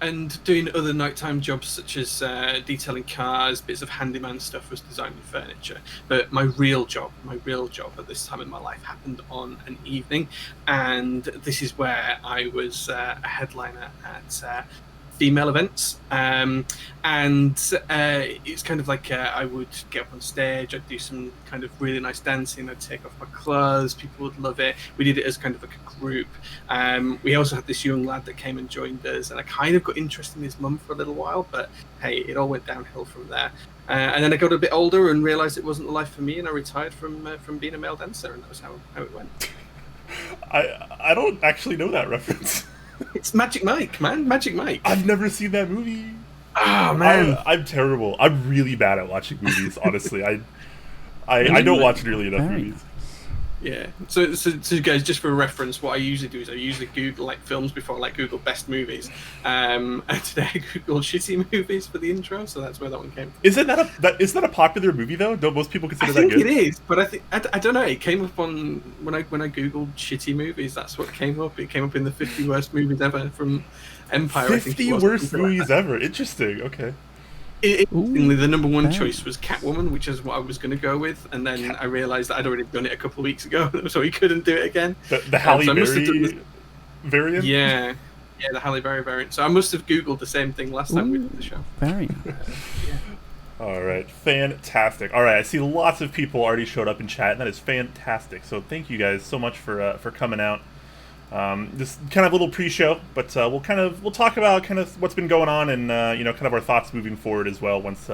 and doing other nighttime jobs such as detailing cars, bits of handyman stuff, was designing furniture. But my real job at this time in my life happened on an evening, and this is where I was a headliner at female events. And it's kind of like I would get up on stage, I'd do some kind of really nice dancing, I'd take off my clothes, people would love it. We did it as kind of like a group. We also had this young lad that came and joined us, and I kind of got interested in his mum for a little while, but hey, it all went downhill from there. And then I got a bit older and realised it wasn't the life for me, and I retired from being a male dancer, and that was how it went. I don't actually know that reference. It's Magic Mike, man. Magic Mike. I've never seen that movie. Oh man, I'm terrible. I'm really bad at watching movies. Honestly, I don't watch nearly enough movies. Yeah. So guys, just for reference, what I usually do is I usually Google like films before I like Google best movies. And today I Googled shitty movies for the intro, so that's where that one came from. Isn't that a popular movie though? Don't most people consider that good? I think it is, but I don't know. It came up on when I Googled shitty movies. That's what came up. It came up in the 50 worst movies ever from Empire. 50 worst movies ever. Interesting. Okay. Interestingly, the number one choice was Catwoman, which is what I was going to go with, and then I realised that I'd already done it a couple of weeks ago, so we couldn't do it again. The Halle Berry variant? Yeah, the Halle Berry variant. So I must have Googled the same thing last time we did the show. Very yeah. All right, fantastic. All right, I see lots of people already showed up in chat, and that is fantastic. So thank you guys so much for coming out. This kind of little pre-show, but we'll talk about kind of what's been going on and kind of our thoughts moving forward as well once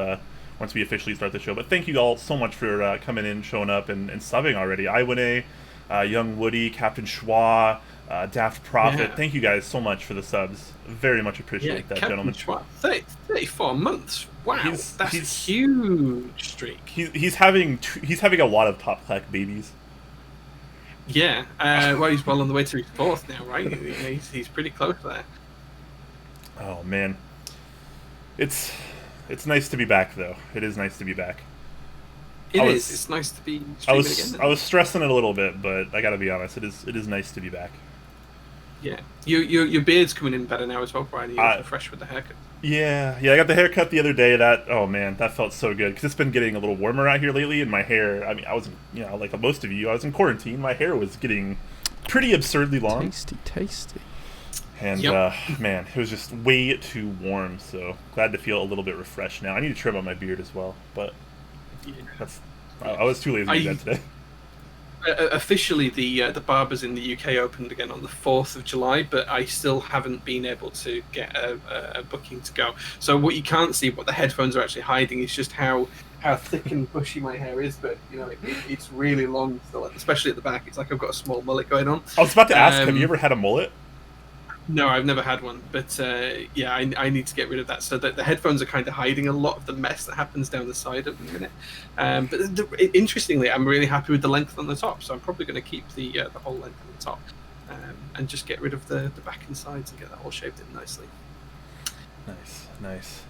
we officially start the show. But thank you all so much for coming in, showing up, and subbing already. Iwane, Young Woody, Captain Schwa, Daft Prophet. Yeah. Thank you guys so much for the subs. Very much appreciate that, Captain gentlemen. Schwa, 34 months. Wow, that's a huge streak. He's having a lot of top Clack babies. Yeah, well, he's well on the way to his fourth now, right? He's pretty close there. Oh man, it's nice to be back, though. It is nice to be back. It's nice to be streaming again. I was stressing it a little bit, but I gotta be honest, it is nice to be back. Yeah, your beard's coming in better now as well, Brian. You're fresh with the haircut. Yeah, I got the haircut the other day. Oh man, that felt so good because it's been getting a little warmer out here lately, and my hair. I mean, I was, like most of you, I was in quarantine. My hair was getting pretty absurdly long. Tasty. And man, it was just way too warm. So glad to feel a little bit refreshed now. I need to trim on my beard as well, but I was too lazy to do that today. Officially, the barbers in the UK opened again on the 4th of July, but I still haven't been able to get a booking to go. So what you can't see, what the headphones are actually hiding, is just how thick and bushy my hair is. But it's really long still, especially at the back. It's like I've got a small mullet going on. I was about to ask, have you ever had a mullet? No, I've never had one, but I need to get rid of that. So that the headphones are kind of hiding a lot of the mess that happens down the side of them in it. But interestingly, I'm really happy with the length on the top, so I'm probably going to keep the whole length on the top and just get rid of the back and sides and get that all shaped in nicely. Nice.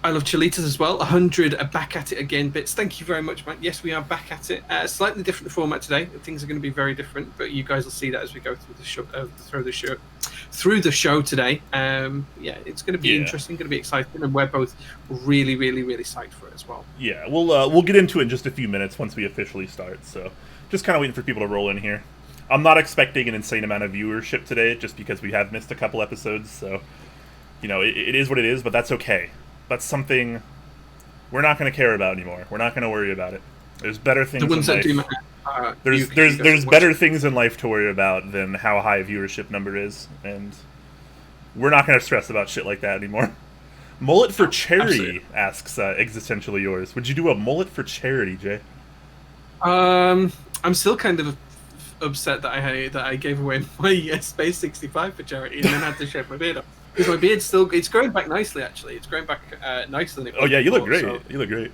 I love Chilitas as well. 100 back at it again bits. Thank you very much, Mike. Yes, we are back at it. Slightly different format today. Things are going to be very different, but you guys will see that as we go through the show today. It's going to be interesting, going to be exciting, and we're both really, really, really psyched for it as well. Yeah, we'll get into it in just a few minutes once we officially start. So just kind of waiting for people to roll in here. I'm not expecting an insane amount of viewership today, just because we have missed a couple episodes. So it is what it is, but that's okay. That's something we're not going to care about anymore. We're not going to worry about it. There's better things in life. There's better things in life to worry about than how high a viewership number is, and we're not going to stress about shit like that anymore. Mullet for charity, asks Existentially Yours. Would you do a mullet for charity, Jay? I'm still kind of upset that I gave away my Space 65 for charity and then had to shave my beard off. Because my beard's it's growing back nicely, actually. It's growing back nicer than it was. Oh yeah, you look great. So, you look great.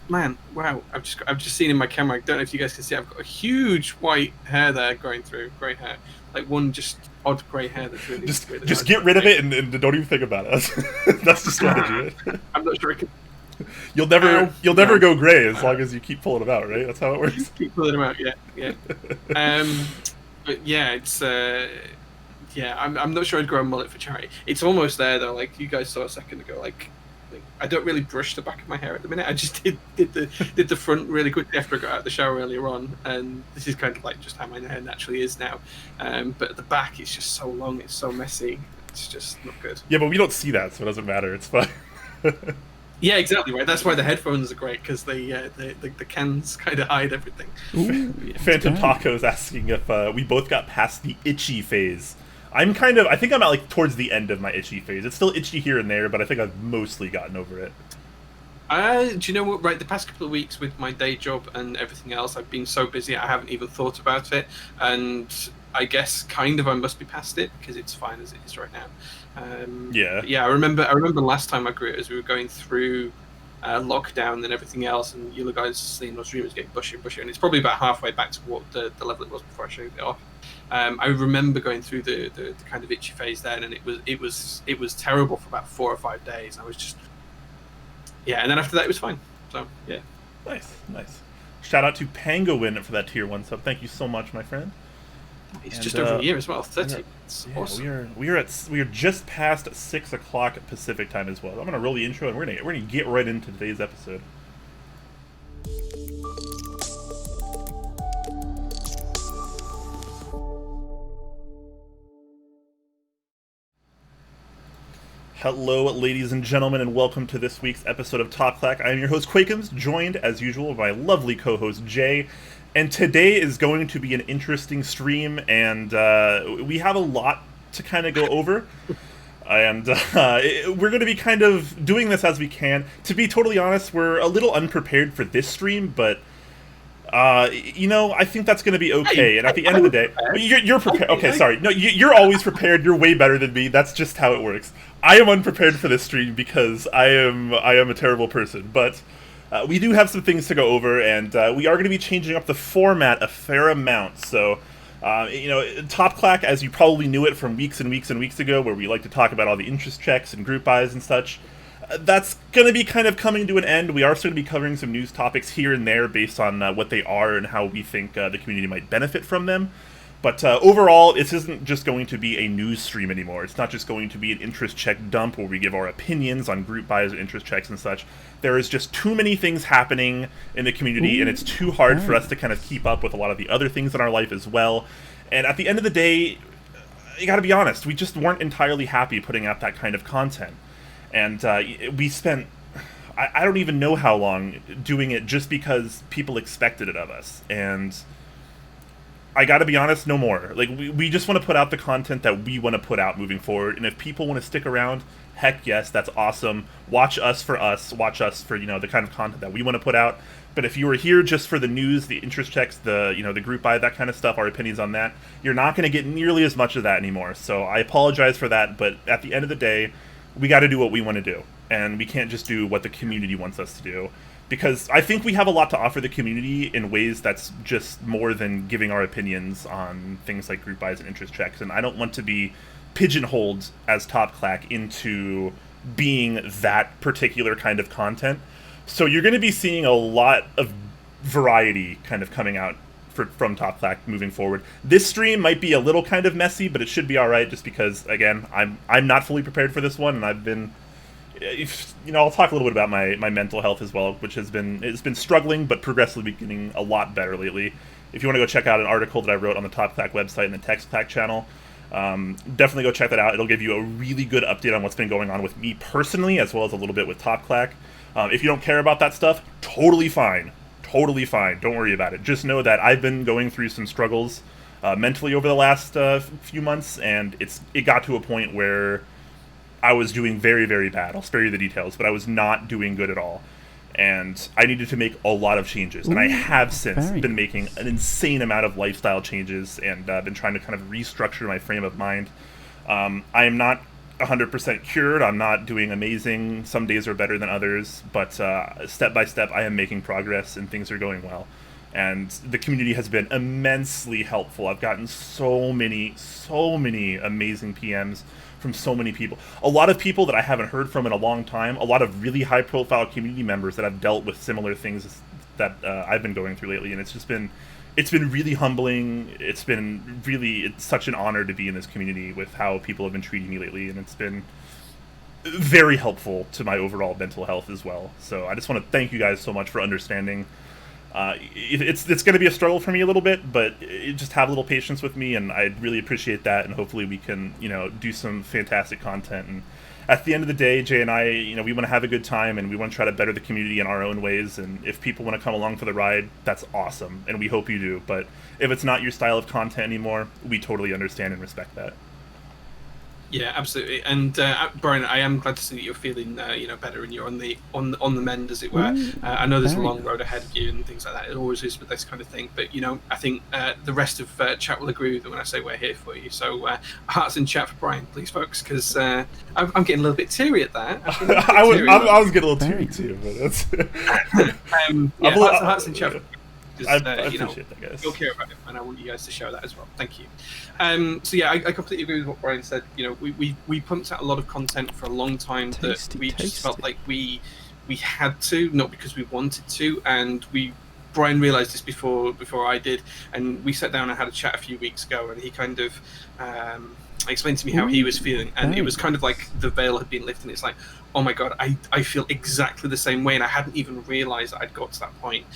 Man, wow! I've just seen in my camera. I don't know if you guys can see. I've got a huge white hair there growing through, grey hair, like one just odd grey hair that's really just get rid of it and don't even think about it. That's the strategy. Right? I'm not sure I can. You'll never go grey as long as you keep pulling them out, right? That's how it works. Keep pulling them out, yeah. But yeah, it's. Yeah, I'm not sure I'd grow a mullet for charity. It's almost there though. Like you guys saw a second ago. Like I don't really brush the back of my hair at the minute. I just did the front really quickly after I got out of the shower earlier on, and this is kind of like just how my hair naturally is now. But at the back, it's just so long. It's so messy. It's just not good. Yeah, but we don't see that, so it doesn't matter. It's fine. Yeah, exactly right. That's why the headphones are great, because the cans kind of hide everything. Ooh, Phantom Taco's asking if we both got past the itchy phase. I think I'm at like towards the end of my itchy phase. It's still itchy here and there, but I think I've mostly gotten over it. Do you know what? Right, the past couple of weeks with my day job and everything else, I've been so busy I haven't even thought about it. And I guess kind of I must be past it because it's fine as it is right now. Yeah. I remember last time I grew it as we were going through lockdown and everything else, and you guys seeing those streamers getting bushier and bushier, and it's probably about halfway back to what the level it was before I showed it off. I remember going through the kind of itchy phase then, and it was terrible for about 4 or 5 days. I was just and then after that it was fine. So yeah. Nice. Shout out to Pangolin for that tier 1 sub. Thank you so much, my friend. It's just over a year as well. 30. It's awesome. We are just past 6 o'clock Pacific time as well. I'm gonna roll the intro and we're gonna get right into today's episode. Hello, ladies and gentlemen, and welcome to this week's episode of Top Clack. I am your host, Quakemz, joined, as usual, by my lovely co-host, Jay. And today is going to be an interesting stream, and we have a lot to kind of go over. And we're going to be kind of doing this as we can. To be totally honest, we're a little unprepared for this stream, but I think that's going to be okay. And at the end of the day, you're prepared. Okay, sorry. No, you're always prepared. You're way better than me. That's just how it works. I am unprepared for this stream because I am a terrible person. But we do have some things to go over, and we are going to be changing up the format a fair amount. So, Top Clack, as you probably knew it from weeks and weeks and weeks ago, where we like to talk about all the interest checks and group buys and such, that's going to be kind of coming to an end. We are still going to be covering some news topics here and there based on what they are and how we think the community might benefit from them. But overall, this isn't just going to be a news stream anymore. It's not just going to be an interest check dump where we give our opinions on group buys and interest checks and such. There is just too many things happening in the community, and it's too hard for us to kind of keep up with a lot of the other things in our life as well. And at the end of the day, you gotta be honest, we just weren't entirely happy putting out that kind of content. And we spent, I don't even know how long, doing it just because people expected it of us. And I gotta be honest, no more. Like, we just want to put out the content that we want to put out moving forward. And if people want to stick around, heck yes, that's awesome. Watch us for the kind of content that we want to put out. But if you were here just for the news, the interest checks, the group buy, that kind of stuff, our opinions on that, you're not going to get nearly as much of that anymore. So I apologize for that, but at the end of the day, we got to do what we want to do. And we can't just do what the community wants us to do. Because I think we have a lot to offer the community in ways that's just more than giving our opinions on things like group buys and interest checks. And I don't want to be pigeonholed as Top Clack into being that particular kind of content. So you're going to be seeing a lot of variety kind of coming out from Top Clack moving forward. This stream might be a little kind of messy, but it should be all right just because, again, I'm not fully prepared for this one, and I've been... I'll talk a little bit about my mental health as well, which it's been struggling, but progressively getting a lot better lately. If you want to go check out an article that I wrote on the Top Clack website and the Text Clack channel, definitely go check that out. It'll give you a really good update on what's been going on with me personally, as well as a little bit with Top Clack. If you don't care about that stuff, totally fine. Totally fine. Don't worry about it. Just know that I've been going through some struggles mentally over the last few months, and it got to a point where I was doing very, very bad. I'll spare you the details, but I was not doing good at all. And I needed to make a lot of changes. And I have since been making an insane amount of lifestyle changes, and been trying to kind of restructure my frame of mind. I am not 100% cured. I'm not doing amazing. Some days are better than others. But step by step, I am making progress, and things are going well. And the community has been immensely helpful. I've gotten so many amazing PMs from so many people. A lot of people that I haven't heard from in a long time, a lot of really high-profile community members that have dealt with similar things that I've been going through lately, and it's it's been really humbling. It's such an honor to be in this community with how people have been treating me lately, and it's been very helpful to my overall mental health as well. So I just want to thank you guys so much for understanding. It's going to be a struggle for me a little bit, but just have a little patience with me, and I'd really appreciate that. And hopefully we can, do some fantastic content. And at the end of the day, Jay and I, we want to have a good time, and we want to try to better the community in our own ways. And if people want to come along for the ride, that's awesome, and we hope you do. But if it's not your style of content anymore, we totally understand and respect that. Yeah, absolutely. And Brian, I am glad to see that you're feeling, better, and you're on the mend, as it were. I know there's a long road ahead of you and things like that. It always is with this kind of thing. But I think the rest of chat will agree with me when I say we're here for you. So hearts in chat for Brian, please, folks, because I'm getting a little bit teary at that. I was getting a little teary too, but that's. Hearts in chat. I appreciate that, guys. You'll care about it, and I want you guys to show that as well. Thank you. So yeah, I completely agree with what Brian said. We pumped out a lot of content for a long time that we just felt like we had to, not because we wanted to, and Brian realised this before I did, and we sat down and had a chat a few weeks ago, and he kind of explained to me how he was feeling, and it was kind of like the veil had been lifted. It's like, oh my god, I feel exactly the same way, and I hadn't even realised that I'd got to that point.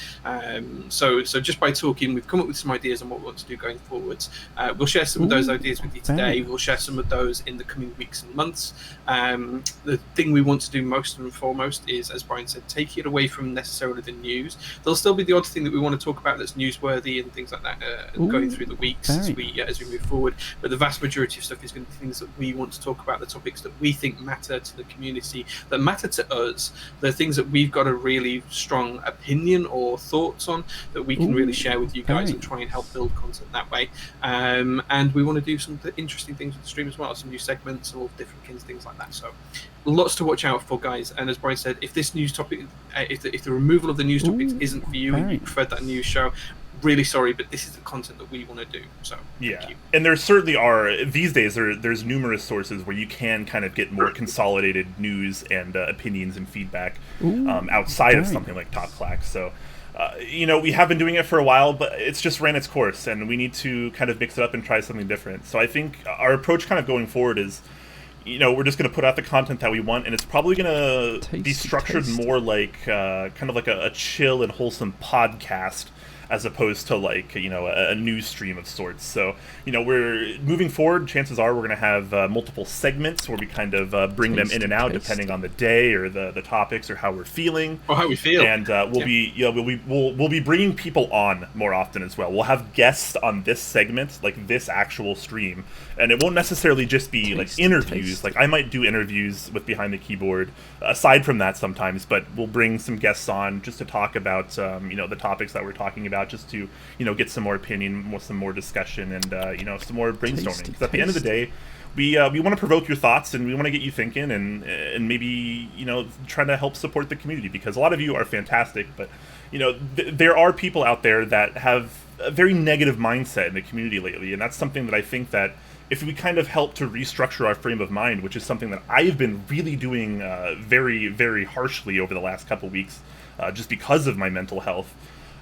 So just by talking, we've come up with some ideas on what we want to do going forwards. We'll share some of those ideas with you today. We'll share some of those in the coming weeks and months. The thing we want to do most and foremost is, as Brian said, take it away from necessarily the news. There'll still be the odd thing that we want to talk about that's newsworthy and things like that going through the weeks as we move forward. But the vast majority of stuff is going to be things that we want to talk about, the topics that we think matter to the community, that matter to us. They're things that we've got a really strong opinion or thoughts on that we can really share with you guys and try and help build content that way. And we want to do some interesting things with the stream as well, some new segments, all different kinds of things like that. So lots to watch out for, guys. And as Brian said, if this news topic, if the removal of the news topics isn't for you and you preferred that news show, really sorry, but this is the content that we want to do. So thank you. And there certainly are these days. There's numerous sources where you can kind of get more consolidated news and opinions and feedback outside of something like Top Clack. So. We have been doing it for a while, but it's just ran its course, and we need to kind of mix it up and try something different. So I think our approach kind of going forward is, we're just going to put out the content that we want, and it's probably going to be structured more like kind of like a chill and wholesome podcast, as opposed to like a news stream of sorts. So we're moving forward. Chances are we're going to have multiple segments where we kind of bring them in and out depending on the day or the topics or how we're feeling. Or how we feel. And we'll be bringing people on more often as well. We'll have guests on this segment, like this actual stream, and it won't necessarily just be like interviews. Like I might do interviews with Behind the Keyboard aside from that sometimes, but we'll bring some guests on just to talk about the topics that we're talking about, just to get some more opinion, some more discussion, and some more brainstorming. Because at the end of the day, we want to provoke your thoughts, and we want to get you thinking, and maybe try to help support the community, because a lot of you are fantastic, but there are people out there that have a very negative mindset in the community lately, and that's something that I think that if we kind of help to restructure our frame of mind, which is something that I've been really doing very, very harshly over the last couple weeks, just because of my mental health.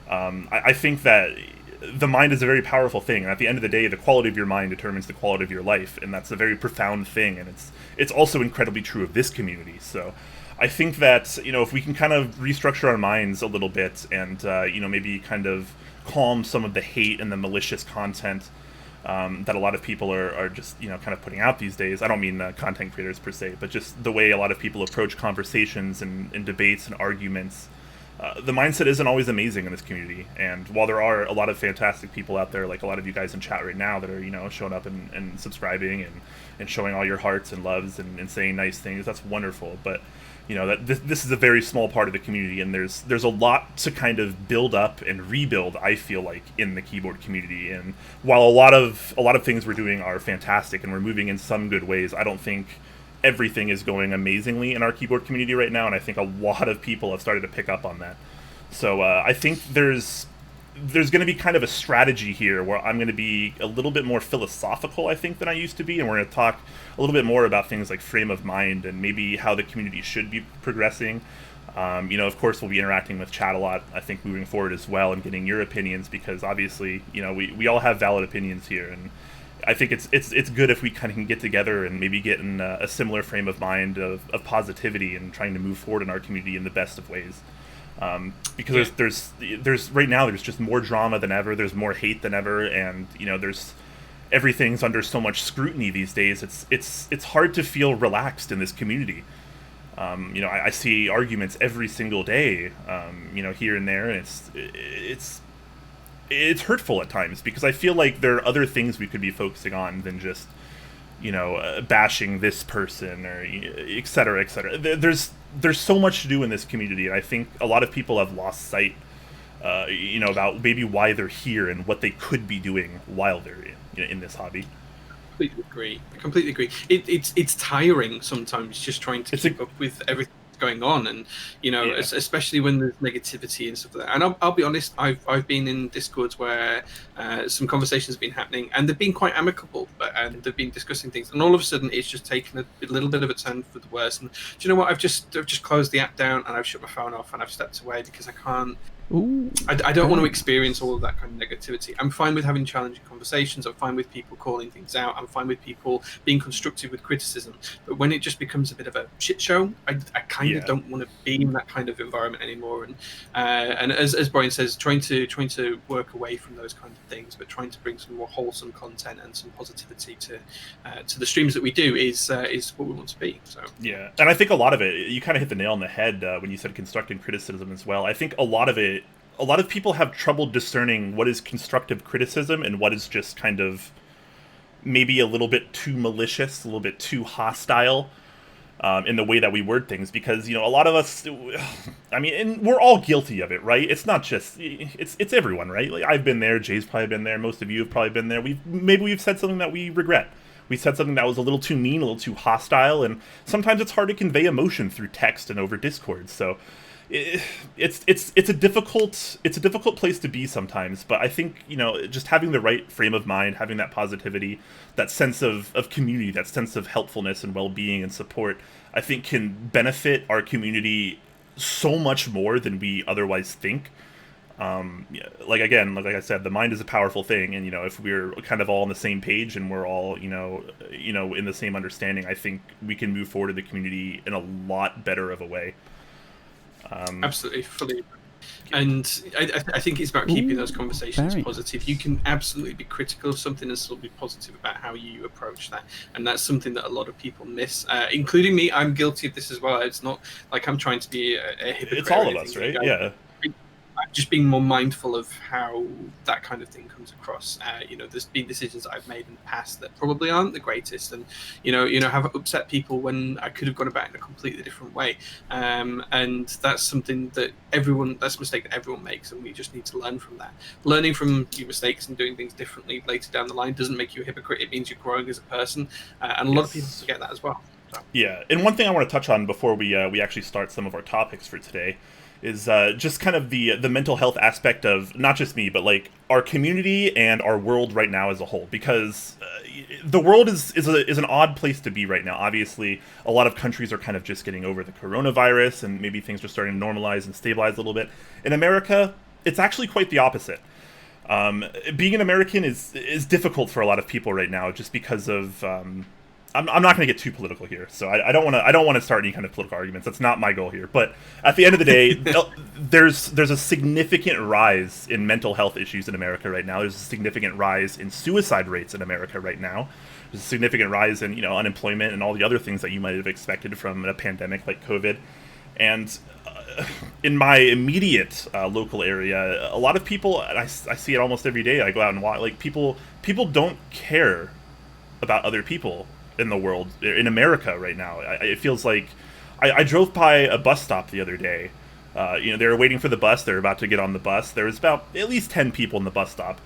I think that the mind is a very powerful thing, and at the end of the day, the quality of your mind determines the quality of your life, and that's a very profound thing, and it's also incredibly true of this community. So I think that if we can kind of restructure our minds a little bit, and maybe kind of calm some of the hate and the malicious content that a lot of people are just kind of putting out these days. I don't mean content creators per se, but just the way a lot of people approach conversations and debates and arguments. The mindset isn't always amazing in this community, and while there are a lot of fantastic people out there, like a lot of you guys in chat right now that are showing up and subscribing and showing all your hearts and loves and saying nice things, that's wonderful. But that this is a very small part of the community, and there's a lot to kind of build up and rebuild, I feel like, in the keyboard community. And while a lot of things we're doing are fantastic and we're moving in some good ways, I don't think everything is going amazingly in our keyboard community right now, and I think a lot of people have started to pick up on that. So I think there's going to be kind of a strategy here where I'm going to be a little bit more philosophical, I think, than I used to be, and we're going to talk a little bit more about things like frame of mind and maybe how the community should be progressing. Of course, we'll be interacting with chat a lot, I think, moving forward as well, and getting your opinions, because obviously, we all have valid opinions here, and I think it's good if we kind of can get together and maybe get in a similar frame of mind of positivity and trying to move forward in our community in the best of ways. Because there's right now there's just more drama than ever. There's more hate than ever, and there's everything's under so much scrutiny these days. It's hard to feel relaxed in this community. I see arguments every single day, here and there, and it's hurtful at times, because I feel like there are other things we could be focusing on than just, bashing this person, or et cetera, et cetera. There's so much to do in this community, and I think a lot of people have lost sight, about maybe why they're here and what they could be doing while they're in this hobby. I completely agree. It's tiring sometimes, just trying to keep up with everything that's going on, and especially when there's negativity and stuff like that. And I'll be honest, I've been in Discords where some conversations have been happening, and they've been quite amicable, and they've been discussing things, and all of a sudden it's just taken a little bit of a turn for the worse. And do you know what? I've just closed the app down, and I've shut my phone off, and I've stepped away, because I can't. I don't want to experience all of that kind of negativity. I'm fine with having challenging conversations. I'm fine with people calling things out. I'm fine with people being constructive with criticism. But when it just becomes a bit of a shit show, I kind of don't want to be in that kind of environment anymore. And as Brian says, trying to work away from those kind of things, but trying to bring some more wholesome content and some positivity to the streams that we do is what we want to be. So yeah, and I think a lot of it, you kind of hit the nail on the head when you said constructive criticism as well. I think a lot of people have trouble discerning what is constructive criticism and what is just kind of maybe a little bit too malicious, a little bit too hostile in the way that we word things, because a lot of us, and we're all guilty of it, right? It's not just it's everyone, right? Like, I've been there, Jay's probably been there, most of you have probably been there. We've said something that we regret. We said something that was a little too mean, a little too hostile, and sometimes it's hard to convey emotion through text and over Discord. So it's a difficult place to be sometimes, but I think just having the right frame of mind, having that positivity, that sense of community, that sense of helpfulness and well-being and support, I think can benefit our community so much more than we otherwise think. Like I said, the mind is a powerful thing, and if we're kind of all on the same page and we're all in the same understanding, I think we can move forward in the community in a lot better of a way. Absolutely, fully. And I think it's about keeping those conversations positive. You can absolutely be critical of something and still be positive about how you approach that. And that's something that a lot of people miss, including me. I'm guilty of this as well. It's not like I'm trying to be a hypocrite. It's all of us, right? Yeah. Just being more mindful of how that kind of thing comes across. There's been decisions that I've made in the past that probably aren't the greatest, and have upset people when I could have gone about it in a completely different way. And that's something that's a mistake that everyone makes, and we just need to learn from that. Learning from your mistakes and doing things differently later down the line doesn't make you a hypocrite. It means you're growing as a person, and a lot of people forget that as well. So. Yeah, and one thing I want to touch on before we actually start some of our topics for today is just kind of the mental health aspect of not just me, but like our community and our world right now as a whole, because the world is an odd place to be right now. Obviously, a lot of countries are kind of just getting over the coronavirus, and maybe things are starting to normalize and stabilize a little bit. In America, it's actually quite the opposite. Being an American is difficult for a lot of people right now, just because of I'm not going to get too political here, so I don't want to start any kind of political arguments. That's not my goal here. But at the end of the day, there's a significant rise in mental health issues in America right now. There's a significant rise in suicide rates in America right now. There's a significant rise in unemployment and all the other things that you might have expected from a pandemic like COVID. And in my immediate local area, a lot of people, and I see it almost every day. I go out and walk. Like people don't care about other people in the world, in America right now. It feels like I drove by a bus stop the other day. They were waiting for the bus. They were about to get on the bus. There was about at least 10 people in the bus stop.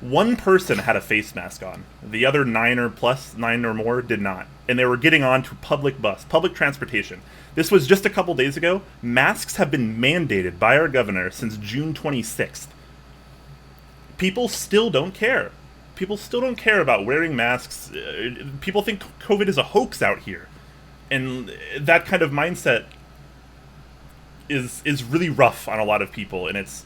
One person had a face mask on. The other 9 or more did not. And they were getting on to public transportation. This was just a couple days ago. Masks have been mandated by our governor since June 26th. People still don't care. People still don't care about wearing masks. People think COVID is a hoax out here. And that kind of mindset is really rough on a lot of people, and it's,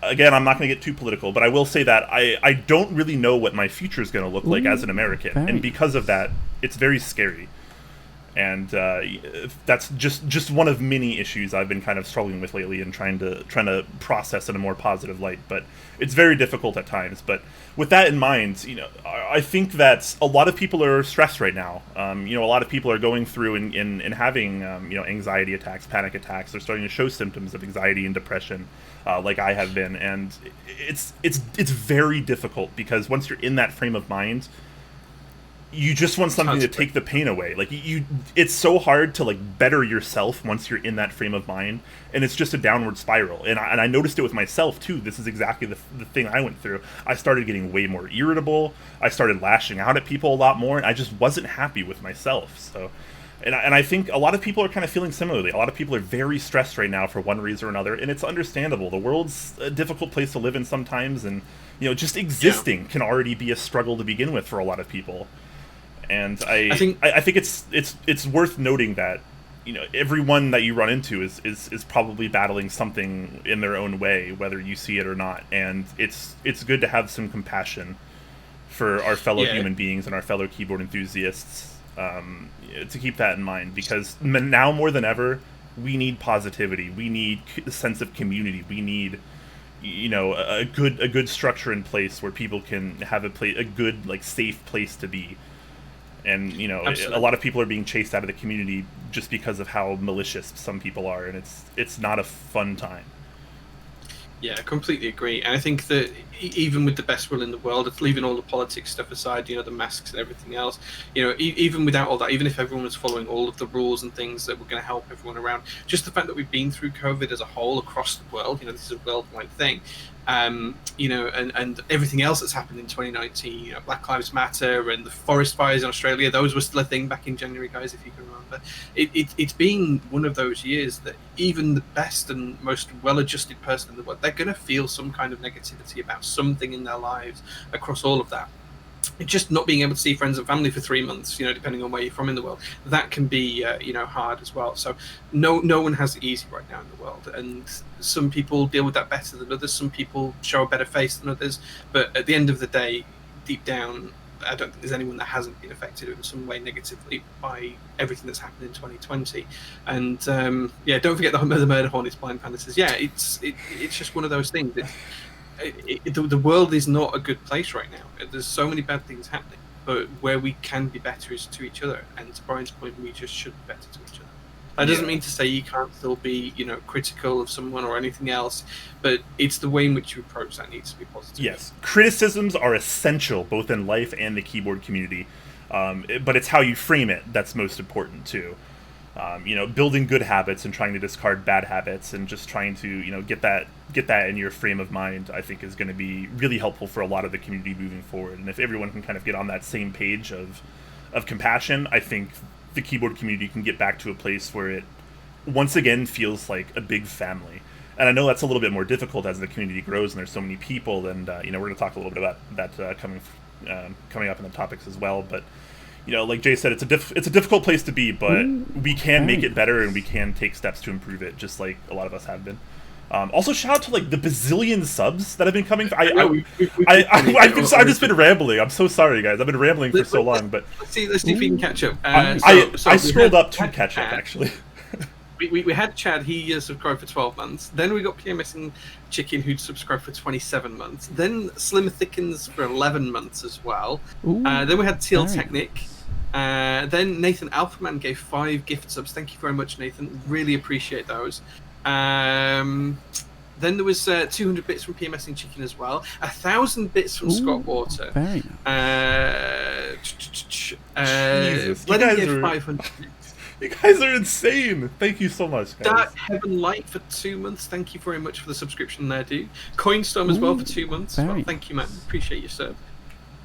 again, I'm not going to get too political, but I will say that I don't really know what my future is going to look like as an American, and because of that, it's very scary. And that's just one of many issues I've been kind of struggling with lately and trying to process in a more positive light. But it's very difficult at times. But with that in mind, I think that a lot of people are stressed right now. A lot of people are going through and having anxiety attacks, panic attacks. They're starting to show symptoms of anxiety and depression, like I have been. And it's very difficult because once you're in that frame of mind, you just want something to take the pain away. Like it's so hard to like better yourself once you're in that frame of mind, and it's just a downward spiral. And I noticed it with myself too. This is exactly the thing I went through. I started getting way more irritable. I started lashing out at people a lot more, and I just wasn't happy with myself. So, and I think a lot of people are kind of feeling similarly. A lot of people are very stressed right now for one reason or another, and it's understandable. The world's a difficult place to live in sometimes, and just existing can already be a struggle to begin with for a lot of people. And I think it's worth noting that everyone that you run into is probably battling something in their own way, whether you see it or not. And it's good to have some compassion for our fellow human beings and our fellow keyboard enthusiasts, to keep that in mind, because now more than ever we need positivity. We need a sense of community. We need a good structure in place where people can have a good, like, safe place to be. And a lot of people are being chased out of the community just because of how malicious some people are, and it's not a fun time. Yeah, I completely agree. And I think that even with the best will in the world, leaving all the politics stuff aside, the masks and everything else, even without all that, even if everyone was following all of the rules and things that were going to help everyone around, just the fact that we've been through COVID as a whole across the world, this is a worldwide thing, and everything else that's happened in 2019, Black Lives Matter and the forest fires in Australia, those were still a thing back in January, guys, if you can remember. It's been one of those years that even the best and most well-adjusted person in the world, they're going to feel some kind of negativity about something in their lives across all of that. Just not being able to see friends and family for 3 months, depending on where you're from in the world, that can be, hard as well. So no one has it easy right now in the world, and some people deal with that better than others. Some people show a better face than others, but at the end of the day, deep down, I don't think there's anyone that hasn't been affected in some way negatively by everything that's happened in 2020. And don't forget the murder hornets. Blind Panda says, it's just one of those things. The world is not a good place right now. There's so many bad things happening, but where we can be better is to each other. And to Brian's point, we just should be better to each other. That doesn't mean to say you can't still be, critical of someone or anything else, but it's the way in which you approach that needs to be positive. Yes, criticisms are essential both in life and the keyboard community, but it's how you frame it that's most important too. Building good habits and trying to discard bad habits, and just trying to get that in your frame of mind, I think is going to be really helpful for a lot of the community moving forward. And if everyone can kind of get on that same page of compassion, I think the keyboard community can get back to a place where it once again feels like a big family. And I know that's a little bit more difficult as the community grows and there's so many people, and we're going to talk a little bit about that coming up in the topics as well. But like Jay said, it's a difficult place to be, but we can make it better, and we can take steps to improve it, just like a lot of us have been. Also, shout out to like the bazillion subs that have been coming. I've just been rambling. I'm so sorry, guys. I've been rambling for so long, but let's see if we can catch up. I scrolled up to catch up, actually. We had Chad. He subscribed for 12 months. Then we got PMSing Chicken, who'd subscribed for 27 months. Then Slim Thickens for 11 months as well. Then we had Teal Technic. Then Nathan Alphaman gave 5 gift subs. Thank you very much, Nathan. Really appreciate those. Then there was 200 bits from PMSing Chicken as well. 1,000 bits from Scott Water. Very nice. Letting give 500 bits. You guys are insane. Thank you so much, guys. Dark Heaven Light for 2 months. Thank you very much for the subscription there, dude. Coinstorm as well for 2 months. Well, thank you, man. Appreciate your sub.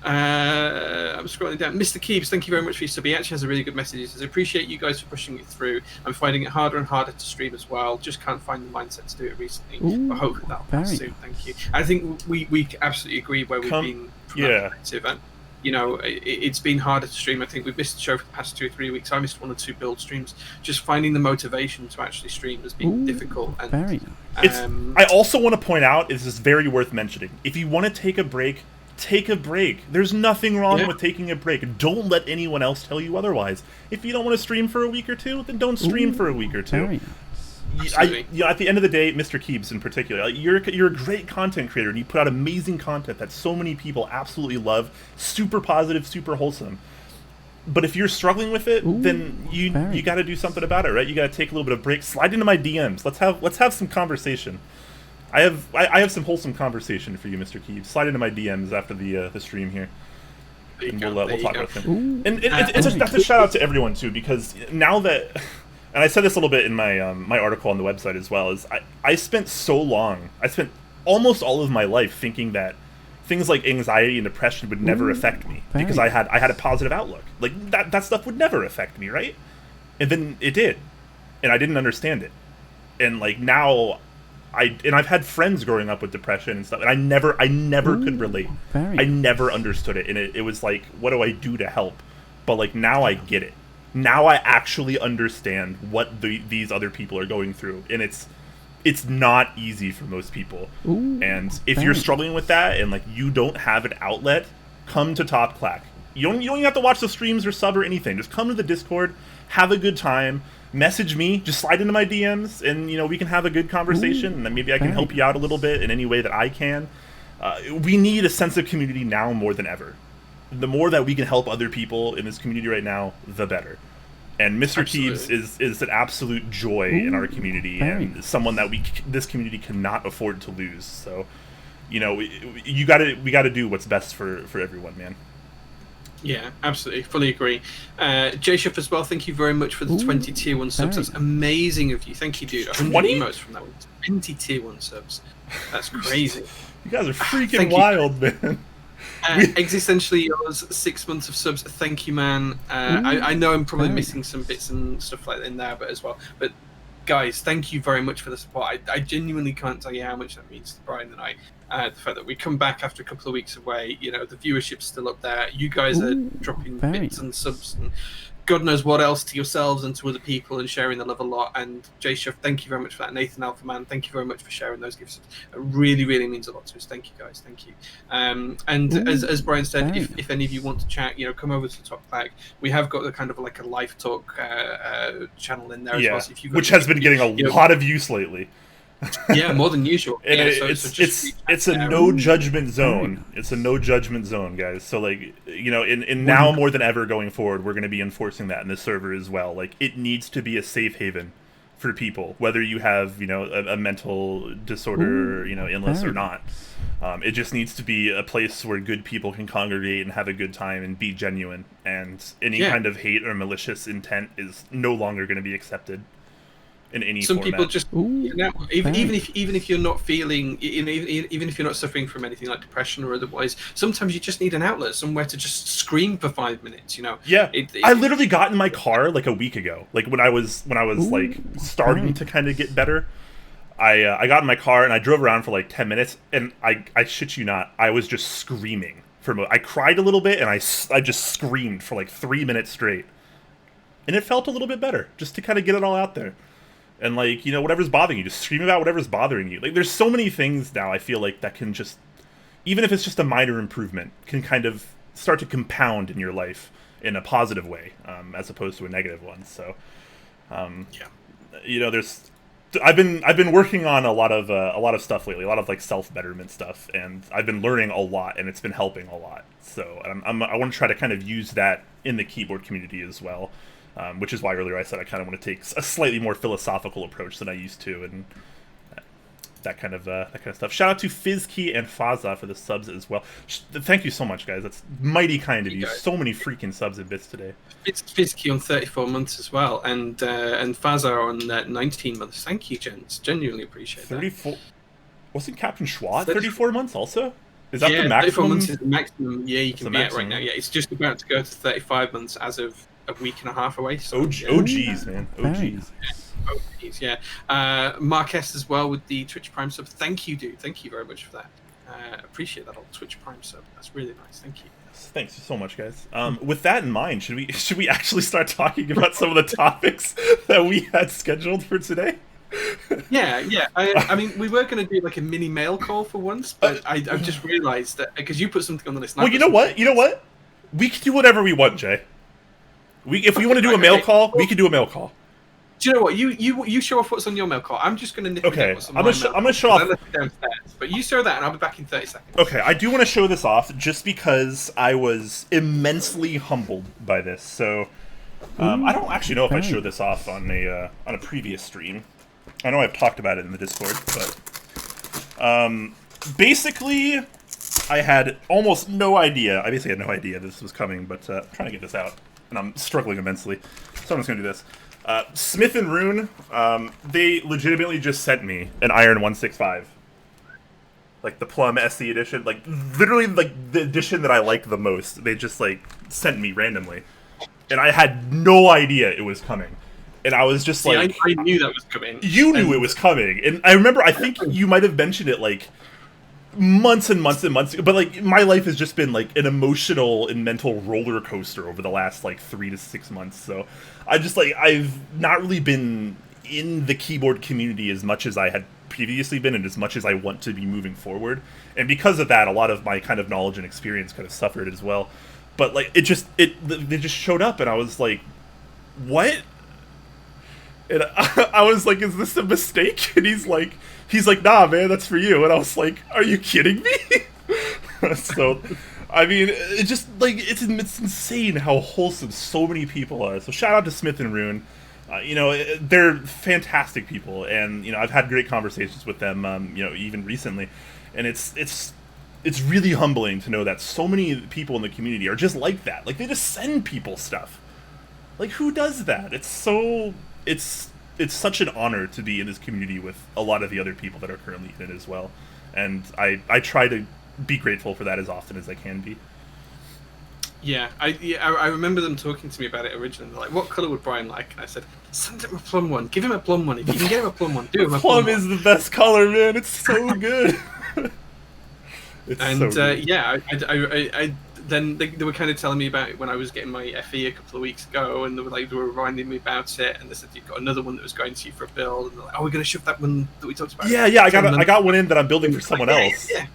I'm scrolling down. Mr. Keeps, thank you very much for your sub. He actually has a really good message. He says, I appreciate you guys for pushing it through. I'm finding it harder and harder to stream as well. Just can't find the mindset to do it recently. But hopefully that'll pass soon. Thank you. I think we absolutely agree where we've been from that perspective. you know, it's been harder to stream. I think we've missed the show for the past 2 or 3 weeks. I missed 1 or 2 build streams. Just finding the motivation to actually stream has been difficult. And, very nice. I also want to point out, this is very worth mentioning. If you want to take a break, take a break. There's nothing wrong with taking a break. Don't let anyone else tell you otherwise. If you don't want to stream for a week or two, then don't stream for a week or two. Very nice. At the end of the day, Mr. Keebs in particular, you're a great content creator, and you put out amazing content that so many people absolutely love. Super positive, super wholesome. But if you're struggling with it, then you got to do something about it, right? You got to take a little bit of break. Slide into my DMs. Let's have some conversation. I have some wholesome conversation for you, Mr. Keebs. Slide into my DMs after the stream here, and we'll talk about them. And that's a shout out to everyone too, because now that. And I said this a little bit in my my article on the website as well, is I spent almost all of my life thinking that things like anxiety and depression would never affect me, because I had a positive outlook. Like, that stuff would never affect me, right? And then it did. And I didn't understand it. And like now I've had friends growing up with depression and stuff, and I never could relate. I never understood it. And it was like, what do I do to help? But like now I get it. Now I actually understand what these other people are going through, and it's not easy for most people. And if you're struggling with that and like you don't have an outlet, come to Top Clack. You don't even have to watch the streams or sub or anything. Just come to the Discord, have a good time, message me, just slide into my DMs, and you know, we can have a good conversation, and then maybe I can help you out a little bit in any way that I can. We need a sense of community now more than ever. The more that we can help other people in this community right now, the better. And Mr. Keebs is an absolute joy in our community, and someone that this community cannot afford to lose. So, you know, we got to do what's best for everyone, man. Yeah, absolutely, fully agree. J-Chef as well, thank you very much for the 20 tier 1 subs. That's amazing of you. Thank you, dude. 100 emotes from that one. 20 tier 1 subs. That's crazy. You guys are freaking wild, man. Existentially yours, 6 months of subs. Thank you, man. I know I'm probably missing some bits and stuff like that in there, but as well. But guys, thank you very much for the support. I genuinely can't tell you how much that means to Brian and I. The fact that we come back after a couple of weeks away, you know, the viewership's still up there. You guys are dropping bits and subs and God knows what else to yourselves and to other people, and sharing the love a lot. And J-Chef, thank you very much for that. Nathan Alphaman, thank you very much for sharing those gifts. It really, really means a lot to us. Thank you, guys. Thank you. And as Brian said, if any of you want to chat, you know, come over to the Top Clack. We have got the kind of like a live talk channel in there as well. So if which has been getting a lot of use lately. Yeah, more than usual. And it's a no judgment zone. It's a no judgment zone, guys. So like, you know, in now more than ever going forward, we're going to be enforcing that in this server as well. Like, it needs to be a safe haven for people, whether you have, you know, a mental disorder, you know, illness or not. It just needs to be a place where good people can congregate and have a good time and be genuine. And any kind of hate or malicious intent is no longer going to be accepted in any Some format. people just, you know, even if you're not feeling, you know, even if you're not suffering from anything like depression or otherwise, sometimes you just need an outlet, somewhere to just scream for 5 minutes. You know. Yeah, I literally got in my car like a week ago, like when I was like starting to kind of get better. I got in my car and I drove around for like 10 minutes, and I shit you not, I was just screaming I cried a little bit, and I just screamed for like 3 minutes straight, and it felt a little bit better just to kind of get it all out there. And like, you know, whatever's bothering you, just scream about whatever's bothering you. Like, there's so many things now, I feel like, that can just, even if it's just a minor improvement, can kind of start to compound in your life in a positive way, as opposed to a negative one. So, you know, I've been working on a lot of stuff lately, a lot of like self-betterment stuff, and I've been learning a lot, and it's been helping a lot. So I want to try to kind of use that in the keyboard community as well. Which is why earlier I said I kind of want to take a slightly more philosophical approach than I used to, and that kind of stuff. Shout out to Fizkey and Faza for the subs as well. Thank you so much, guys. That's mighty kind of you. So many freaking subs and bits today. Fizkey on 34 months as well, and Faza on 19 months. Thank you, gents. Genuinely appreciate 34. That. Wasn't Captain Schwad 34 months also? Is that the maximum? 34 months is the maximum. Yeah, you can be at right now. Yeah, it's just about to go to 35 months as of a week and a half away. So, OGs, man. OGs. OGs, yeah. Marquez as well with the Twitch Prime sub. Thank you, dude. Thank you very much for that. appreciate that old Twitch Prime sub. That's really nice. Thank you. Thanks so much, guys. With that in mind, should we actually start talking about some of the topics that we had scheduled for today? Yeah. I mean, we were going to do like a mini mail call for once, but I've just realised that because you put something on the list. Well, you know what? We can do whatever we want, Jay. If we want to do a mail call, we can do a mail call. Do you know what? You show off what's on your mail call. I'm just going to nip what's on my mail call. I'm going to show off. I left it downstairs, but you show that, and I'll be back in 30 seconds. Okay, I do want to show this off just because I was immensely humbled by this. So, I don't actually know if I showed this off on a previous stream. I know I've talked about it in the Discord, but basically, I had almost no idea. I basically had no idea this was coming, but I'm trying to get this out, and I'm struggling immensely. So I'm just going to do this. Smith & Rune, they legitimately just sent me an Iron 165. Like the Plum SE edition. Like, literally, like, the edition that I like the most. They just, like, sent me randomly. And I had no idea it was coming. And I was just like... I knew that was coming. You knew it was coming. And I remember, I think you might have mentioned it, like, months and months and months ago. But, like, my life has just been, like, an emotional and mental roller coaster over the last, like, 3 to 6 months. So, I've not really been in the keyboard community as much as I had previously been and as much as I want to be moving forward. And because of that, a lot of my kind of knowledge and experience kind of suffered as well. But, like, they just showed up and I was like, what? And I was like, is this a mistake? And he's like, nah, man, that's for you. And I was like, are you kidding me? So, I mean, it just, like, it's insane how wholesome so many people are. So shout out to Smith & Rune. You know, they're fantastic people. And, you know, I've had great conversations with them, you know, even recently. And it's really humbling to know that so many people in the community are just like that. Like, they just send people stuff. Like, who does that? It's such an honor to be in this community with a lot of the other people that are currently in it as well. And I try to be grateful for that as often as I can be. Yeah, I remember them talking to me about it originally. They're like, what colour would Brian like? And I said, send him a plum one. Give him a plum one. If you can get him a plum one, do him a plum one. Plum is the best colour, man. It's so good. So good. Yeah, then they were kind of telling me about it when I was getting my FE a couple of weeks ago, and they were reminding me about it, and they said, you've got another one that was going to you for a build, and they're like, oh, we're going to shove that one that we talked about. Yeah, I got one in that I'm building for someone else. Yeah.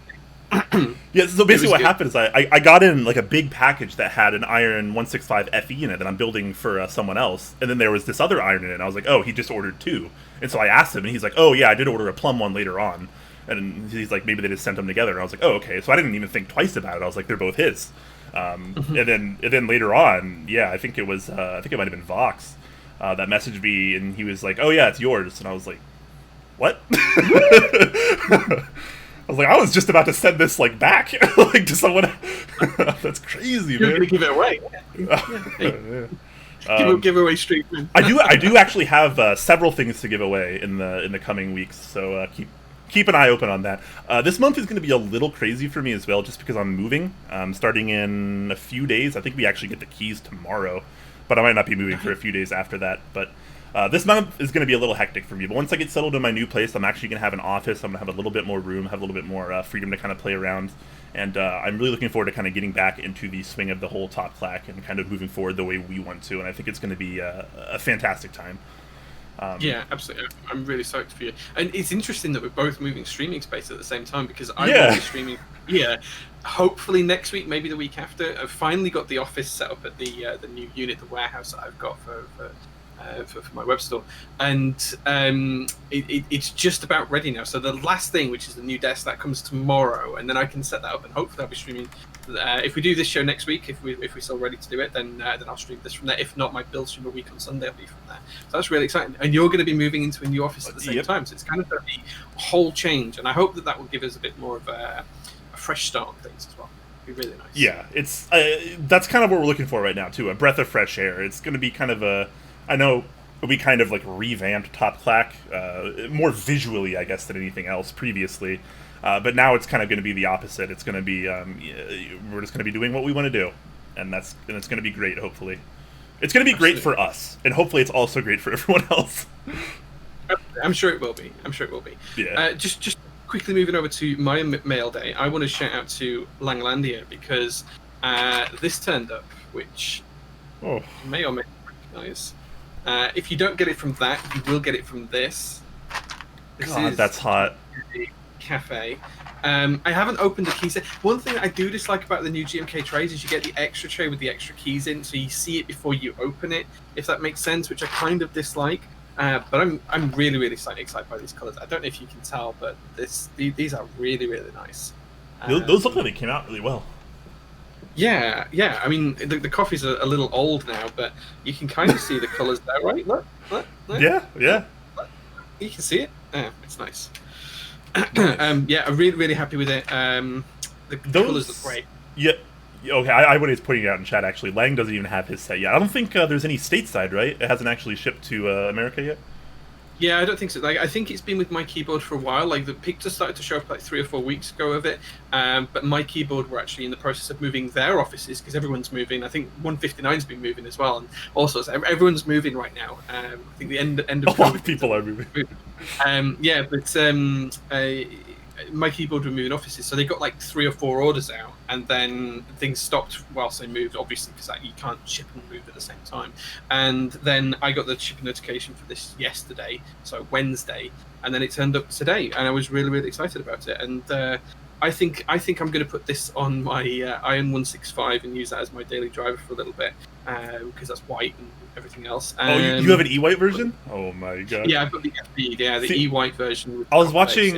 Yeah, so basically what happened is I got in like a big package that had an Iron 165 FE in it that I'm building for someone else, and then there was this other Iron in it, and I was like, oh, he just ordered 2. And so I asked him, and he's like, oh yeah, I did order a Plum one later on. And he's like, maybe they just sent them together. And I was like, oh, okay. So I didn't even think twice about it. I was like, they're both his. And then later on, yeah, I think it might have been Vox that messaged me, and he was like, oh yeah, it's yours. And I was like, what? I was like, I was just about to send this like back like to someone. That's crazy, You're man. gonna give it away. Give away street. I do actually have several things to give away in the coming weeks. So keep an eye open on that. This month is going to be a little crazy for me as well, just because I'm moving. Starting in a few days. I think we actually get the keys tomorrow, but I might not be moving for a few days after that. But this month is going to be a little hectic for me. But once I get settled in my new place, I'm actually going to have an office. I'm going to have a little bit more room, have a little bit more freedom to kind of play around. And I'm really looking forward to kind of getting back into the swing of the whole top Clack and kind of moving forward the way we want to. And I think it's going to be a fantastic time. Yeah, absolutely. I'm really stoked for you. And it's interesting that we're both moving streaming space at the same time, because I will be streaming here. Hopefully next week, maybe the week after. I've finally got the office set up at the new unit, the warehouse that I've got for my web store, and it's just about ready now. So the last thing, which is the new desk, that comes tomorrow, and then I can set that up, and hopefully I'll be streaming. If we do this show next week, if we're still ready to do it, then I'll stream this from there. If not, my build stream a week on Sunday will be from there. So that's really exciting. And you're going to be moving into a new office at the same time, so it's kind of going to be a whole change. And I hope that will give us a bit more of a fresh start on things as well. It'd be really nice. Yeah, it's that's kind of what we're looking for right now too. A breath of fresh air. It's going to be kind of a. I know we kind of like revamped Top Clack more visually, I guess, than anything else previously. But now it's kind of going to be the opposite. It's going to be we're just going to be doing what we want to do, and it's going to be great. Hopefully, it's going to be great for us, and hopefully, it's also great for everyone else. I'm sure it will be. Yeah. quickly moving over to my mail day, I want to shout out to Langlandia because this turned up, which you may or may not recognize. If you don't get it from that, you will get it from this. God, that's hot. Cafe. I haven't opened the keys. One thing I do dislike about the new GMK trays is you get the extra tray with the extra keys in, so you see it before you open it, if that makes sense, which I kind of dislike. But I'm really, really excited by these colors. I don't know if you can tell, but these are really, really nice. Those look like they came out really well. Yeah. I mean, the coffees are a little old now, but you can kind of see the colors there, right? Look. Yeah. Look. You can see it. Yeah, it's nice. I'm really, really happy with it. The colors look great. Yeah. Okay, I was putting it out in chat, actually. Lang doesn't even have his set yet. I don't think there's any stateside, right? It hasn't actually shipped to America yet? Yeah, I don't think so. Like, I think it's been with My Keyboard for a while. Like, the pictures started to show up like 3 or 4 weeks ago of it. But My Keyboard were actually in the process of moving their offices because everyone's moving. I think 159's been moving as well, and also everyone's moving right now. I think the end of a lot of people are moving. My Keyboard were moving offices, so they got like 3 or 4 orders out, and then things stopped whilst they moved, obviously, because you can't ship and move at the same time. And then I got the shipping notification for this yesterday, so Wednesday, and then it turned up today, and I was really, really excited about it. And I think I'm going to put this on my Iron 165 and use that as my daily driver for a little bit, because that's white and everything else. You have an E-white version? Oh my god! Yeah, I've got the E-white version. I was watching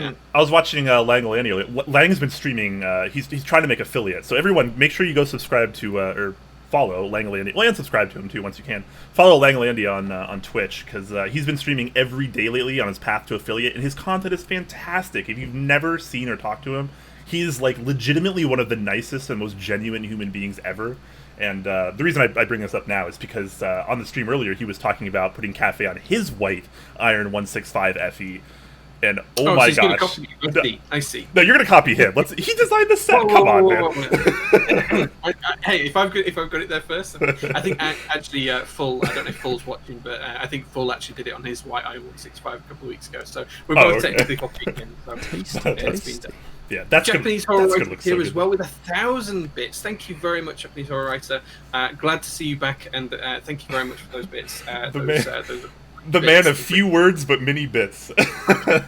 Lang earlier. Lang's been streaming. He's trying to make affiliate. So everyone, make sure you go subscribe to or follow Langlandia. Well, and subscribe to him too once you can. Follow Langlandia on Twitch because he's been streaming every day lately on his path to affiliate, and his content is fantastic. If you've never seen or talked to him, he's like legitimately one of the nicest and most genuine human beings ever. And the reason I bring this up now is because on the stream earlier he was talking about putting cafe on his white Iron 165 FE, and my gosh! I see. No, you're gonna copy him. He designed the set. Come on, man. Hey, if I've got it there first, I think actually Full. I don't know if Full's watching, but I think Full actually did it on his white Iron 165 a couple of weeks ago. So we're both technically copying him. So it's been done. Yeah, that's Japanese Horror Writer here so as well with 1,000 bits. Thank you very much, Japanese Horror Writer. Glad to see you back, and thank you very much for those bits. The man of few words but many bits.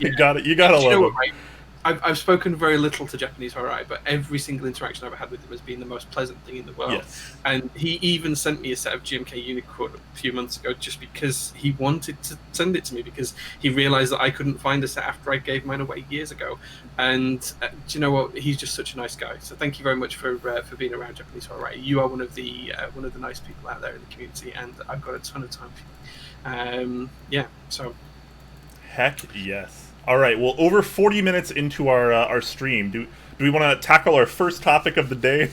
You got it. You gotta love him. Right? I've spoken very little to Japanese Horror Writer, but every single interaction I've ever had with him has been the most pleasant thing in the world. Yes. And he even sent me a set of GMK Unicorn a few months ago just because he wanted to send it to me because he realised that I couldn't find a set after I gave mine away years ago. And do you know what? He's just such a nice guy. So thank you very much for being around, Japanese Horror Writer. You are one of the nice people out there in the community, and I've got a ton of time for you. So. Heck yes. All right, well, over 40 minutes into our stream, do we want to tackle our first topic of the day?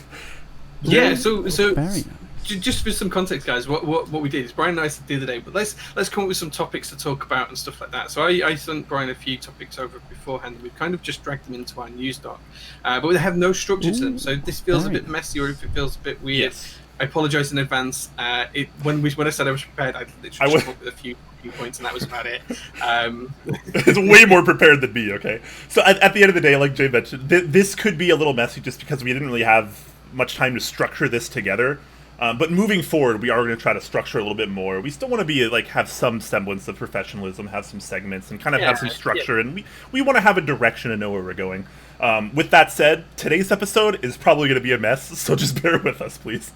Yeah, so very nice. Just for some context, guys, what we did is Brian and I said the other day, but let's come up with some topics to talk about and stuff like that. So I sent Brian a few topics over beforehand, and we've kind of just dragged them into our news doc, but they have no structure to them. So if this feels a bit messy or if it feels a bit weird, yes. I apologise in advance. When I said I was prepared, I literally just come up with a few points, and that was about it. It's way more prepared than me, okay? So at the end of the day, like Jay mentioned, this could be a little messy just because we didn't really have much time to structure this together. But moving forward, we are going to try to structure a little bit more. We still want to be have some semblance of professionalism, have some segments, and kind of have some structure. Yeah. And we want to have a direction and know where we're going. With that said, today's episode is probably going to be a mess, so just bear with us, please.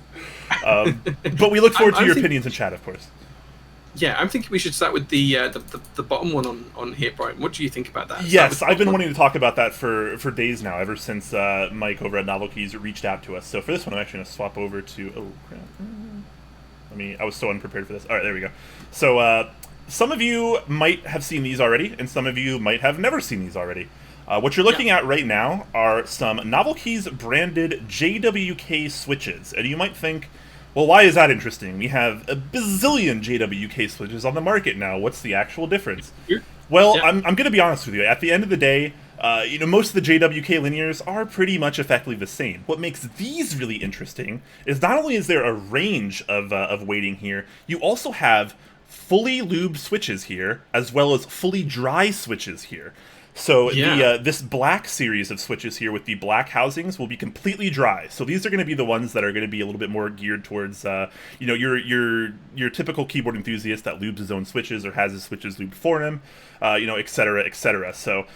But we look forward to your opinions in chat, of course. Yeah, I'm thinking we should start with the bottom one on here, Brian. What do you think about that? Yes, I've been wanting to talk about that for days now, ever since Mike over at Novelkeys reached out to us. So for this one, I'm actually going to swap over to... Oh, crap. I was so unprepared for this. All right, there we go. So some of you might have seen these already, and some of you might have never seen these already. What you're looking at right now are some Novelkeys branded JWK switches. And you might think, well, why is that interesting? We have a bazillion JWK switches on the market now. What's the actual difference? Well, I'm going to be honest with you. At the end of the day, most of the JWK linears are pretty much effectively the same. What makes these really interesting is not only is there a range of weighting here, you also have fully lubed switches here, as well as fully dry switches here. So Yeah. this black series of switches here with the black housings will be completely dry. So these are going to be the ones that are going to be a little bit more geared towards, your typical keyboard enthusiast that lubes his own switches or has his switches lubed for him, et cetera, et cetera. So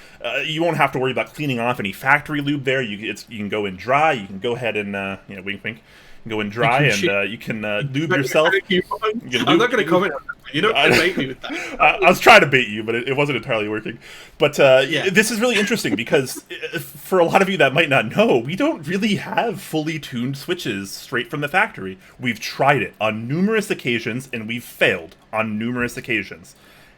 you won't have to worry about cleaning off any factory lube there. You can go in dry. You can go ahead and, wink, wink. Go in dry you can lube yourself. I'm not going to comment on that. You're not going to bait me with that. I was trying to bait you, but it wasn't entirely working. But this is really interesting because for a lot of you that might not know, we don't really have fully tuned switches straight from the factory. We've tried it on numerous occasions, and we've failed on numerous occasions.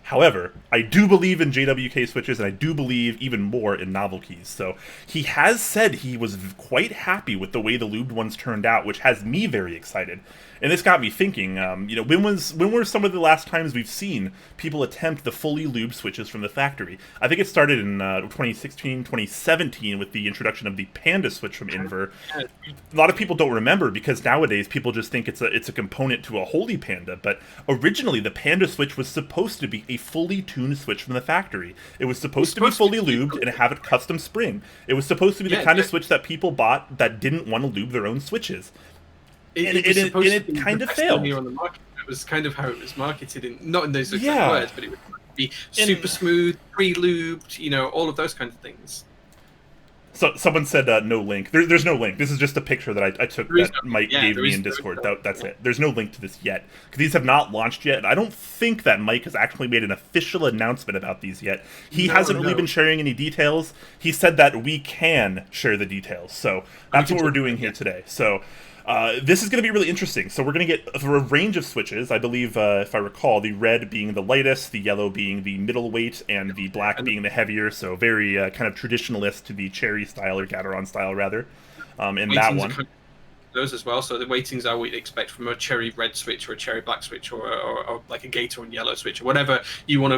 However, I do believe in JWK switches, and I do believe even more in Novelkeys. So he has said he was quite happy with the way the lubed ones turned out, which has me very excited. And this got me thinking, when were some of the last times we've seen people attempt the fully lubed switches from the factory? I think it started in 2016, 2017 with the introduction of the Panda switch from Inver. A lot of people don't remember because nowadays people just think it's a component to a Holy Panda, but originally the Panda switch was supposed to be a fully tuned switch from the factory. It was supposed to be fully lubed and have a custom spring. It was supposed to be the kind of switch that people bought that didn't want to lube their own switches. It kind of failed. On the market. It was kind of how it was marketed, not in those exact words, but it would be super smooth, pre-lubed, all of those kinds of things. So someone said no link. There's no link. This is just a picture that I took that Mike gave me in Discord. That's it. There's no link to this yet because these have not launched yet. And I don't think that Mike has actually made an official announcement about these yet. He hasn't really been sharing any details. He said that we can share the details. So that's what we're doing here today. So this is going to be really interesting. So we're going to get a range of switches. I believe, if I recall, the red being the lightest, the yellow being the middleweight, and the black being the heavier. So very kind of traditionalist to the cherry style or Gateron style, rather, in that one. Those as well. So the weightings are what you'd expect from a cherry red switch or a cherry black switch or like a Gateron yellow switch or whatever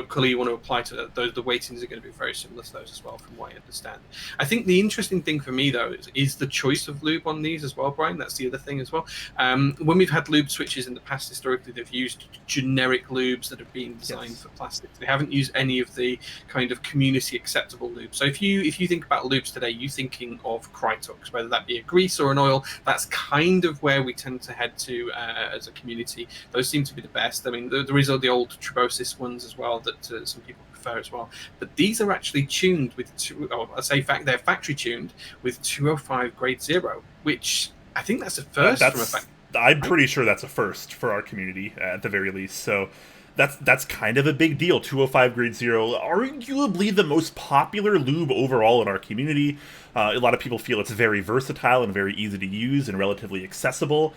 color you want to apply to those. The weightings are going to be very similar to those as well, from what I understand. I think the interesting thing for me though is the choice of lube on these as well, Brian. That's the other thing as well. When we've had lube switches in the past, historically they've used generic lubes that have been designed for plastics. They haven't used any of the kind of community acceptable lubes. So if you think about lubes today, you're thinking of Krytox, whether that be a grease or an oil. That's kind of where we tend to head to as a community. Those seem to be the best. I mean, there is all the old Tribosis ones as well that some people prefer as well. But these are actually tuned with they're factory tuned with 205 grade 0, which I think that's a first from a factory. I'm pretty sure that's a first for our community at the very least. So that's kind of a big deal. 205 grade 0, arguably the most popular lube overall in our community. A lot of people feel it's very versatile and very easy to use and relatively accessible.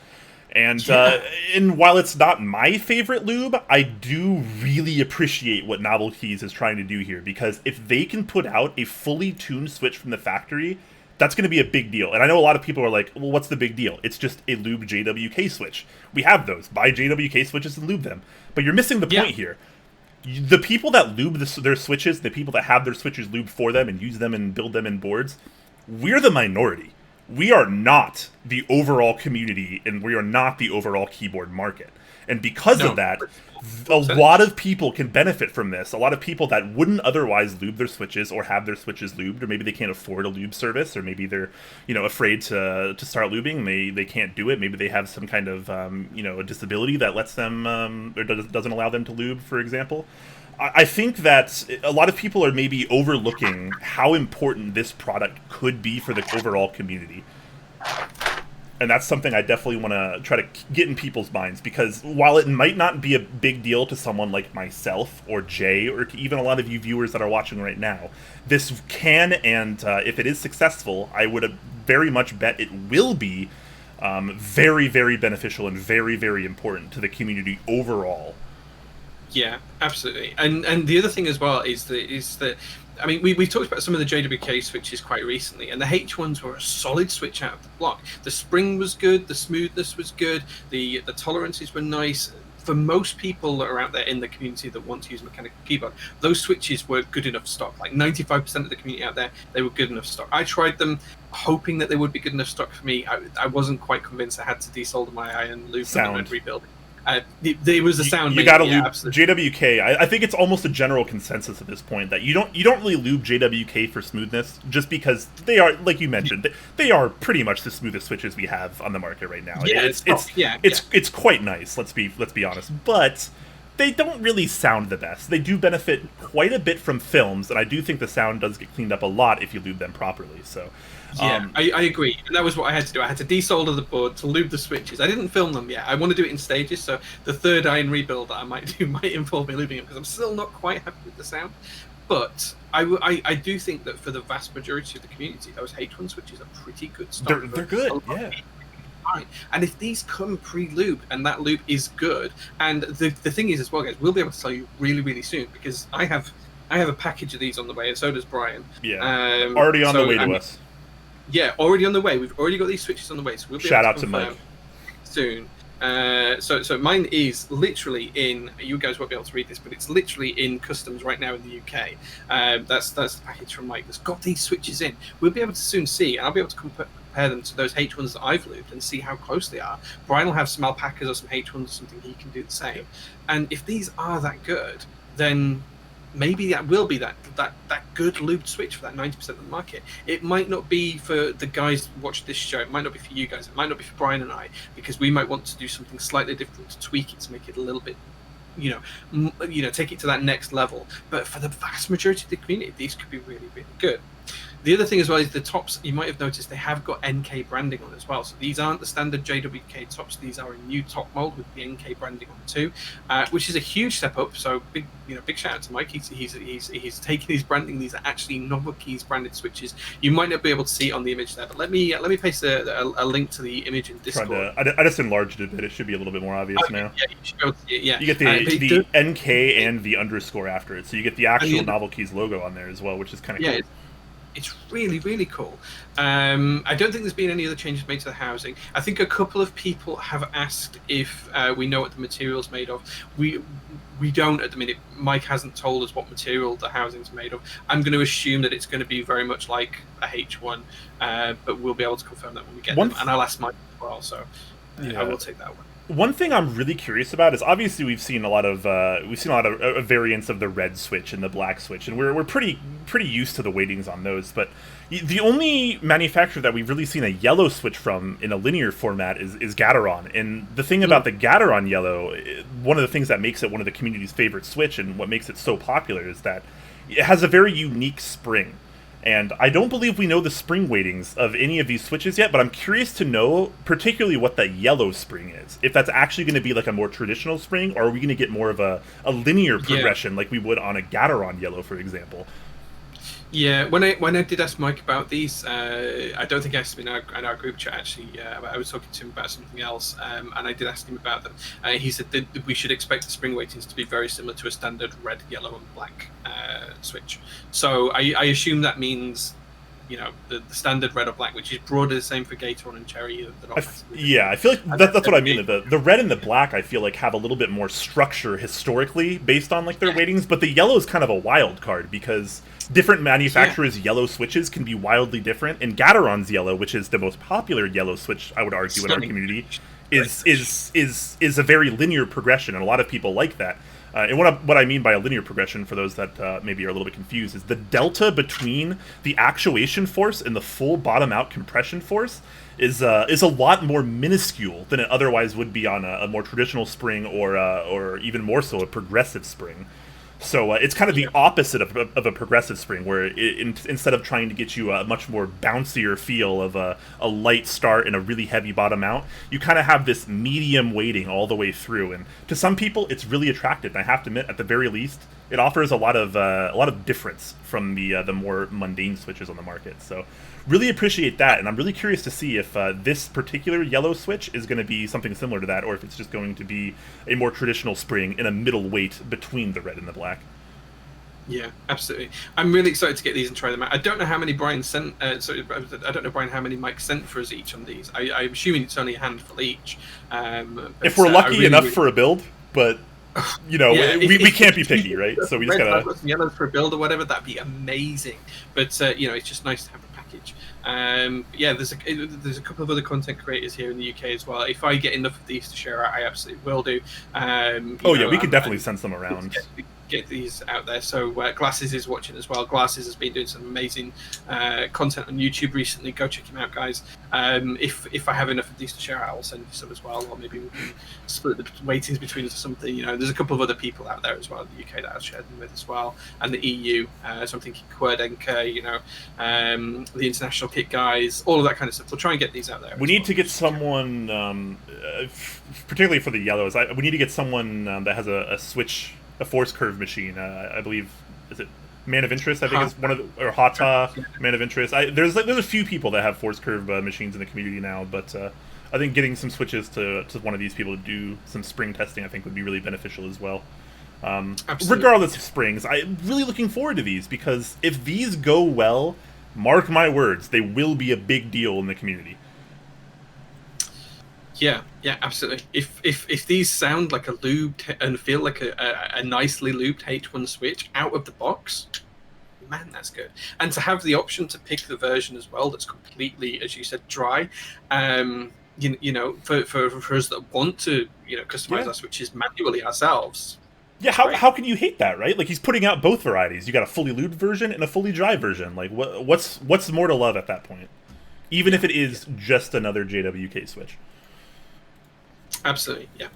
And and while it's not my favorite lube, I do really appreciate what Novelkeys is trying to do here, because if they can put out a fully tuned switch from the factory, that's going to be a big deal. And I know a lot of people are like, well, what's the big deal? It's just a lube JWK switch. We have those. Buy JWK switches and lube them. But you're missing the point here. The people that lube their switches, the people that have their switches lubed for them and use them and build them in boards, we're the minority. We are not the overall community, and we are not the overall keyboard market. And because of that, a lot of people can benefit from this. A lot of people that wouldn't otherwise lube their switches or have their switches lubed, or maybe they can't afford a lube service, or maybe they're afraid to start lubing. They can't do it. Maybe they have some kind of a disability that lets them or doesn't allow them to lube, for example. I think that a lot of people are maybe overlooking how important this product could be for the overall community. And that's something I definitely want to try to get in people's minds, because while it might not be a big deal to someone like myself or Jay, or to even a lot of you viewers that are watching right now, this can, and if it is successful, I would very much bet it will be very, very beneficial and very, very important to the community overall. Yeah, absolutely. And the other thing as well is that I mean, we've talked about some of the JWK switches quite recently, and the H1s were a solid switch out of the block. The spring was good, the smoothness was good, the tolerances were nice. For most people that are out there in the community that want to use a mechanical keyboard, those switches were good enough stock. Like 95% of the community out there, they were good enough stock. I tried them hoping that they would be good enough stock for me. I wasn't quite convinced. I had to desolder my eye and lube them and rebuild it. There was a sound. You got to yeah, lube absolutely. JWK. I think it's almost a general consensus at this point that you don't really lube JWK for smoothness, just because they are, like you mentioned, they are pretty much the smoothest switches we have on the market right now. Yeah, It's quite nice. Let's be honest, but they don't really sound the best. They do benefit quite a bit from films, and I do think the sound does get cleaned up a lot if you lube them properly. So. Yeah, I agree. And that was what I had to do. I had to desolder the board to lube the switches. I didn't film them yet. I want to do it in stages, so the third iron rebuild that I might do might involve me lubing it, because I'm still not quite happy with the sound. But I do think that for the vast majority of the community, those H1 switches are pretty good stuff. They're good, yeah. Right. And if these come pre-lubed and that lube is good, and the thing is as well, guys, we'll be able to tell you really, really soon, because I have a package of these on the way, and so does Brian. Yeah, already on the way to us. Yeah, already on the way. We've already got these switches on the way, so we'll be able to confirm Mike soon. So mine is literally in. You guys won't be able to read this, but it's literally in customs right now in the UK. That's the package from Mike that's got these switches in. We'll be able to soon see, and I'll be able to compare them to those H1s that I've lubed and see how close they are. Brian will have some alpacas or some H1s or something. He can do the same. And if these are that good, then maybe that will be that good lubed switch for that 90% of the market. It might not be for the guys who watch this show. It might not be for you guys. It might not be for Brian and I, because we might want to do something slightly different to tweak it to make it a little bit, take it to that next level. But for the vast majority of the community, these could be really, really good. The other thing as well is the tops. You might have noticed they have got NK branding on as well. So these aren't the standard JWK tops. These are a new top mold with the NK branding on too, which is a huge step up. So big shout out to Mike. He's taking his branding. These are actually Novelkeys branded switches. You might not be able to see it on the image there, but let me paste a link to the image in Discord. I just enlarged it a bit. It should be a little bit more obvious now. Yeah, you should be able to see it. Yeah, you get the NK and the underscore after it, so you get the actual Novelkeys logo on there as well, which is kind of cool. It's really, really cool. I don't think there's been any other changes made to the housing. I think a couple of people have asked if we know what the material's made of. We don't at the minute. Mike hasn't told us what material the housing's made of. I'm going to assume that it's going to be very much like a H1, but we'll be able to confirm that when we get them. And I'll ask Mike as well, so I will take that one. One thing I'm really curious about is, obviously we've seen a lot of variants of the red switch and the black switch, and we're pretty used to the weightings on those. But the only manufacturer that we've really seen a yellow switch from in a linear format is Gateron. And the thing about the Gateron yellow, one of the things that makes it one of the community's favorite switch and what makes it so popular is that it has a very unique spring. And I don't believe we know the spring weightings of any of these switches yet, but I'm curious to know particularly what the yellow spring is. If that's actually going to be like a more traditional spring, or are we going to get more of a linear progression like we would on a Gateron yellow, for example? Yeah, when I did ask Mike about these, I don't think I asked him in our group chat actually. I was talking to him about something else, and I did ask him about them. He said that we should expect the spring weightings to be very similar to a standard red, yellow, and black switch. So I assume that means, the standard red or black, which is broadly the same for Gateron and Cherry. I feel like that's what I mean. The red and the black, I feel like, have a little bit more structure historically based on like their weightings, but the yellow is kind of a wild card because different manufacturers' yellow switches can be wildly different. And Gateron's yellow, which is the most popular yellow switch, I would argue, in our community, is a very linear progression, and a lot of people like that. And what I mean by a linear progression, for those that maybe are a little bit confused, is the delta between the actuation force and the full bottom-out compression force is a lot more minuscule than it otherwise would be on a more traditional spring, or even more so a progressive spring. So it's kind of the opposite of a progressive spring, where instead of trying to get you a much more bouncier feel of a light start and a really heavy bottom out, you kind of have this medium weighting all the way through. And to some people, it's really attractive. And I have to admit, at the very least, it offers a lot of difference from the more mundane switches on the market. So really appreciate that, and I'm really curious to see if this particular yellow switch is going to be something similar to that, or if it's just going to be a more traditional spring in a middle weight between the red and the black. Yeah, absolutely. I'm really excited to get these and try them out. I don't know how many Brian sent. I don't know, Brian, how many Mike sent for us each on these. I'm assuming it's only a handful each. If we're lucky enough for a build, but we can't be picky, right? So we just gotta some yellows for a build or whatever. That'd be amazing. But it's just nice to have a package package. Yeah, there's a couple of other content creators here in the UK as well. If I get enough of these to share out, I absolutely will do. We could definitely send some around. Get these out there. So Glasses is watching as well. Glasses has been doing some amazing content on YouTube recently. Go check him out, guys. If I have enough of these to share out, I'll send you some as well, or maybe we can split the weightings between us or something. There's a couple of other people out there as well in the UK that I've shared them with as well, and the EU. So I'm thinking Querdenker, the international kit guys, all of that kind of stuff. We'll try and get these out there. We need to get someone, particularly for the yellows. We need to get someone that has a Switch. A force curve machine, I believe. Is it Man of Interest? I think it's one of the, or Hata, Man of Interest. There's a few people that have force curve machines in the community now, but I think getting some switches to one of these people to do some spring testing, I think, would be really beneficial as well. Regardless of springs, I'm really looking forward to these, because if these go well, mark my words, they will be a big deal in the community. Yeah, absolutely. If these sound like a lubed and feel like a nicely lubed H1 Switch out of the box, man, that's good. And to have the option to pick the version as well that's completely, as you said, dry, for us that want to, customize our switches manually ourselves. Yeah, how can you hate that, right? Like, he's putting out both varieties. You got a fully lubed version and a fully dry version. Like, what's more to love at that point? Even if it is just another JWK Switch. Absolutely, yeah.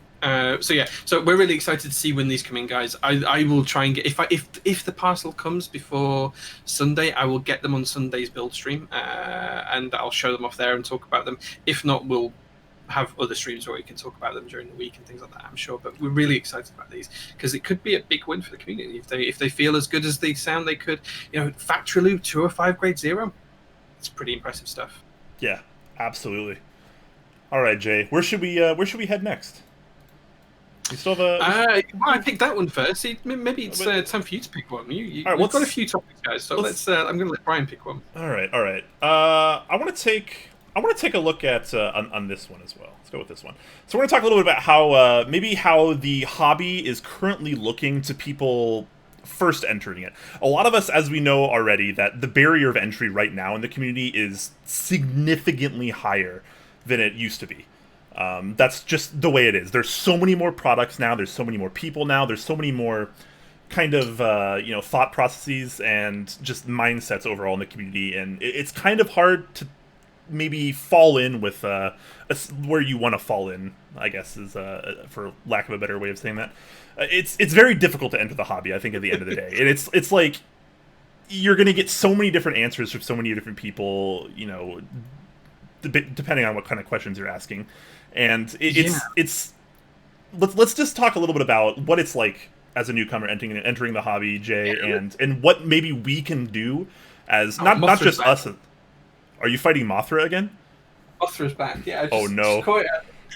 So we're really excited to see when these come in, guys. I will try and get if the parcel comes before Sunday, I will get them on Sunday's build stream, and I'll show them off there and talk about them. If not, we'll have other streams where we can talk about them during the week and things like that, I'm sure. But we're really excited about these because it could be a big win for the community if they feel as good as they sound. They could, factory loop 205 grade 0. It's pretty impressive stuff. Yeah, absolutely. All right, Jay. Where should we head next? We still have a. I picked that one first. Maybe it's time for you to pick one. We've got a few topics, guys. So let's. I'm going to let Brian pick one. All right. I want to take a look at on this one as well. Let's go with this one. So we're going to talk a little bit about how the hobby is currently looking to people first entering it. A lot of us, as we know already, that the barrier of entry right now in the community is significantly higher than it used to be. That's just the way it is. There's so many more products now. There's so many more people now. There's so many more kind of thought processes and just mindsets overall in the community, and it's kind of hard to maybe fall in with where you want to fall in, I guess, is for lack of a better way of saying that. It's very difficult to enter the hobby, I think, at the end of the day. And it's like you're going to get so many different answers from so many different people, depending on what kind of questions you're asking. And it's let's just talk a little bit about what it's like as a newcomer entering the hobby, Jay, and what maybe we can do as not just back. Us. Are you fighting Mothra again? Mothra's back. Yeah.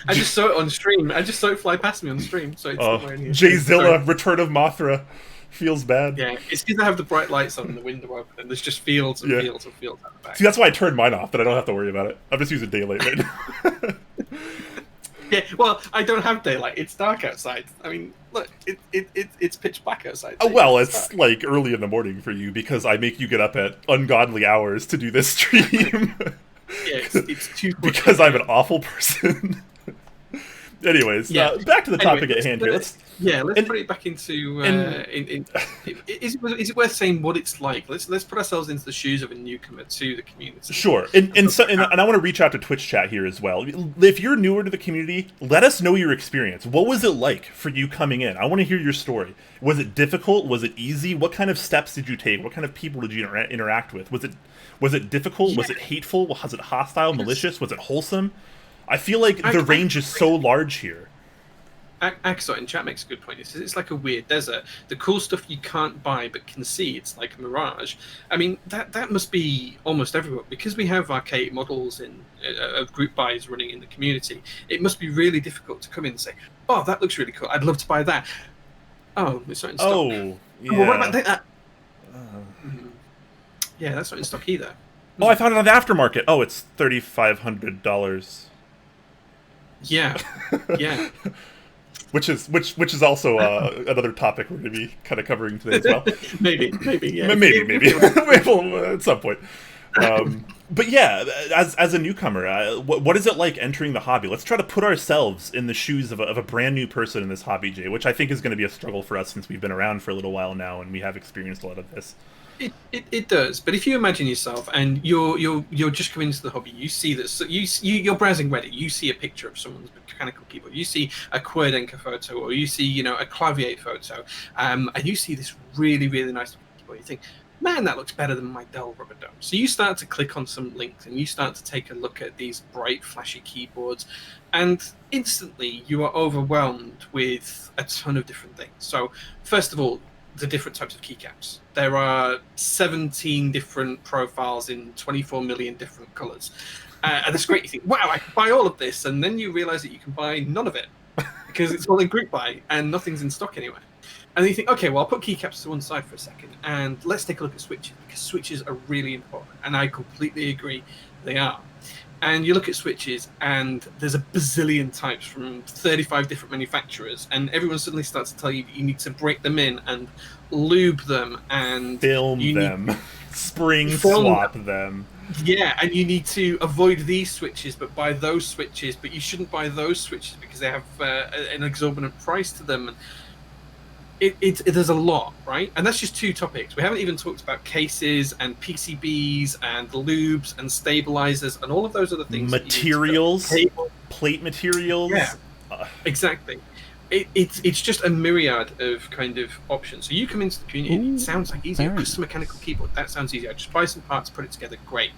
I just saw it on stream. I just saw it fly past me on stream. So it's Jayzilla, Return of Mothra. Feels bad. Yeah, it's because I have the bright lights on and the window open, and there's just fields and fields and fields out the back. See, that's why I turned mine off, but I don't have to worry about it. I'm just using daylight right now. Yeah, well, I don't have daylight. It's dark outside. I mean, look, it's pitch black outside. So well, it's like early in the morning for you because I make you get up at ungodly hours to do this stream. Yeah, it's too because I'm an awful person. Anyways, back to the topic at hand here. Let's put it back into. Is it worth saying what it's like? Let's put ourselves into the shoes of a newcomer to the community. Sure, and I want to reach out to Twitch chat here as well. If you're newer to the community, let us know your experience. What was it like for you coming in? I want to hear your story. Was it difficult? Was it easy? What kind of steps did you take? What kind of people did you interact with? Was it difficult? Yeah. Was it hateful? Was it hostile, malicious? Was it wholesome? I feel like the range is so large here. Axot in chat makes a good point. It's like a weird desert. The cool stuff you can't buy but can see, it's like a mirage. I mean, that must be almost everywhere. Because we have arcade models of group buys running in the community, it must be really difficult to come in and say, oh, that looks really cool. I'd love to buy that. Oh, it's not in stock. Oh, yeah. Oh, well, what about that? Yeah, that's not in stock either. Oh, I found it on the aftermarket. Oh, it's $3,500. Yeah. which is also another topic we're going to be kind of covering today as well. maybe, yeah. maybe at some point. But yeah, as a newcomer, what is it like entering the hobby? Let's try to put ourselves in the shoes of a brand new person in this hobby, Jay, which I think is going to be a struggle for us since we've been around for a little while now and we have experienced a lot of this. It does, but if you imagine yourself and you're just coming into the hobby, you see that, so you're browsing Reddit, you see a picture of someone's mechanical keyboard, you see a Quirdenker photo, or you see a Clavier photo, and you see this really nice keyboard. You think, man, that looks better than my Dell Rubber Dome. So you start to click on some links and you start to take a look at these bright, flashy keyboards, and instantly you are overwhelmed with a ton of different things. So first of all, the different types of keycaps. There are 17 different profiles in 24 million different colors. And that's great. You think, wow, I can buy all of this. And then you realize that you can buy none of it because it's all in group buy and nothing's in stock anywhere. And then you think, okay, well, I'll put keycaps to one side for a second and let's take a look at switches, because switches are really important. And I completely agree they are. And you look at switches and there's a bazillion types from 35 different manufacturers, and everyone suddenly starts to tell you that you need to break them in and lube them and film them, spring swap them. Yeah, and you need to avoid these switches but buy those switches, but you shouldn't buy those switches because they have an exorbitant price to them. There's a lot, right? And that's just two topics. We haven't even talked about cases and PCBs and lubes and stabilizers and all of those other things. Materials, plate materials. Yeah, exactly. It's just a myriad of kind of options. So you come into the community, it sounds like easy. A custom mechanical keyboard, that sounds easy. I just buy some parts, put it together, great.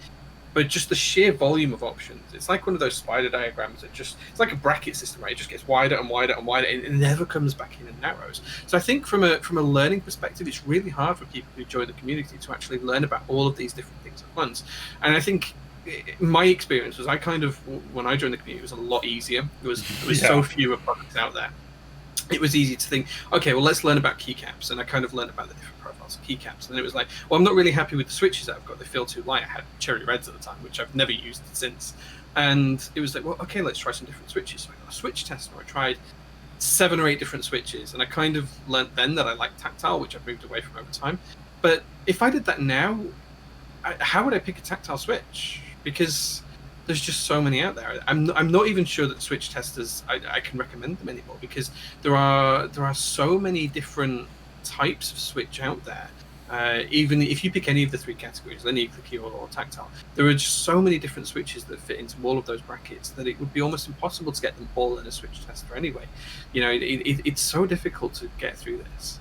But just the sheer volume of options, it's like one of those spider diagrams that it's like a bracket system, right? It just gets wider and wider and wider, and it never comes back in and narrows. So I think from a learning perspective, it's really hard for people who join the community to actually learn about all of these different things at once. And I think my experience was, when I joined the community, it was a lot easier. There was so fewer products out there. It was easy to think, okay, well, let's learn about keycaps. And I kind of learned about the different profiles of keycaps. And it was like, well, I'm not really happy with the switches that I've got. They feel too light. I had cherry reds at the time, which I've never used since. And it was like, well, okay, let's try some different switches. So I got a switch tester. I tried 7 or 8 different switches. And I kind of learned then that I like tactile, which I've moved away from over time. But if I did that now, how would I pick a tactile switch? Because there's just so many out there. I'm not even sure that switch testers I can recommend them anymore, because there are so many different types of switch out there. Even if you pick any of the 3 categories, linear, clicky, or tactile, there are just so many different switches that fit into all of those brackets that it would be almost impossible to get them all in a switch tester anyway. It's so difficult to get through this.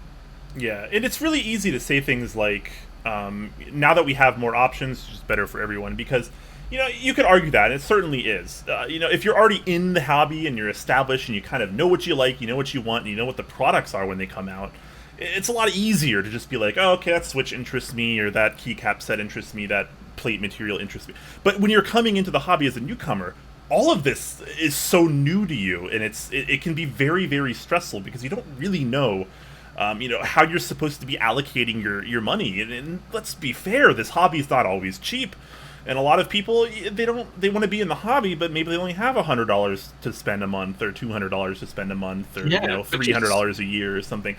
Yeah, and it's really easy to say things like, now that we have more options, it's just better for everyone, because you could argue that, and it certainly is. If you're already in the hobby and you're established and you kind of know what you like, you know what you want, and you know what the products are when they come out, it's a lot easier to just be like, oh, okay, that switch interests me, or that keycap set interests me, that plate material interests me. But when you're coming into the hobby as a newcomer, all of this is so new to you, and it can be very, very stressful because you don't really know how you're supposed to be allocating your money. And let's be fair, this hobby is not always cheap. And a lot of people, they want to be in the hobby, but maybe they only have $100 to spend a month, or $200 to spend a month, or $300 a year or something.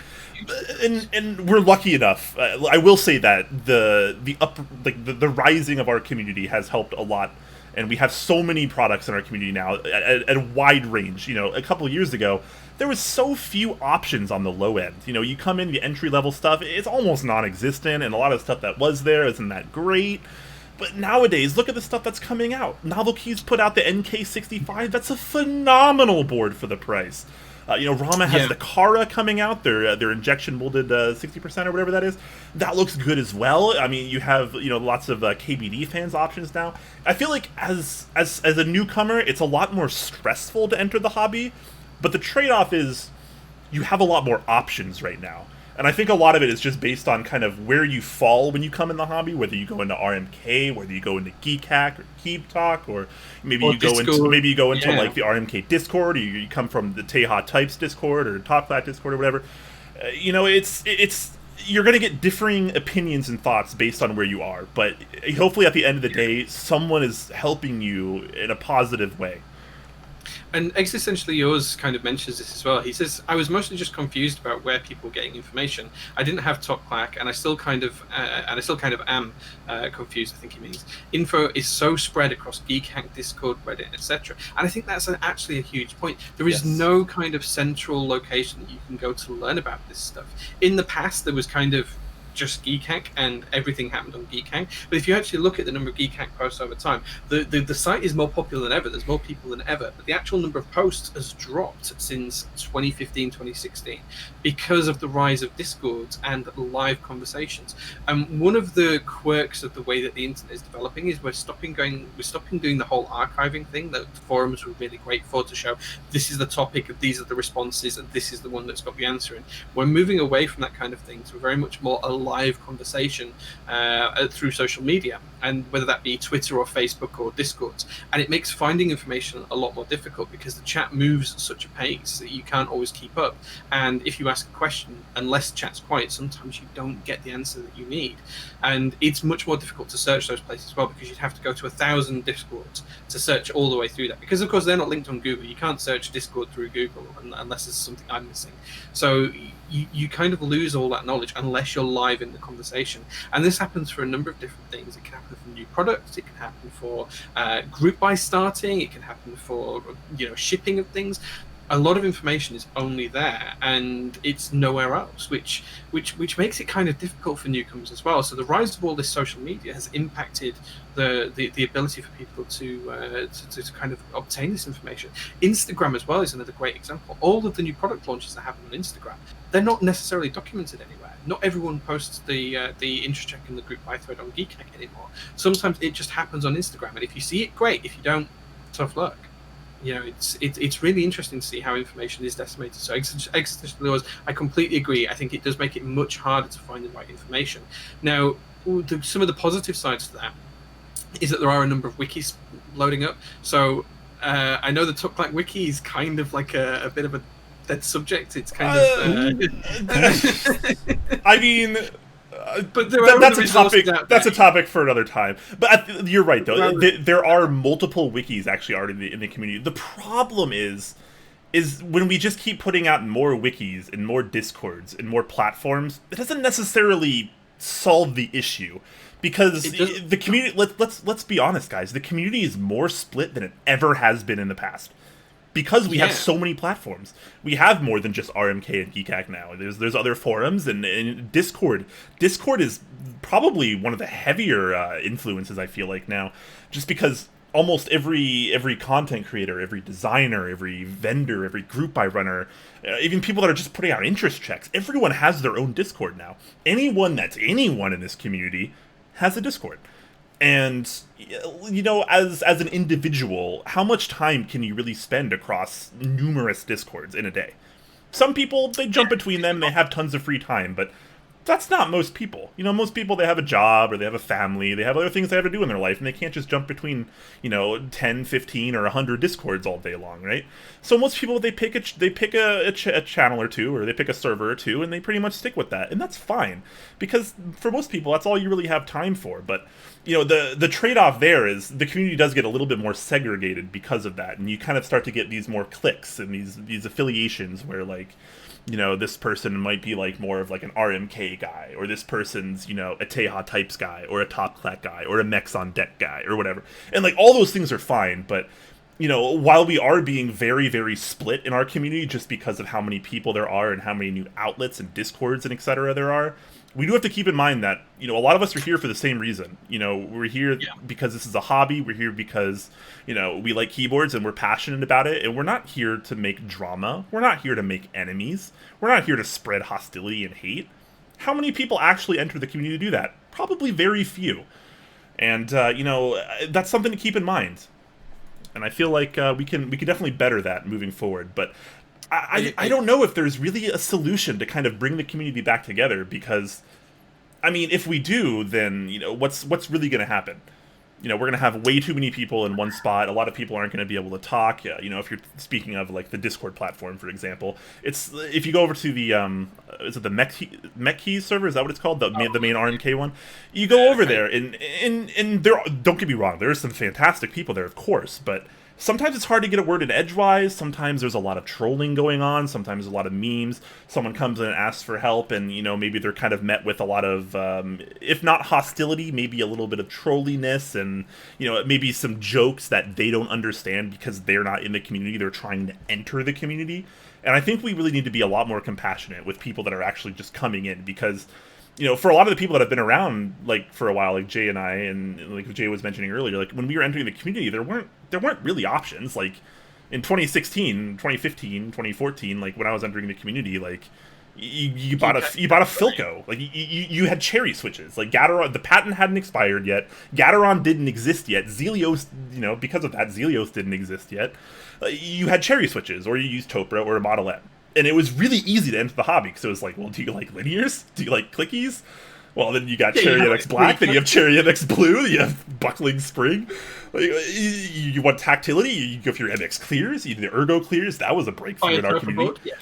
And we're lucky enough. I will say that the rising of our community has helped a lot, and we have so many products in our community now at a wide range. A couple of years ago, there was so few options on the low end. You come in, the entry level stuff, it's almost non-existent, and a lot of stuff that was there isn't that great. But nowadays, look at the stuff that's coming out. Novelkeys put out the NK65. That's a phenomenal board for the price. Rama has the Kara coming out, their injection molded 60% or whatever that is. That looks good as well. I mean, you have lots of KBDfans options now. I feel like as a newcomer, it's a lot more stressful to enter the hobby, but the trade-off is you have a lot more options right now. And I think a lot of it is just based on kind of where you fall when you come in the hobby, whether you go into RMK, whether you go into Geek Hack or Keep Talk, or maybe you go into like the RMK Discord, or you come from the Teha Types Discord or Top Flat Discord or whatever. It's you're going to get differing opinions and thoughts based on where you are, but hopefully at the end of the day, someone is helping you in a positive way. And Existentially Yours kind of mentions this as well. He says, I was mostly just confused about where people were getting information. I didn't have top Clack, and I still kind of am confused, I think he means. Info is so spread across Geek Hack, Discord, Reddit, etc. And I think that's actually a huge point. There is no kind of central location that you can go to learn about this stuff. In the past, there was kind of just Geek Hack, and everything happened on Geek Hack. But if you actually look at the number of Geek Hack posts over time, the site is more popular than ever. There's more people than ever, but the actual number of posts has dropped since 2015, 2016 because of the rise of Discords and live conversations. And one of the quirks of the way that the internet is developing is we're stopping doing the whole archiving thing that the forums were really great for, to show this is the topic, these are the responses, and this is the one that's got the answer in. We're moving away from that kind of thing to very much more a live conversation through social media, and whether that be Twitter or Facebook or Discord. And it makes finding information a lot more difficult because the chat moves at such a pace that you can't always keep up. And if you ask a question, unless chat's quiet, sometimes you don't get the answer that you need. And it's much more difficult to search those places as well, because you'd have to go to 1,000 Discords to search all the way through that. Because of course they're not linked on Google. You can't search Discord through Google unless there's something I'm missing. So you kind of lose all that knowledge unless you're live in the conversation. And this happens for a number of different things. It can happen for new products, it can happen for group buy starting, it can happen for shipping of things. A lot of information is only there and it's nowhere else, which makes it kind of difficult for newcomers as well. So the rise of all this social media has impacted the ability for people to kind of obtain this information. Instagram as well is another great example. All of the new product launches that happen on Instagram, they're not necessarily documented anywhere. Not everyone posts the interest check in the group buy thread on Geek Hack anymore. Sometimes it just happens on Instagram, and if you see it, great. If you don't, tough luck. It's really interesting to see how information is decimated. So Existential Laws, I completely agree. I think it does make it much harder to find the right information. Now, some of the positive sides to that is that there are a number of wikis loading up. So I know the Clack wiki is kind of like a bit of a dead subject. It's kind of I mean, but that's a topic. That's a topic for another time. But you're right, though. There are multiple wikis actually already in the community. The problem is when we just keep putting out more wikis and more discords and more platforms, it doesn't necessarily solve the issue. Because the community, let's be honest, guys, the community is more split than it ever has been in the past. Because we have so many platforms. We have more than just RMK and Geek Hack now. There's other forums and Discord. Discord is probably one of the heavier influences, I feel like, now. Just because almost every content creator, every designer, every vendor, every group buy runner, even people that are just putting out interest checks, everyone has their own Discord now. Anyone that's anyone in this community has a Discord. And, as an individual, how much time can you really spend across numerous Discords in a day? Some people, they jump between them, they have tons of free time, but that's not most people. Most people, they have a job, or they have a family, they have other things they have to do in their life, and they can't just jump between, 10, 15, or 100 Discords all day long, right? So most people, they pick a channel or two, or they pick a server or two, and they pretty much stick with that, and that's fine. Because for most people, that's all you really have time for, but the trade-off there is the community does get a little bit more segregated because of that, and you kind of start to get these more cliques and these affiliations where, like, this person might be like more of like an RMK guy, or this person's, a Teha types guy, or a Top Clack guy, or a Mechs on deck guy, or whatever. And like all those things are fine, but while we are being very, very split in our community just because of how many people there are and how many new outlets and Discords and etc. there are, we do have to keep in mind that, a lot of us are here for the same reason. We're here because this is a hobby. We're here because, we like keyboards and we're passionate about it. And we're not here to make drama. We're not here to make enemies. We're not here to spread hostility and hate. How many people actually enter the community to do that? Probably very few. And, that's something to keep in mind. And I feel like we can definitely better that moving forward. But I don't know if there's really a solution to kind of bring the community back together, because, I mean, if we do, then, what's really going to happen? We're going to have way too many people in one spot. A lot of people aren't going to be able to talk. If you're speaking of, like, the Discord platform, for example, if you go over to the, is it the Mekanisk server? Is that what it's called? The main RMK one? You go over there, and there, don't get me wrong, there are some fantastic people there, of course, but sometimes it's hard to get a word in edgewise. Sometimes there's a lot of trolling going on. Sometimes there's a lot of memes. Someone comes in and asks for help, and maybe they're kind of met with a lot of, if not hostility, maybe a little bit of trolliness, and maybe some jokes that they don't understand because they're not in the community. They're trying to enter the community, and I think we really need to be a lot more compassionate with people that are actually just coming in, because for a lot of the people that have been around, like, for a while, like Jay and I, and like Jay was mentioning earlier, like, when we were entering the community, there weren't really options. Like, in 2016, 2015, 2014, like, when I was entering the community, like, you bought a Filco. Like, you had cherry switches. Like, Gataron, the patent hadn't expired yet. Gataron didn't exist yet. Zelios, because of that, Zelios didn't exist yet. You had cherry switches, or you used Topra or a Model M. And it was really easy to enter the hobby, because it was like, well, do you like linears? Do you like clickies? Well, then you got Cherry MX Black, then you have Cherry MX Blue, you have Buckling Spring. Like, you want tactility, you go for your MX Clears, you do the Ergo Clears. That was a breakthrough in our community. Yeah.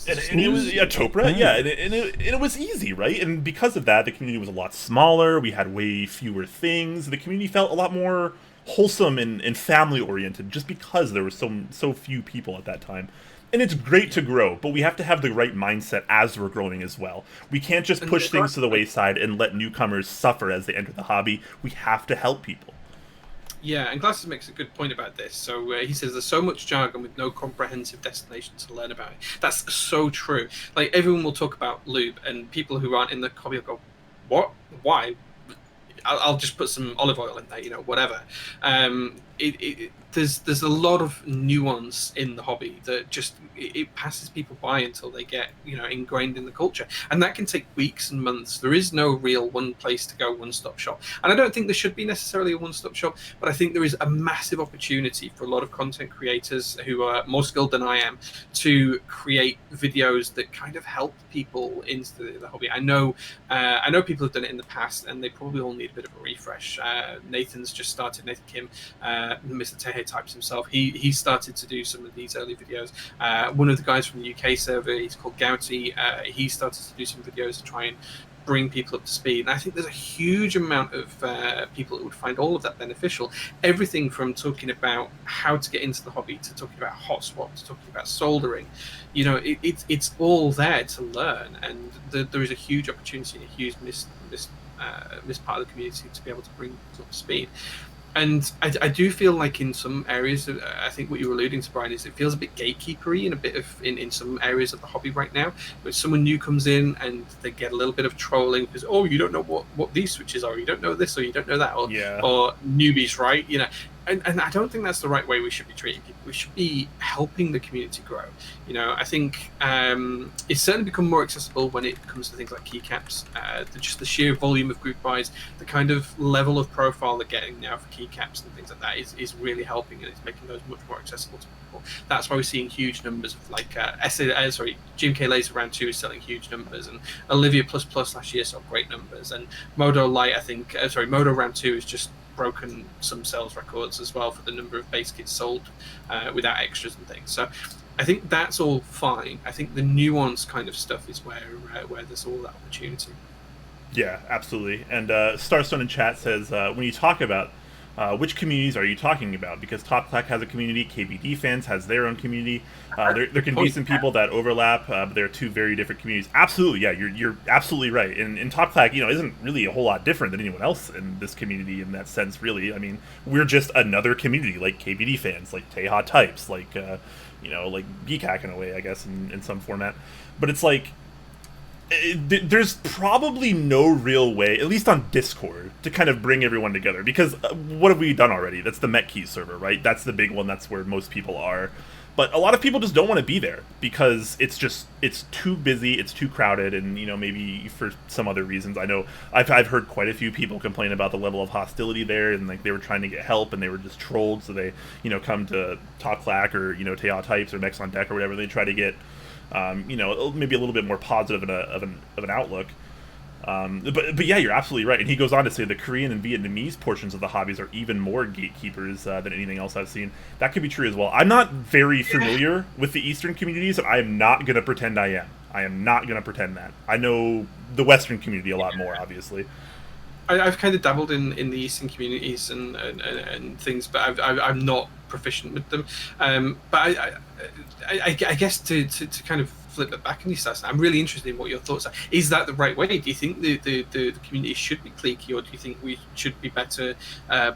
And it was, Topra, yeah, and it was easy, right? And because of that, the community was a lot smaller, we had way fewer things, the community felt a lot more wholesome and family-oriented, just because there were so few people at that time. And it's great to grow, but we have to have the right mindset as we're growing as well. We can't just push things to the wayside and let newcomers suffer as they enter the hobby. We have to help people. Yeah, and Glasses makes a good point about this. So he says there's so much jargon with no comprehensive destination to learn about it. That's so true. Like, everyone will talk about lube, and people who aren't in the hobby will go, what? Why? I'll just put some olive oil in there, whatever. There's a lot of nuance in the hobby that just it passes people by until they get ingrained in the culture, and that can take weeks and months. There is no real one place to go, one-stop shop, and I don't think there should be necessarily a one-stop shop, but I think there is a massive opportunity for a lot of content creators who are more skilled than I am to create videos that kind of help people into the hobby. I know people have done it in the past, and they probably all need a bit of a refresh. Nathan's just started. Nathan Kim, Mr. Tehe types himself. He started to do some of these early videos. One of the guys from the UK server, he's called Gouty. He started to do some videos to try and bring people up to speed. And I think there's a huge amount of people that would find all of that beneficial. Everything from talking about how to get into the hobby to talking about hot swap to talking about soldering. It's all there to learn, and there is a huge opportunity and a huge missed part of the community to be able to bring people up to speed. And I do feel like in some areas, I think what you were alluding to, Brian, is it feels a bit gatekeepery in some areas of the hobby right now. Where someone new comes in and they get a little bit of trolling because, oh, you don't know what these switches are, you don't know this or you don't know that, or newbies, right? And I don't think that's the right way we should be treating people. We should be helping the community grow. I think it's certainly become more accessible when it comes to things like keycaps. Just the sheer volume of group buys, the kind of level of profile they're getting now for keycaps and things like that is really helping, and it's making those much more accessible to people. That's why we're seeing huge numbers of GMK Laser Round 2 is selling huge numbers, and Olivia Plus last year sold great numbers, and Modo Light, Modo Round 2 is just broken some sales records as well for the number of base kits sold without extras and things. So I think that's all fine. I think the nuance kind of stuff is where there's all that opportunity. Yeah, absolutely. And Starstone in chat says, when you talk about which communities are you talking about? Because Clack has a community, KBDfans has their own community. There can be some people that overlap, but they're two very different communities. Absolutely, yeah, you're absolutely right. And Clack, isn't really a whole lot different than anyone else in this community in that sense, really. I mean, we're just another community, like KBDfans, like Teha Types, like like BCAC in a way, I guess, in some format. But it's like, there's probably no real way, at least on Discord, to kind of bring everyone together, because what have we done already? That's the Novelkeys server, right? That's the big one. That's where most people are. But a lot of people just don't want to be there because it's too busy, it's too crowded, and maybe for some other reasons. I know I've heard quite a few people complain about the level of hostility there, and like they were trying to get help and they were just trolled, so they come to Talk Clack or Teha Types or Mechs on Deck or whatever. They try to get maybe a little bit more positive of an outlook. But yeah, you're absolutely right. And he goes on to say the Korean and Vietnamese portions of the hobbies are even more gatekeepers than anything else I've seen. That could be true as well. I'm not very familiar with the Eastern communities, and I am not going to pretend I am. I am not going to pretend that. I know the Western community a lot more, obviously. I've kind of dabbled in the Eastern communities and things, but I'm not proficient with them. But I guess to kind of flip it back on you, Sasson, I'm really interested in what your thoughts are. Is that the right way? Do you think the community should be cliquey, or do you think we should be better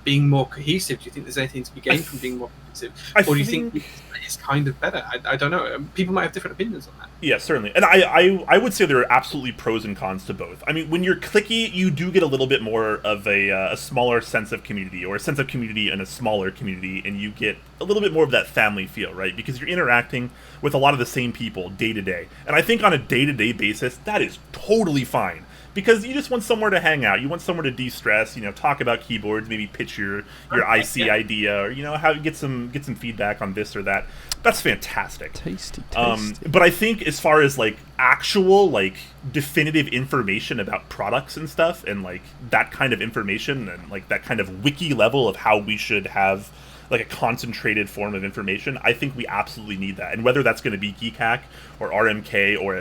being more cohesive? Do you think there's anything to be gained from being more cohesive? Or do you think it's kind of better? I don't know. People might have different opinions on that. Yeah, certainly. And I would say there are absolutely pros and cons to both. I mean, when you're cliquey, you do get a little bit more of a smaller sense of community, or a sense of community in a smaller community, and you get a little bit more of that family feel, right? Because you're interacting with a lot of the same people day to day. And I think on a day-to-day basis, that is totally fine. Because you just want somewhere to hang out. You want somewhere to de-stress, talk about keyboards, maybe pitch your IC idea, or, get some feedback on this or that. That's fantastic. Tasty. But I think as far as, actual, definitive information about products and stuff, and, that kind of information, and, that kind of wiki level of how we should have, a concentrated form of information, I think we absolutely need that. And whether that's going to be GeekHack or RMK or,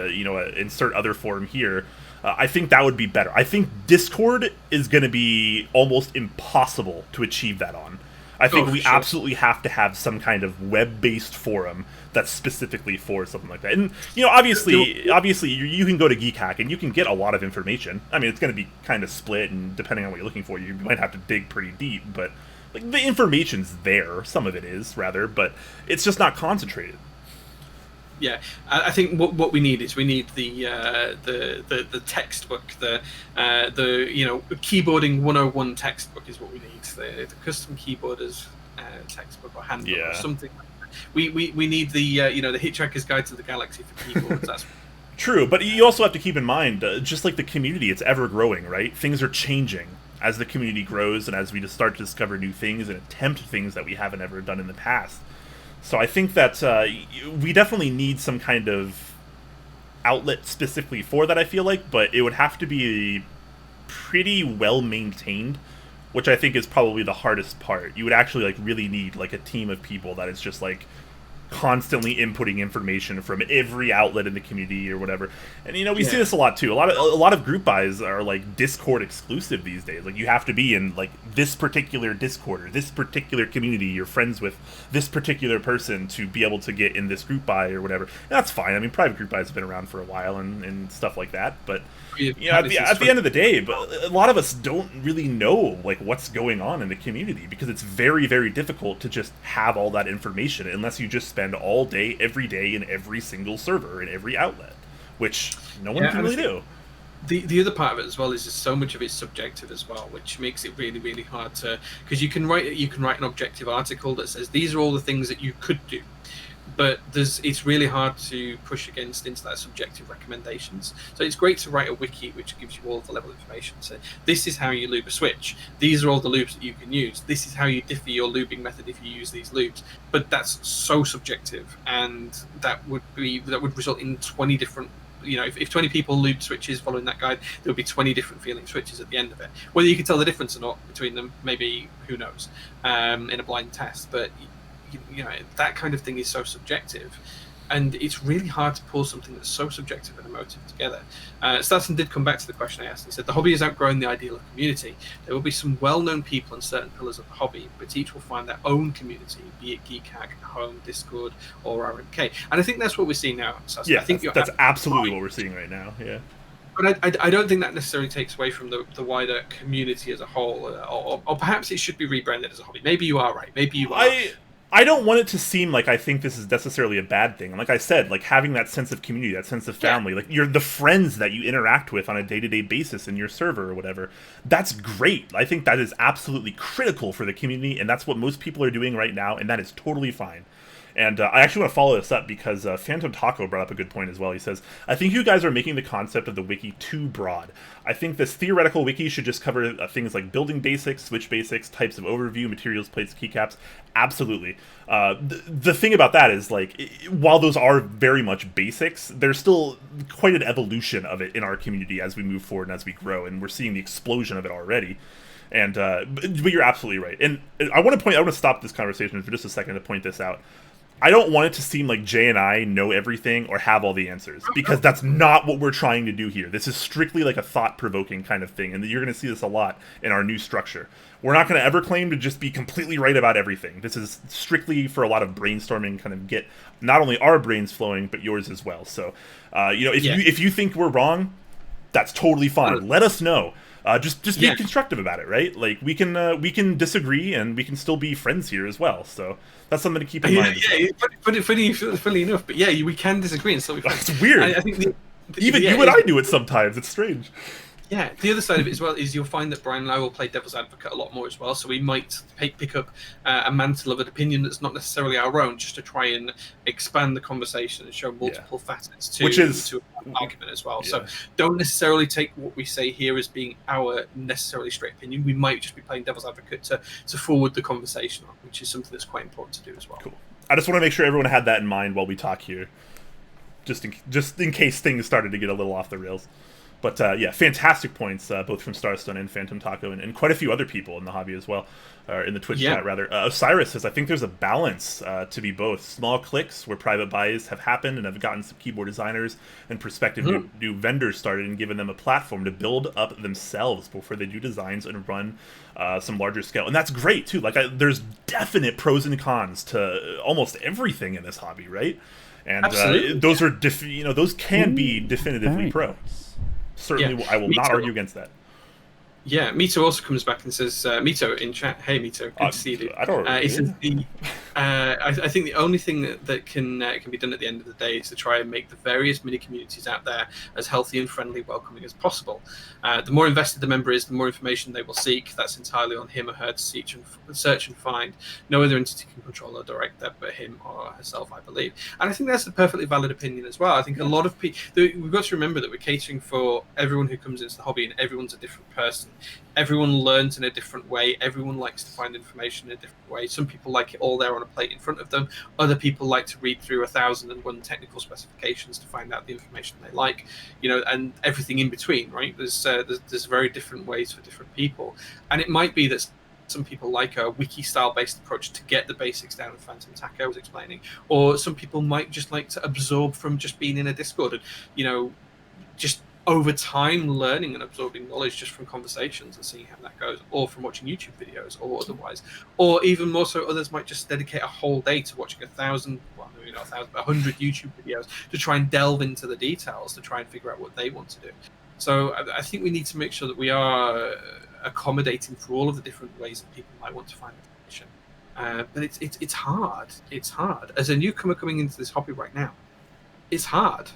insert other form here, I think that would be better. I think Discord is going to be almost impossible to achieve that on. I think we absolutely have to have some kind of web-based forum that's specifically for something like that. And, obviously, you can go to GeekHack and you can get a lot of information. I mean, it's going to be kind of split, and depending on what you're looking for, you might have to dig pretty deep, but the information's there. Some of it is, rather, but it's just not concentrated. Yeah, I think what we need is the textbook, the keyboarding 101 textbook is what we need. The custom keyboarders textbook or handbook or something like that. We need the Hitchhiker's Guide to the Galaxy for keyboards. That's true, but you also have to keep in mind, just like the community, it's ever growing, right? Things are changing as the community grows, and as we just start to discover new things and attempt things that we haven't ever done in the past. So I think that we definitely need some kind of outlet specifically for that, I feel like, but it would have to be pretty well maintained, which I think is probably the hardest part. You would actually really need a team of people that is just constantly inputting information from every outlet in the community or whatever. And we see this a lot too. A lot of group buys are Discord exclusive these days. You have to be in this particular Discord or this particular community. You're friends with this particular person to be able to get in this group buy or whatever. And that's fine. I mean, private group buys have been around for a while and stuff like that. But at the end of the day, but a lot of us don't really know what's going on in the community, because it's very, very difficult to just have all that information unless you just spend all day, every day, in every single server in every outlet, which no one can really do. The other part of it as well is just so much of it's subjective as well, which makes it really, really hard to, because you can write an objective article that says these are all the things that you could do, but it's really hard to push against into that subjective recommendations. So it's great to write a wiki which gives you all the level of information. So this is how you lube a switch. These are all the lubes that you can use. This is how you differ your lubing method if you use these lubes. But that's so subjective, and that would result in 20 different. If 20 people lube switches following that guide, there would be 20 different feeling switches at the end of it. Whether you can tell the difference or not between them, maybe, who knows, in a blind test. But that kind of thing is so subjective, and it's really hard to pull something that's so subjective and emotive together. Stasson did come back to the question I asked. He said the hobby has outgrown the ideal of community. There will be some well-known people in certain pillars of the hobby, but each will find their own community, be it GeekHack, Home, Discord, or RMK. And I think that's what we're seeing now, Stasson. Yeah, I think that's absolutely what we're seeing right now. Yeah. But I don't think that necessarily takes away from the wider community as a whole, or perhaps it should be rebranded as a hobby. Maybe you are right. Maybe you are. I don't want it to seem like I think this is necessarily a bad thing. Like I said, having that sense of community, that sense of family, you're the friends that you interact with on a day-to-day basis in your server or whatever. That's great. I think that is absolutely critical for the community, and that's what most people are doing right now, and that is totally fine. And I actually want to follow this up because Phantom Taco brought up a good point as well. He says, I think you guys are making the concept of the wiki too broad. I think this theoretical wiki should just cover things like building basics, switch basics, types of overview, materials, plates, keycaps. Absolutely. The thing about that is, while those are very much basics, there's still quite an evolution of it in our community as we move forward and as we grow. And we're seeing the explosion of it already. And but you're absolutely right. And I want to stop this conversation for just a second to point this out. I don't want it to seem like Jay and I know everything or have all the answers, because that's not what we're trying to do here. This is strictly like a thought-provoking kind of thing, and you're going to see this a lot in our new structure. We're not going to ever claim to just be completely right about everything. This is strictly for a lot of brainstorming, kind of get not only our brains flowing, but yours as well. So, if you think we're wrong, that's totally fine. Let us know. Just be constructive about it, right? Like we can disagree and we can still be friends here as well. So that's something to keep in mind. Funny enough, but yeah, we can disagree and still be friends. It's weird. I think even you and I do it sometimes. It's strange. Yeah, the other side of it as well is you'll find that Brian and I will play devil's advocate a lot more as well. So we might pick up a mantle of an opinion that's not necessarily our own, just to try and expand the conversation and show multiple facets to an argument as well. Yeah. So don't necessarily take what we say here as being our necessarily straight opinion. We might just be playing devil's advocate to forward the conversation on, which is something that's quite important to do as well. Cool. I just want to make sure everyone had that in mind while we talk here, just in case things started to get a little off the rails. But fantastic points, both from Starstone and Phantom Taco, and quite a few other people in the hobby as well, or in the Twitch chat rather. Osiris says, I think there's a balance to be both. Small clicks where private buys have happened and have gotten some keyboard designers and prospective new vendors started and given them a platform to build up themselves before they do designs and run some larger scale. And that's great too. Like there's definite pros and cons to almost everything in this hobby, right? And those are those can be definitively pro. Certainly, I will not argue against that. Yeah, Mito also comes back and says, Mito in chat, hey Mito, good to see you. I don't know. He says, I think the only thing that can be done at the end of the day is to try and make the various mini communities out there as healthy and friendly, welcoming as possible. The more invested the member is, the more information they will seek. That's entirely on him or her to search and find. No other entity can control or direct that but him or herself, I believe. And I think that's a perfectly valid opinion as well. I think a lot of people, we've got to remember that we're catering for everyone who comes into the hobby, and everyone's a different person. Everyone learns in a different way. Everyone likes to find information in a different way. Some people like it all there on a plate in front of them. Other people like to read through 1,001 technical specifications to find out the information they like, and everything in between, right? There's very different ways for different people. And it might be that some people like a wiki-style based approach to get the basics down, as Phantom Taco was explaining. Or some people might just like to absorb from just being in a Discord and, just over time learning and absorbing knowledge just from conversations and seeing how that goes, or from watching YouTube videos or otherwise. Or even more so, others might just dedicate a whole day to watching 100 YouTube videos to try and delve into the details, to try and figure out what they want to do. So I think we need to make sure that we are accommodating for all of the different ways that people might want to find information. But it's hard. It's hard. As a newcomer coming into this hobby right now, it's hard.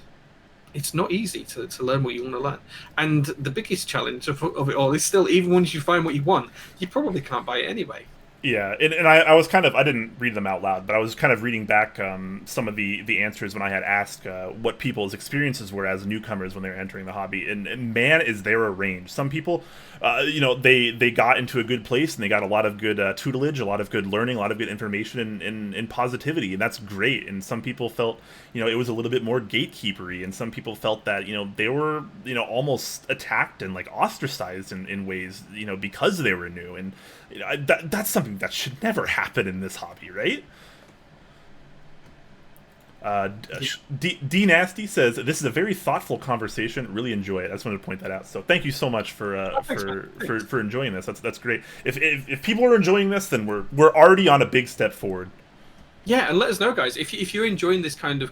It's not easy to learn what you want to learn. And the biggest challenge of it all is still, even once you find what you want, you probably can't buy it anyway. Yeah, and I was kind of, I didn't read them out loud, but I was kind of reading back some of the answers when I had asked what people's experiences were as newcomers when they were entering the hobby. And man, is there a range. Some people, they got into a good place and they got a lot of good tutelage, a lot of good learning, a lot of good information and positivity, and that's great. And some people felt, it was a little bit more gatekeepery, and some people felt that, they were, almost attacked and like ostracized in ways, because they were new. And that's something that should never happen in this hobby, right? D Nasty says, this is a very thoughtful conversation. Really enjoy it. I just wanted to point that out. So thank you so much for enjoying this. That's great. If people are enjoying this, then we're already on a big step forward. Yeah, and let us know, guys, if you're enjoying this kind of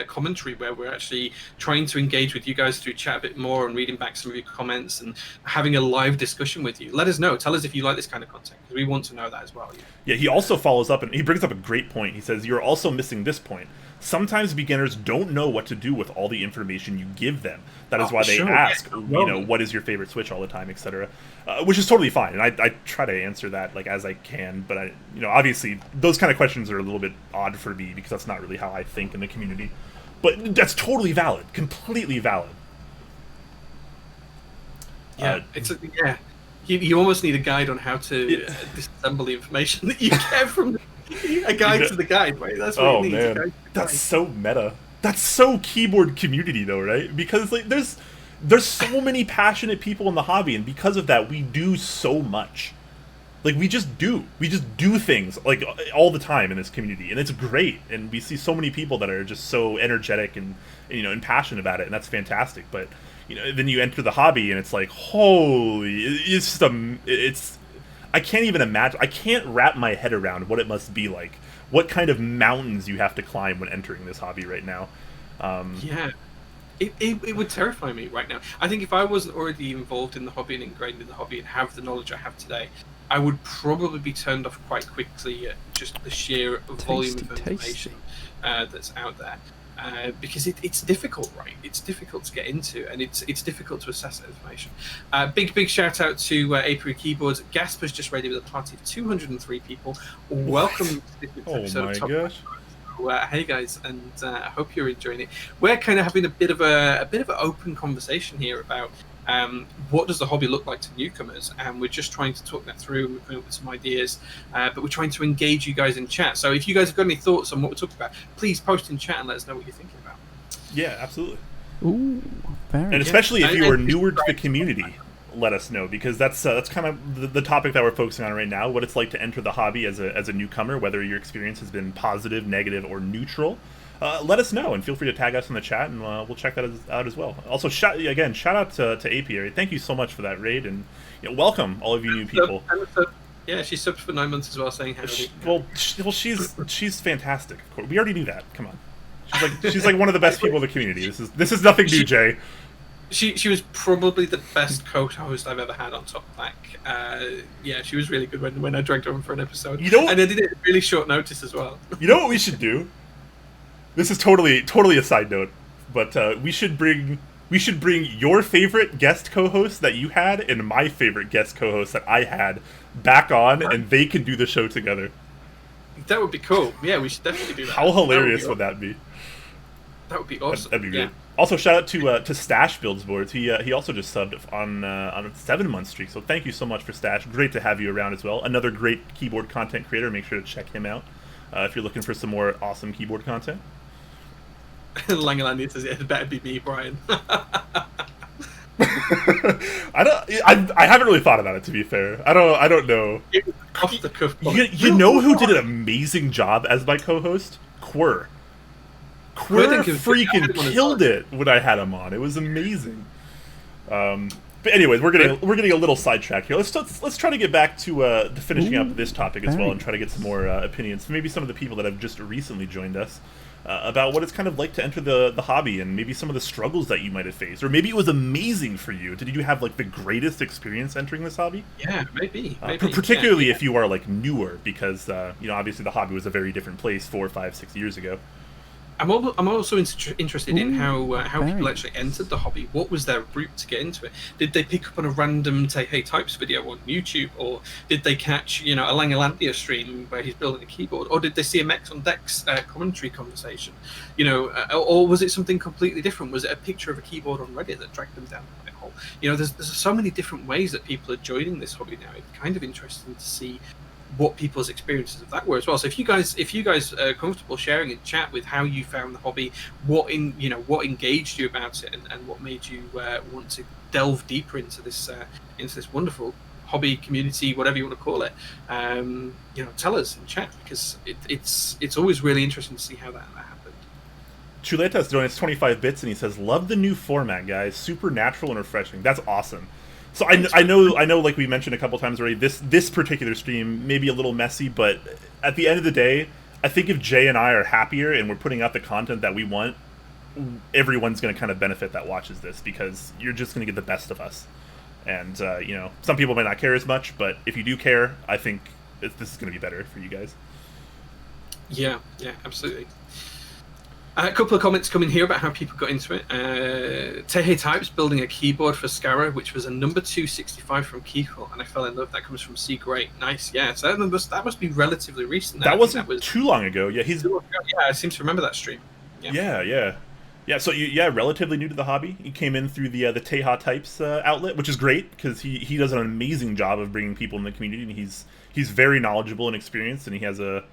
commentary where we're actually trying to engage with you guys through chat a bit more and reading back some of your comments and having a live discussion with you. Let us know. Tell us if you like this kind of content, because we want to know that as well. Yeah, he also follows up and he brings up a great point. He says, you're also missing this point. Sometimes beginners don't know what to do with all the information you give them. That is why they ask, what is your favorite Switch all the time, etc. Which is totally fine. And I try to answer that like as I can. But obviously those kind of questions are a little bit odd for me because that's not really how I think in the community. But that's totally valid, completely valid. Yeah, You almost need a guide on how to disassemble the information that you get from a guide to the guide, right? That's what you need. Man. That's so meta. That's so keyboard community, though, right? Because like there's so many passionate people in the hobby, and because of that, we do so much. Like we just do things like all the time in this community, and it's great. And we see so many people that are just so energetic and and passionate about it, and that's fantastic. But then you enter the hobby, and it's like, holy, it's just it's. I can't even imagine. I can't wrap my head around what it must be like. What kind of mountains you have to climb when entering this hobby right now. Yeah. It would terrify me right now. I think if I wasn't already involved in the hobby and ingrained in the hobby and have the knowledge I have today, I would probably be turned off quite quickly at just the sheer volume of information that's out there. Because it's difficult, right? It's difficult to get into, and it's difficult to assess that information. Big shout out to Apiary Keyboards. Gasper's just ready with a party of 203 people. Welcome to this episode of Top gosh. Hey guys, and I hope you're enjoying it. We're kind of having a bit of an open conversation here about what does the hobby look like to newcomers, and we're just trying to talk that through, and we're coming up with some ideas, but we're trying to engage you guys in chat. So if you guys have got any thoughts on what we're talking about, please post in chat and let us know what you're thinking about. Yeah, absolutely. Ooh, very. And especially if you are newer to the community, let us know, because that's kind of the topic that we're focusing on right now. What it's like to enter the hobby as a newcomer, whether your experience has been positive, negative, or neutral. Let us know, and feel free to tag us in the chat, and we'll check that out as well. Also, shout out to Apiary. Thank you so much for that raid, and welcome all of you new people. Yeah, she subbed for 9 months as well, saying howdy. She's fantastic. Of course, we already knew that. Come on, she's like one of the best people in the community. This is nothing new, Jay. She was probably the best co-host I've ever had on Top Clack. Yeah, she was really good when I dragged her on for an episode. And I did it at really short notice as well. You know what we should do? This is totally a side note, but we should bring your favorite guest co-host that you had and my favorite guest co-host that I had back on, and they can do the show together. That would be cool. Yeah, we should definitely do that. How hilarious would that be? That would be awesome. That'd be great. Yeah. Also, shout out to Stash Builds Boards. He also just subbed on a 7-month streak. So thank you so much for Stash. Great to have you around as well. Another great keyboard content creator. Make sure to check him out if you're looking for some more awesome keyboard content. Langalandi says it better be me, Brian. I haven't really thought about it, to be fair. I don't know. Off the cuff. You know who did an amazing job as my co-host? Quir freaking killed it when I had him on. It was amazing. But anyways, we're getting a little sidetracked here. Let's try to get back to finishing up this topic as well, and try to get some more opinions from maybe some of the people that have just recently joined us about what it's kind of like to enter the hobby, and maybe some of the struggles that you might have faced, or maybe it was amazing for you. Did you have like the greatest experience entering this hobby? Yeah, maybe. Particularly if you are like newer, because obviously the hobby was a very different place 4, 5, 6 years ago. I'm also interested in how people actually entered the hobby. What was their route to get into it? Did they pick up on a random Hey Types video on YouTube, or did they catch a Langalandia stream where he's building a keyboard, or did they see a Mechs on Decks commentary conversation? Or was it something completely different? Was it a picture of a keyboard on Reddit that dragged them down the hole? There's so many different ways that people are joining this hobby now. It's kind of interesting to see what people's experiences of that were as well. So if you guys are comfortable sharing in chat with how you found the hobby, what engaged you about it, and what made you want to delve deeper into this wonderful hobby community, whatever you want to call it, tell us in chat, because it's always really interesting to see how that happened. Chuletas donates 25 bits, and he says, "Love the new format, guys. Super natural and refreshing." That's awesome. So I know, like we mentioned a couple times already, this particular stream may be a little messy, but at the end of the day, I think if Jay and I are happier and we're putting out the content that we want, everyone's going to kind of benefit that watches this, because you're just going to get the best of us. And, some people might not care as much, but if you do care, I think this is going to be better for you guys. Yeah, absolutely. A couple of comments coming here about how people got into it. Hey Types building a keyboard for Scarra, which was a number 265 from Keyhole, and I fell in love. That comes from C. Great. Nice, yeah. So that must be relatively recent. That wasn't too long ago. Yeah, I seem to remember that stream. Yeah. So relatively new to the hobby. He came in through the Teha Types outlet, which is great, because he does an amazing job of bringing people in the community, and he's very knowledgeable and experienced, and he has a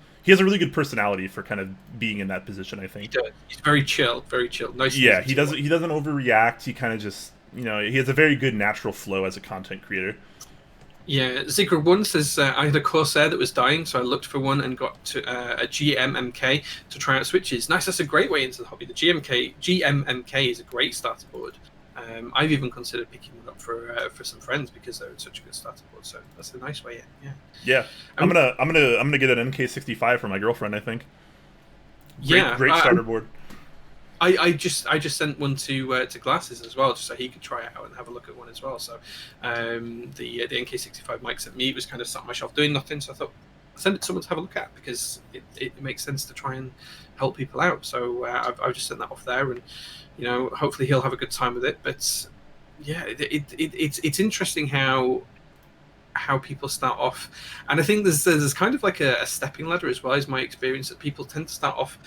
really good personality for kind of being in that position, I think. He does. He's very chill. Nice. Yeah, he doesn't overreact. He kind of just, he has a very good natural flow as a content creator. Yeah, Zigra One says I had a Corsair that was dying, so I looked for one and got to a GMMK to try out switches. Nice, that's a great way into the hobby. The GMMK is a great starter board. I've even considered picking one up for some friends because they're such a good starter board. So that's a nice way in. Yeah, I'm gonna get an MK65 for my girlfriend. I think. Great starter board. I just sent one to Glasses as well, just so he could try it out and have a look at one as well. So the NK65 Mike sent me. It was kind of sat on my shelf doing nothing, so I thought I'll send it to someone to have a look at because it makes sense to try and help people out. So I've just sent that off there, and hopefully he'll have a good time with it. But yeah, it's interesting how people start off, and I think there's kind of like a stepping ladder as well, is my experience, that people tend to start off.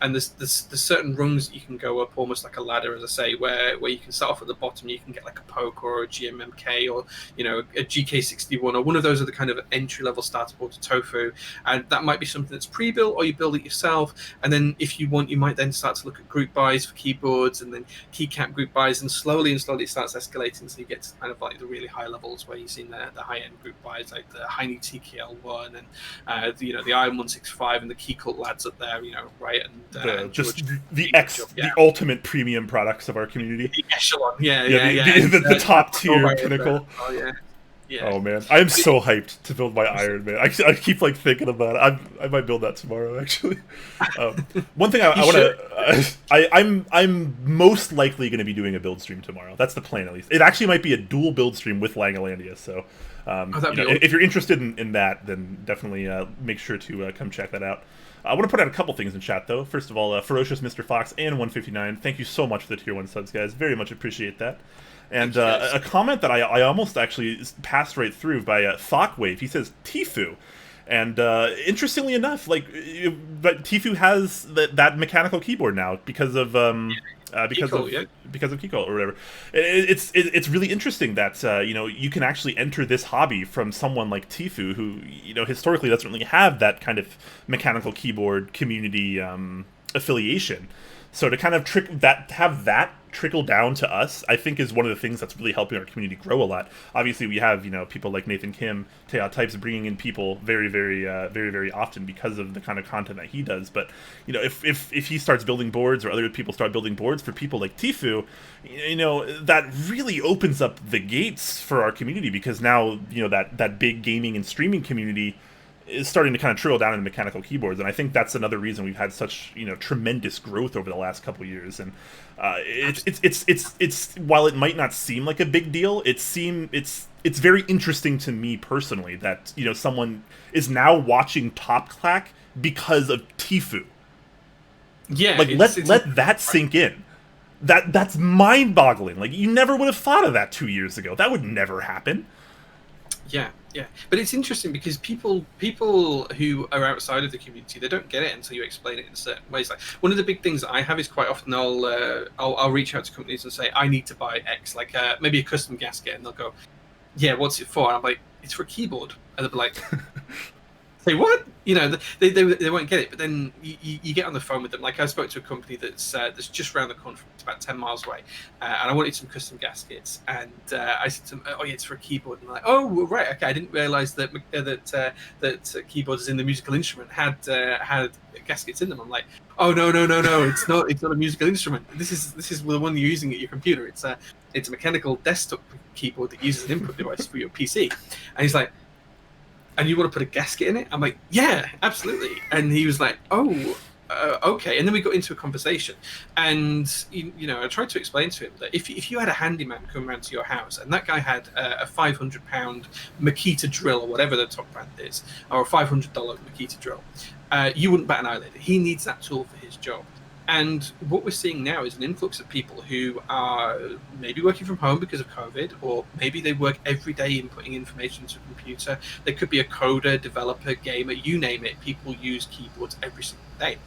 And there's certain rungs that you can go up, almost like a ladder, as I say, where you can start off at the bottom. You can get like a Poke or a GMMK or a GK61 or one of those are the kind of entry level starter board to Tofu, and that might be something that's pre-built or you build it yourself. And then if you want, you might then start to look at group buys for keyboards and then keycap group buys, and slowly it starts escalating until you get to kind of like the really high levels where you've seen the high end group buys like the Heine TKL1 and the Iron 165 and the Keycult lads up there, right? And the ultimate premium products of our community. The echelon, the top tier pinnacle. Yeah. Oh man, I am so hyped to build my Iron Man. I keep like thinking about it. I might build that tomorrow actually. One thing I want to, I'm most likely going to be doing a build stream tomorrow. That's the plan at least. It actually might be a dual build stream with Langalandia. So if you're interested in that, then definitely make sure to come check that out. I want to put out a couple things in chat, though. First of all, Ferocious Mr. Fox and 159, thank you so much for the Tier 1 subs, guys. Very much appreciate that. And a comment that I almost actually passed right through by Thockwave. He says, Tfue. And interestingly enough, but Tfue has that mechanical keyboard now because of because of Keycult or whatever. It's really interesting that you can actually enter this hobby from someone like Tfue, who historically doesn't really have that kind of mechanical keyboard community affiliation. So to kind of have that trickle down to us, I think is one of the things that's really helping our community grow a lot. Obviously, we have people like Nathan Kim, Teo Types bringing in people very, very, very, very often because of the kind of content that he does. But if he starts building boards or other people start building boards for people like Tfue, that really opens up the gates for our community, because now that big gaming and streaming community is starting to kind of trickle down into mechanical keyboards, and I think that's another reason we've had such tremendous growth over the last couple of years. And it's while it might not seem like a big deal, it's very interesting to me personally that someone is now watching Top Clack because of Tfue. Yeah, let that sink in. That's mind-boggling. Like, you never would have thought of that 2 years ago. That would never happen. Yeah, but it's interesting because people who are outside of the community, they don't get it until you explain it in certain ways. Like, one of the big things that I have is quite often I'll reach out to companies and say I need to buy X, like maybe a custom gasket, and they'll go, yeah, what's it for? And I'm like, it's for a keyboard, and they'll be like, say what? They won't get it. But then you get on the phone with them. Like, I spoke to a company that's just around the corner from it's about 10 miles away, and I wanted some custom gaskets. And I said to them, "Oh yeah, it's for a keyboard." And they're like, "Oh right, okay. I didn't realize that keyboards in the musical instrument had gaskets in them." I'm like, "Oh no, it's not. It's not a musical instrument. This is the one you're using at your computer. It's a mechanical desktop keyboard that uses an input device for your PC." And he's like, "And you want to put a gasket in it?" I'm like, "Yeah, absolutely." And he was like, "Oh, okay." And then we got into a conversation, and I tried to explain to him that if you had a handyman come around to your house and that guy had a £500 Makita drill or whatever the top brand is, or a $500 Makita drill, you wouldn't bat an eyelid. He needs that tool for his job. And what we're seeing now is an influx of people who are maybe working from home because of COVID, or maybe they work every day inputting information to a computer. They could be a coder, developer, gamer, you name it. People use keyboards every single day.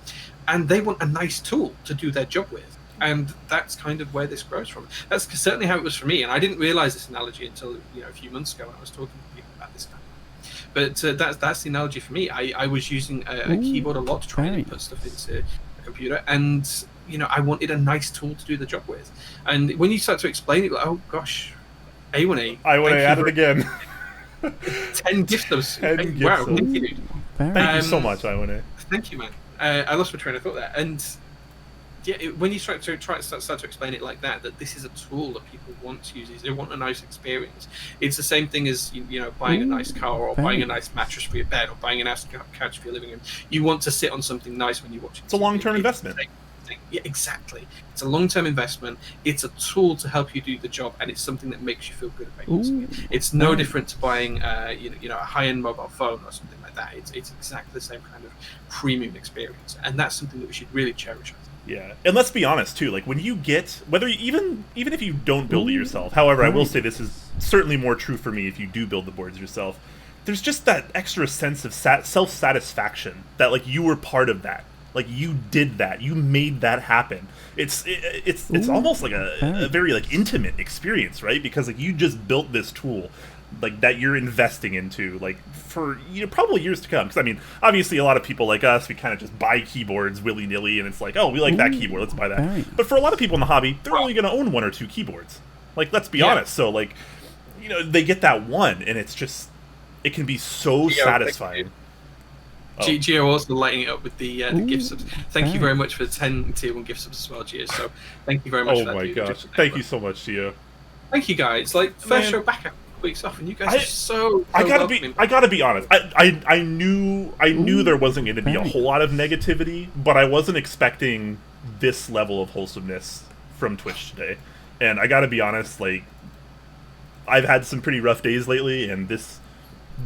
And they want a nice tool to do their job with. And that's kind of where this grows from. That's certainly how it was for me. And I didn't realize this analogy until a few months ago when I was talking to people about this kind of thing. But that's the analogy for me. I was using a keyboard a lot to try and input stuff into computer, and I wanted a nice tool to do the job with. And when you start to explain it, like, oh gosh, A1A, I want to add it again. 10 gift subs. 10 gift Wow, subs. thank you, dude. Thank you so much, Ione. Thank you, man. I lost my train of thought there. And yeah, when you start to explain it like that this is a tool that people want to use, they want a nice experience. It's the same thing as buying a nice car or buying a nice mattress for your bed or buying a nice couch for your living room. You want to sit on something nice when you watch it. It's a long-term investment. Yeah, exactly. It's a long-term investment. It's a tool to help you do the job, and it's something that makes you feel good about using it. It's no different to buying, a high-end mobile phone or something like that. It's exactly the same kind of premium experience, and that's something that we should really cherish. Yeah, and let's be honest too. Like when you get even if you don't build it yourself. However, I will say this is certainly more true for me if you do build the boards yourself. There's just that extra sense of self-satisfaction that like you were part of that. Like you did that, you made that happen. It's almost like a very like intimate experience, right? Because like you just built this tool, like that you're investing into, like for probably years to come. Because I mean, obviously, a lot of people like us, we kind of just buy keyboards willy nilly, and it's like, oh, we like that keyboard, let's buy that. But for a lot of people in the hobby, they're only going to own 1 or 2 keyboards. Like, let's be honest. So like, they get that one, and it's just it can be so satisfying. Gio also lighting it up with the gift subs. Thank you very much for the 10 tier 1 gift subs as well, Gio. So thank you very much for that. Oh my gosh. Thank you so much, Gio. Thank you guys. Like, first show back after weeks off, and you guys are so I gotta be honest. I knew there wasn't going to be a whole lot of negativity, but I wasn't expecting this level of wholesomeness from Twitch today. And I gotta be honest, like, I've had some pretty rough days lately, and this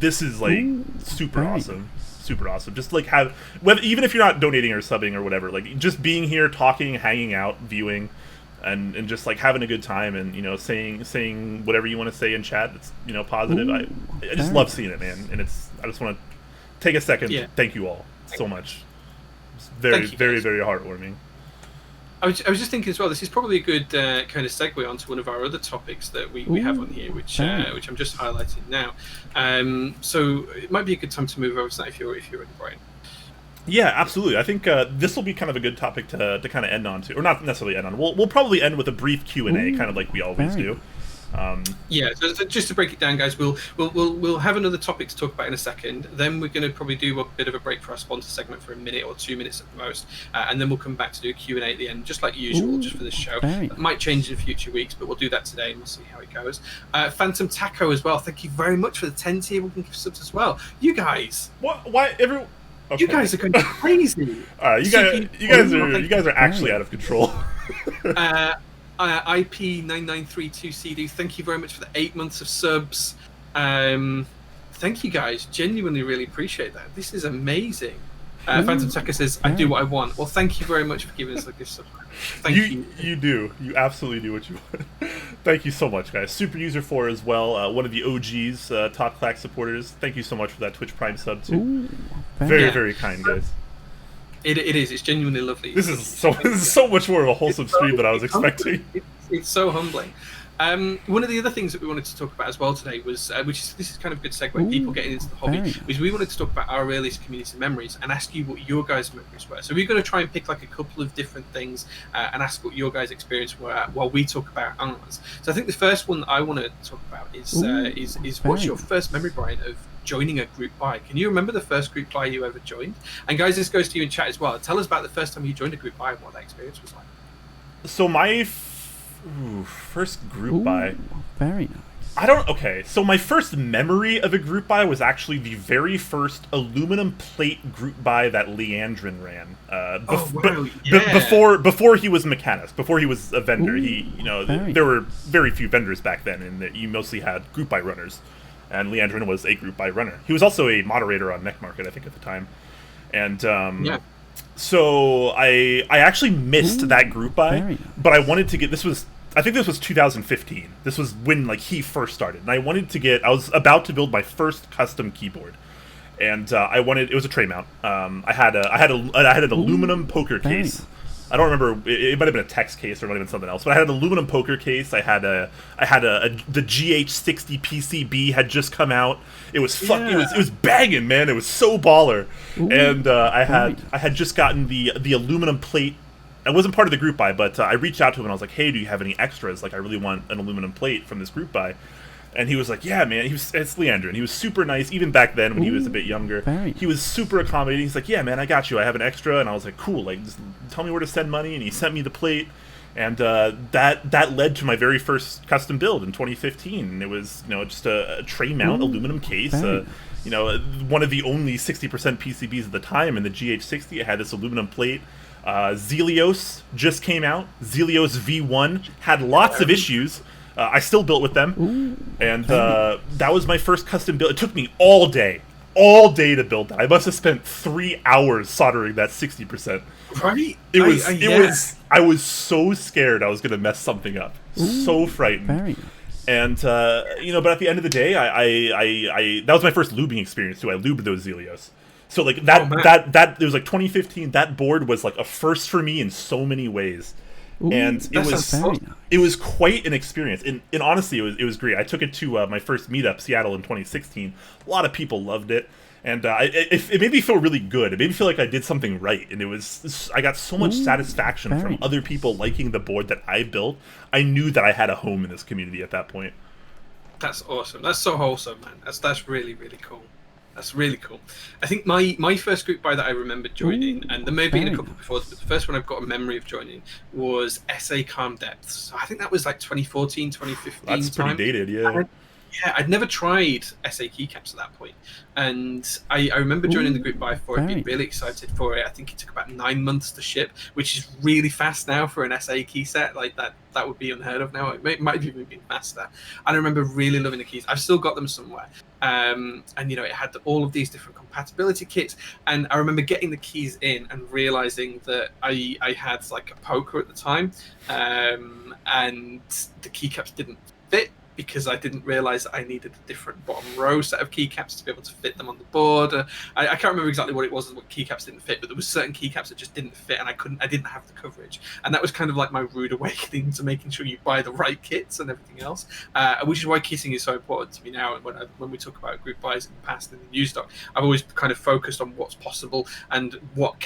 is like super awesome. Super awesome. Just like even if you're not donating or subbing or whatever, like just being here, talking, hanging out, viewing, and just like having a good time, and saying whatever you want to say in chat that's positive. I just love seeing it, man. And I just want to take a second to thank you all so much. It's very very heartwarming. I was just thinking as well, this is probably a good kind of segue onto one of our other topics that we have on here, which I'm just highlighting now. So it might be a good time to move over to that if you're ready, Brian. Yeah, absolutely. I think this will be kind of a good topic to kind of end on to, or not necessarily end on. We'll probably end with a brief Q&A, kind of like we always do. Yeah, so just to break it down, guys, we'll have another topic to talk about in a second. Then we're going to probably do a bit of a break for our sponsor segment for a minute or 2 minutes at the most, and then we'll come back to do a Q&A at the end, just like usual, just for this show. It might change in future weeks, but we'll do that today and we'll see how it goes. Phantom Taco as well. Thank you very much for the 10 tier 1 gift subs as well. You guys, why everyone? Okay. You guys are going crazy. You guys are actually out of control. IP9932CD, thank you very much for the 8 months of subs. Thank you guys, genuinely really appreciate that. This is amazing. Phantom Tucker says, I do what I want. Well, thank you very much for giving us a gift sub. Thank you. You absolutely do what you want. Thank you so much, guys. Super User 4 as well, one of the OGs, top Clack supporters. Thank you so much for that Twitch Prime sub too. Very kind, guys. It is. It's genuinely lovely. This is so much more of a wholesome stream than I was expecting. It's so humbling. One of the other things that we wanted to talk about as well today was, this is kind of a good segue, people getting into the hobby, is we wanted to talk about our earliest community memories and ask you what your guys' memories were. So we're going to try and pick like a couple of different things and ask what your guys' experience were while we talk about ours. So I think the first one that I want to talk about is what's your first memory, Brian, of joining a group buy? Can you remember the first group buy you ever joined? And guys, this goes to you in chat as well. Tell us about the first time you joined a group buy and what that experience was like. So my first group buy. Very nice. So my first memory of a group buy was actually the very first aluminum plate group buy that Leandrin ran. Before he was Mekanisk, before he was a vendor. There were very few vendors back then, and you mostly had group buy runners. And Leandrin was a group buy runner. He was also a moderator on Mech Market, I think, at the time. And so I actually missed that group buy, but I wanted to get. I think this was 2015. This was when like he first started, and I was about to build my first custom keyboard, and it was a tray mount. I had an aluminum poker case. I don't remember. It might have been a text case or it might have been something else. But I had an aluminum poker case. The GH60 PCB had just come out. It was it was banging, man. It was so baller. And I had just gotten the aluminum plate. I wasn't part of the group buy, but I reached out to him and I was like, "Hey, do you have any extras? Like, I really want an aluminum plate from this group buy." And he was like, yeah, man, it's Leandro, and he was super nice, even back then when he was a bit younger. He was super accommodating. He's like, yeah, man, I got you. I have an extra. And I was like, cool, like, just tell me where to send money. And he sent me the plate. And that led to my very first custom build in 2015. And it was, just a tray mount aluminum case. One of the only 60% PCBs at the time in the GH60. It had this aluminum plate. Zelios just came out. Zelios V1 had lots of issues. I still built with them, and that was my first custom build. It took me all day to build that. I must have spent 3 hours soldering that 60%. Right? I was so scared I was going to mess something up. So frightened. And but at the end of the day, I that was my first lubing experience too. I lubed those Zelios. So like that it was like 2015. That board was like a first for me in so many ways. And it was quite an experience, and honestly, it was great. I took it to my first meetup, Seattle, in 2016. A lot of people loved it, and it made me feel really good. It made me feel like I did something right, and I got so much satisfaction from other people liking the board that I built. I knew that I had a home in this community at that point. That's awesome. That's so wholesome, man. That's really, really cool. That's really cool. I think my first group buy that I remember joining, and there may have been a couple before, but the first one I've got a memory of joining was SA Calm Depths. So I think that was like 2014, 2015. That's pretty dated, yeah. I'd never tried SA keycaps at that point. And I remember joining the group buy for it, being really excited for it. I think it took about 9 months to ship, which is really fast now for an SA key set. Like that would be unheard of now. It might have even been faster. And I remember really loving the keys. I've still got them somewhere. And it had all of these different compatibility kits. And I remember getting the keys in and realizing that I had like a poker at the time, and the keycaps didn't fit, because I didn't realize that I needed a different bottom row set of keycaps to be able to fit them on the board. I can't remember exactly what it was, what keycaps didn't fit, but there was certain keycaps that just didn't fit, and I didn't have the coverage. And that was kind of like my rude awakening to making sure you buy the right kits and everything else, which is why kitting is so important to me now. And when we talk about group buys in the past and the new stock, I've always kind of focused on what's possible and what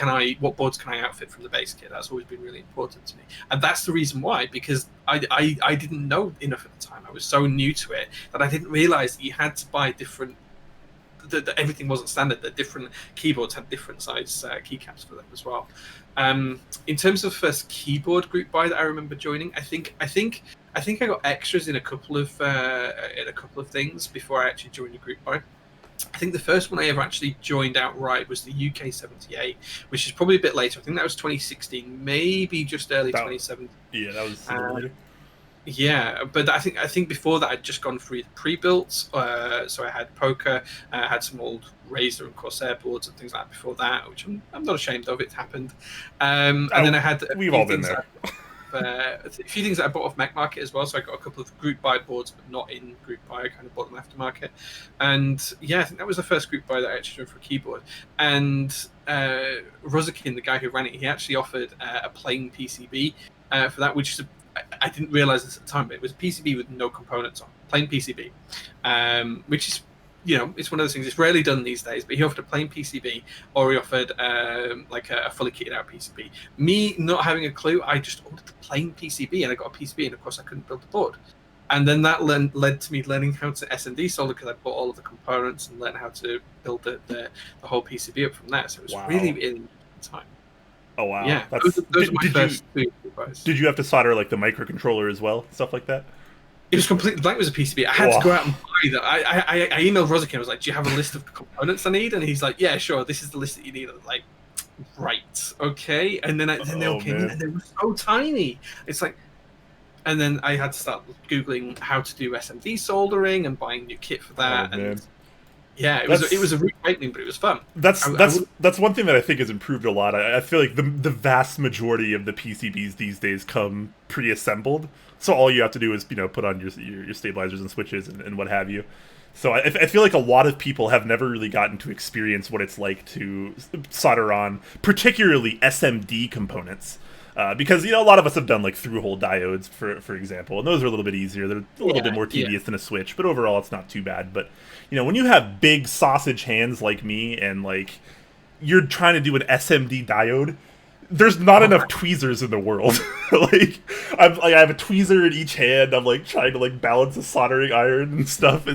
boards can I outfit from the base kit. That's always been really important to me. And that's the reason why, because I didn't know enough at the time. I was so new to it that I didn't realize that you had to buy different, that everything wasn't standard, that different keyboards had different size keycaps for them as well. In terms of first keyboard group buy that I remember joining, I think I got extras in a couple of things before I actually joined a group buy. I think the first one I ever actually joined outright was the UK78, which is probably a bit later. I think that was 2016, maybe just early 2017. Yeah, that was later. Yeah, but I think before that I'd just gone through the pre-built. So I had Poker, I had some old Razer and Corsair boards and things like that before that, which I'm not ashamed of. It happened. And then I had we've all been there. A few things that I bought off Mech Market as well. So I got a couple of group buy boards, but not in group buy. I kind of bought them aftermarket. And yeah, I think that was the first group buy that I actually did for a keyboard. And Ruzakin, the guy who ran it, he actually offered a plain PCB for that, which is I didn't realize this at the time, but it was a PCB with no components on, plain PCB, which is, it's one of those things. It's rarely done these days, but he offered a plain PCB, or he offered like a fully kitted out PCB. Me not having a clue, I just ordered the plain PCB, and I got a PCB, and of course I couldn't build the board. And then that led to me learning how to SMD solder, because I bought all of the components and learned how to build the whole PCB up from there. So it was really, really time. Oh wow! Yeah, those are my first two buys. Did you have to solder like the microcontroller as well, stuff like that? It was completely blank. It was a PCB. I had to go out and buy that. I emailed Rozikin. I was like, "Do you have a list of the components I need?" And he's like, "Yeah, sure. This is the list that you need." I was like, "Right, okay." And then they all came in, and they were so tiny. It's like, and then I had to start googling how to do SMD soldering and buying new kit for that. Yeah, it was a rude awakening, but it was fun. That's one thing that I think has improved a lot. I feel like the vast majority of the PCBs these days come pre-assembled, so all you have to do is put on your stabilizers and switches and what have you. So I feel like a lot of people have never really gotten to experience what it's like to solder on, particularly SMD components. Because a lot of us have done like through-hole diodes, for example, and those are a little bit easier. They're a little bit more tedious than a switch, but overall it's not too bad. But when you have big sausage hands like me, and like you're trying to do an SMD diode, there's not enough tweezers in the world. Like I have a tweezer in each hand. I'm like trying to like balance a soldering iron and stuff.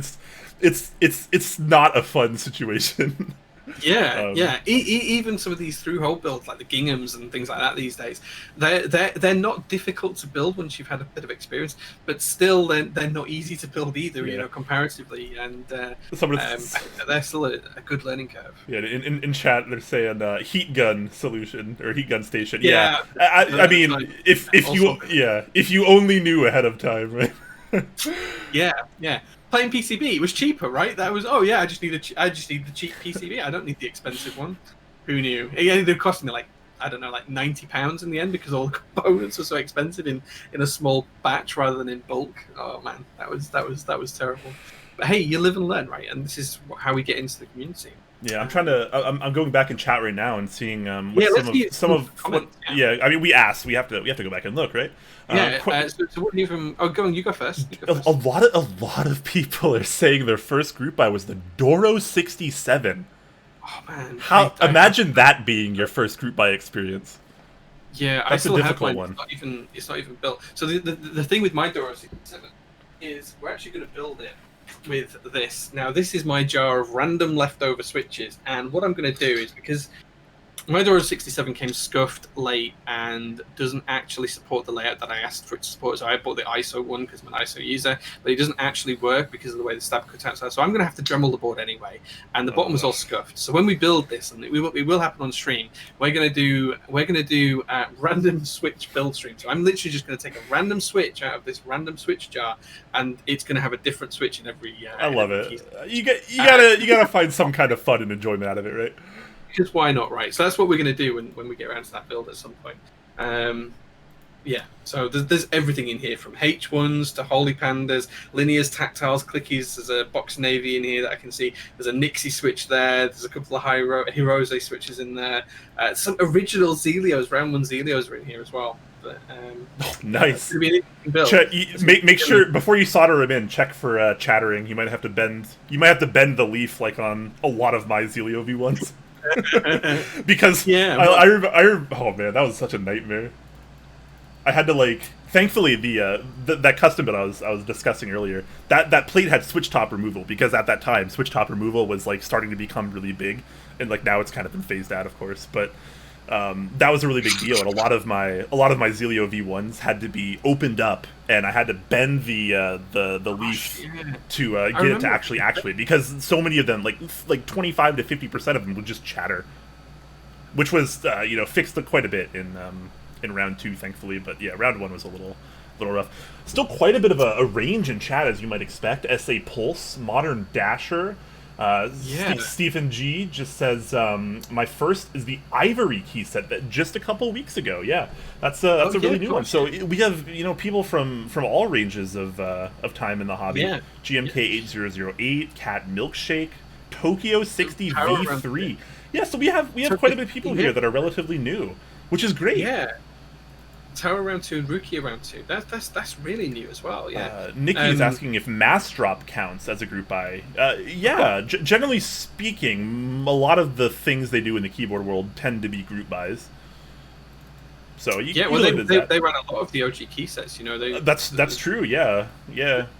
It's not a fun situation. Yeah, yeah. Even some of these through-hole builds, like the ginghams and things like that these days, they're not difficult to build once you've had a bit of experience, but still they're not easy to build either, you know, comparatively. And they're still a good learning curve. Yeah, in chat they're saying heat gun solution or heat gun station. Yeah, I mean, if you only knew ahead of time, right? Yeah. Playing PCB was cheaper, right? That was I just need the cheap PCB. I don't need the expensive one. Who knew? It ended up costing me like £90 in the end because all the components were so expensive in a small batch rather than in bulk. Oh man, that was terrible. But hey, you live and learn, right? And this is how we get into the community. Yeah, I'm going back in chat right now and seeing I mean, we asked. We have to go back and look, right? So what do you from? Oh, go on. You go first. A lot of people are saying their first group buy was the Doro 67. Oh man! Imagine that being your first group buy experience. Yeah, that's I still a difficult have one. It's not even built. So the thing with my Doro 67 is we're actually going to build it with this. Now this is my jar of random leftover switches, and what I'm going to do is, because my Doro 67 came scuffed late and doesn't actually support the layout that I asked for it to support. So I bought the ISO one because I'm an ISO user, but it doesn't actually work because of the way the stab cutouts are. So I'm going to have to Dremel the board anyway, and the bottom was all scuffed. So when we build this, and it will happen on stream, we're going to do a random switch build stream. So I'm literally just going to take a random switch out of this random switch jar, and it's going to have a different switch in every. I love it. You gotta find some kind of fun and enjoyment out of it, right? Because why not, right? So that's what we're going to do when we get around to that build at some point. So there's everything in here, from H1s to Holy Pandas, linears, tactiles, clickies. There's a box navy in here that I can see. There's a Nixie switch there. There's a couple of Hirose switches in there. Some original Zelios, round one Zelios are in here as well. But, nice. Build. Make sure before you solder them in, check for chattering. You might have to bend the leaf like on a lot of my Zelio V1s. Because I remember, oh man, that was such a nightmare. I had to thankfully that custom build I was discussing earlier, that plate had switch top removal, because at that time switch top removal was starting to become really big, and now it's kind of been phased out, of course, but that was a really big deal, and a lot of my Zelio V1s had to be opened up, and I had to bend the leaf to get it to actually actuate, because so many of them, like 25 to 50% of them would just chatter, which was fixed quite a bit in round 2, thankfully. But yeah, round 1 was a little rough. Still quite a bit of a range in chat, as you might expect. SA Pulse, Modern Dasher. Stephen G just says my first is the Ivory key set that just a couple weeks ago. Yeah, that's a really new one. So we have people from all ranges of time in the hobby. Yeah. GMK 8008, Cat Milkshake, Tokyo 60 V3. Yeah, so we have quite a bit of people here that are relatively new, which is great. Yeah. Tower round 2 and Rookie round 2. That's really new as well. Yeah. Nikki is asking if Mass Drop counts as a group buy. Generally speaking, a lot of the things they do in the keyboard world tend to be group buys. So they ran a lot of the OG key sets. That's true. Yeah.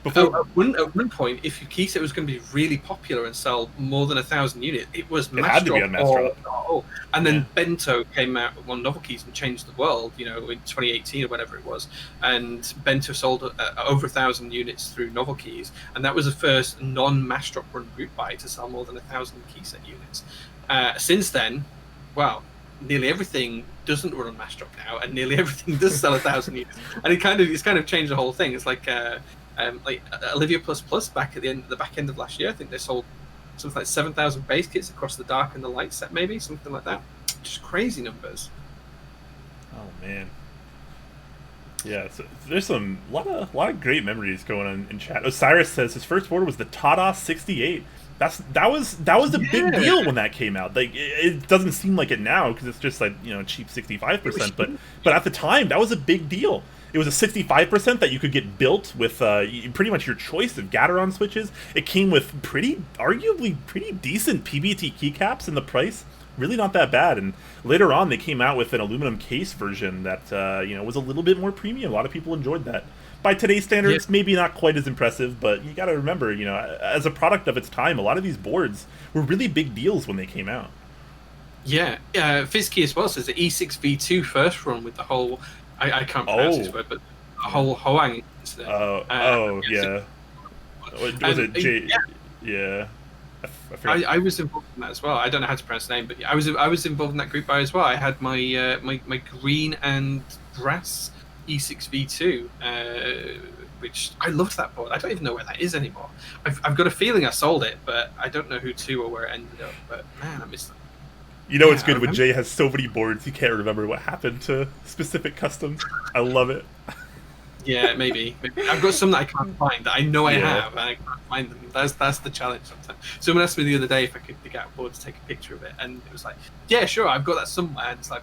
Before at one point, if your key set was going to be really popular and sell more than 1,000 units, it was Mass Drop. And then Bento came out on Novelkeys and changed the world. In 2018 or whatever it was, and Bento sold over 1,000 units through Novelkeys, and that was the first non-Mass Drop run group buy to sell more than 1,000 key set units. Since then, nearly everything doesn't run on Mass Drop now, and nearly everything does sell 1,000 units, and it's kind of changed the whole thing. It's like Olivia Plus back at the back end of last year. I think they sold something like 7,000 base kits across the dark and the light set, maybe something like that. Just crazy numbers. Oh man. Yeah, so there's a lot of great memories going on in chat. Osiris says his first order was the Tada 68. That was a big deal when that came out. It doesn't seem like it now because it's just cheap 65%. But at the time, that was a big deal. It was a 65% that you could get built with pretty much your choice of Gateron switches. It came with arguably pretty decent PBT keycaps in the price. Really not that bad. And later on, they came out with an aluminum case version that was a little bit more premium. A lot of people enjoyed that. By today's standards, maybe not quite as impressive, but you got to remember, as a product of its time, a lot of these boards were really big deals when they came out. Yeah, Fizkey as well says the E6V2 first run with the whole, I can't pronounce this word, but the whole Hoang incident. Yeah. Was it J? Yeah. I was involved in that as well. I don't know how to pronounce the name, but I was involved in that group buy as well. I had my my green and brass E6V2, which I loved that board. I don't even know where that is anymore. I've got a feeling I sold it, but I don't know who to or where it ended up. But man, I missed that. It's good when Jay has so many boards he can't remember what happened to specific customs. I love it. Yeah, maybe. I've got some that I can't find that I know I have, and I can't find them. That's the challenge sometimes. Someone asked me the other day if I could dig out a board to take a picture of it, and it was like, yeah, sure, I've got that somewhere. And it's like,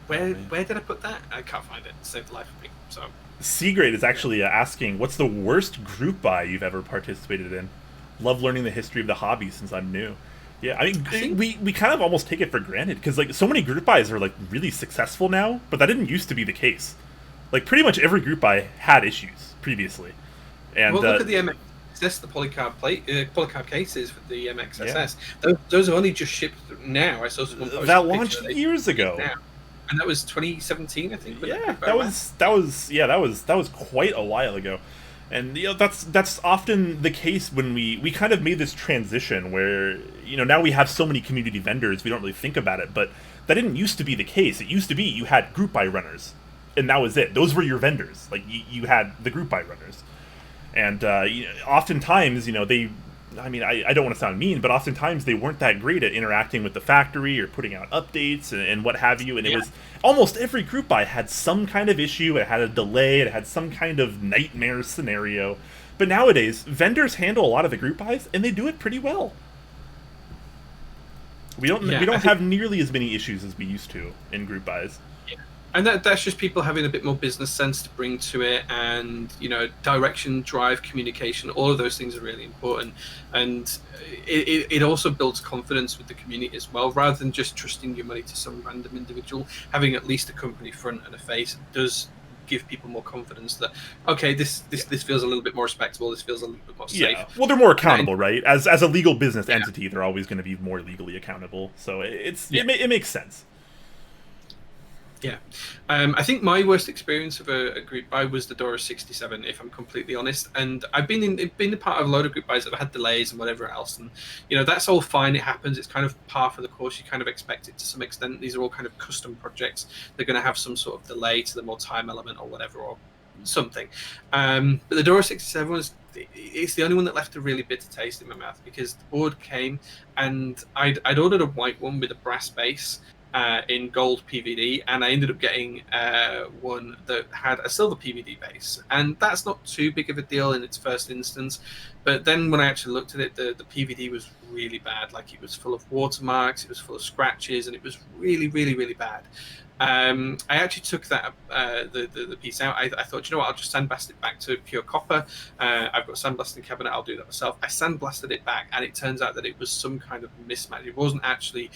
where did I put that? I can't find it. Save the life of me. So C-Grade is actually asking, what's the worst group buy you've ever participated in? Love learning the history of the hobby since I'm new. Yeah, I mean, we kind of almost take it for granted because like so many group buys are like really successful now, but that didn't used to be the case. Like pretty much every group buy had issues previously. And look at the MXS, the polycarb cases for the MXSS. Yeah. Those have only just shipped now. I saw someone post that launched years ago. Now. And that was 2017, I think. Yeah, that was quite a while ago. And that's often the case when we kind of made this transition where now we have so many community vendors we don't really think about it, but that didn't used to be the case. It used to be you had group buy runners, and that was it. Those were your vendors. Like you had the group buy runners, and oftentimes I don't want to sound mean, but oftentimes they weren't that great at interacting with the factory or putting out updates and what have you. And it was almost every group buy had some kind of issue. It had a delay. It had some kind of nightmare scenario. But nowadays, vendors handle a lot of the group buys, and they do it pretty well. We don't have nearly as many issues as we used to in group buys. And that's just people having a bit more business sense to bring to it, and direction, drive, communication. All of those things are really important, and it also builds confidence with the community as well. Rather than just trusting your money to some random individual, having at least a company front and a face does give people more confidence that this feels a little bit more respectable. This feels a little bit more safe. Yeah, well, they're more accountable, right? As a legal business entity, they're always going to be more legally accountable. So it makes sense. Yeah, I think my worst experience of a group buy was the Dora 67, if I'm completely honest. And I've been a part of a load of group buys that have had delays and whatever else, and that's all fine. It happens. It's kind of par for the course. You kind of expect it to some extent. These are all kind of custom projects. They're going to have some sort of delay to them or time element or whatever or something. But the Dora 67 it's the only one that left a really bitter taste in my mouth because the board came and I'd ordered a white one with a brass base. In gold PVD, and I ended up getting one that had a silver PVD base, and that's not too big of a deal in its first instance. But then when I actually looked at it, the PVD was really bad. Like it was full of watermarks, it was full of scratches, and it was really, really, really bad. I actually took that the piece out. I thought, I'll just sandblast it back to pure copper. I've got a sandblasting cabinet. I'll do that myself. I sandblasted it back, and it turns out that it was some kind of mismatch. It wasn't actually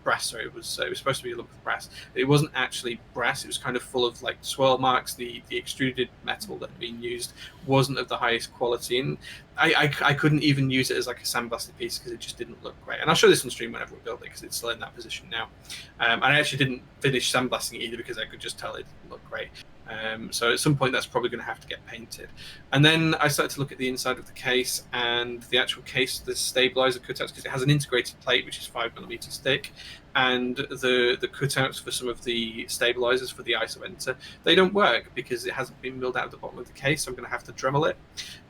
brass. Sorry, it was supposed to be a lump of brass. It wasn't actually brass. It was kind of full of like swirl marks. The extruded metal that had been used wasn't of the highest quality, and I couldn't even use it as like a sandblasted piece because it just didn't look great. And I'll show this on stream whenever we build it because it's still in that position now. And I actually didn't finish sandblasting it either because I could just tell it didn't look great. So at some point that's probably going to have to get painted. And then I started to look at the inside of the case and the actual case, the stabilizer cutouts, because it has an integrated plate which is 5mm thick, and the cutouts for some of the stabilizers for the ISO enter, they don't work because it hasn't been milled out of the bottom of the case, so I'm going to have to Dremel it.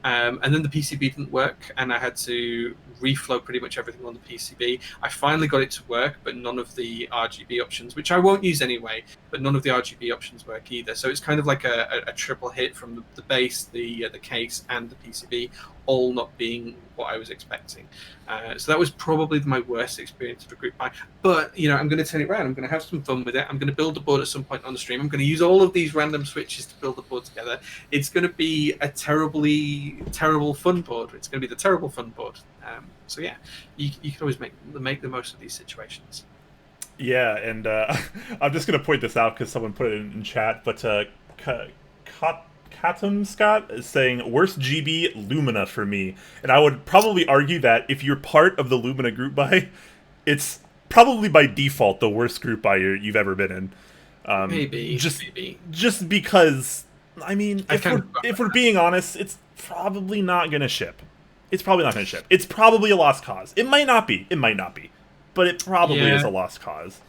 And then the PCB didn't work, and I had to reflow pretty much everything on the PCB. I finally got it to work, but none of the RGB options, which I won't use anyway, but none of the RGB options work either. So it's kind of like a triple hit from the base, the case, and the PCB, all not being what I was expecting. So that was probably my worst experience of a group buy. But I'm going to turn it around. I'm going to have some fun with it. I'm going to build a board at some point on the stream. I'm going to use all of these random switches to build the board together. It's going to be a terrible fun board. It's going to be the terrible fun board. So yeah, you can always make the most of these situations. Yeah, and I'm just going to point this out because someone put it in chat, but Katum Scott is saying, worst GB, Lumina for me. And I would probably argue that if you're part of the Lumina group buy, it's probably by default the worst group buy you've ever been in. Maybe. Just because, I mean, if we're being honest, it's probably not going to ship. It's probably not going to ship. It's probably a lost cause. It might not be. But it probably is a lost cause.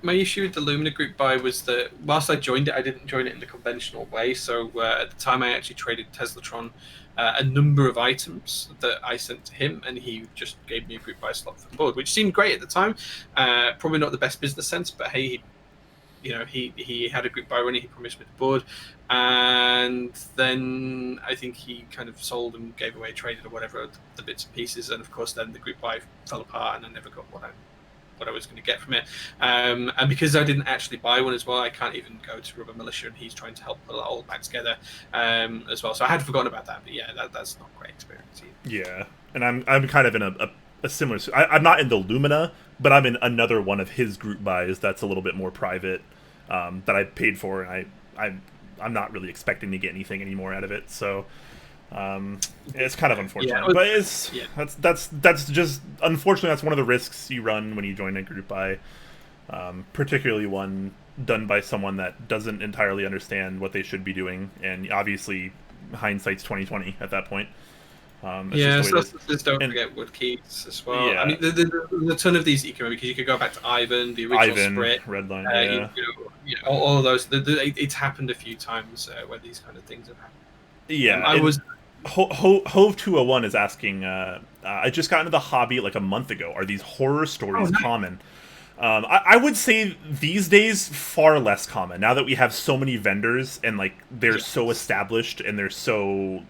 My issue with the Lumina group buy was that whilst I joined it, I didn't join it in the conventional way. So at the time, I actually traded Teslatron a number of items that I sent to him, and he just gave me a group buy slot for the board, which seemed great at the time. Probably not the best business sense, but hey, he had a group buy running. He promised me the board, and then I think he kind of sold and gave away, traded or whatever the bits and pieces, and of course then the group buy fell apart, and I never got what I was going to get from it. And because I didn't actually buy one as well, I can't even go to Rubber Militia, and he's trying to help pull it all back together as well. So I had forgotten about that, but yeah, that's not a great experience either. Yeah, and I'm kind of in a similar. I'm not in the Lumina, but I'm in another one of his group buys that's a little bit more private that I paid for, and I'm not really expecting to get anything anymore out of it. So. It's kind of unfortunate, but that's just unfortunately that's one of the risks you run when you join a group buy, particularly one done by someone that doesn't entirely understand what they should be doing, and obviously hindsight's 20/20 at that point. Just don't forget Woodkeys as well. Yeah. I mean, there's a ton of these because you could go back to Ivan, the original Sprit, Redline, all of those. It's happened a few times where these kind of things have happened. Yeah, I was. Hove 201 is asking. I just got into the hobby like a month ago. Are these horror stories common? I would say these days far less common. Now that we have so many vendors and like they're so established and they're so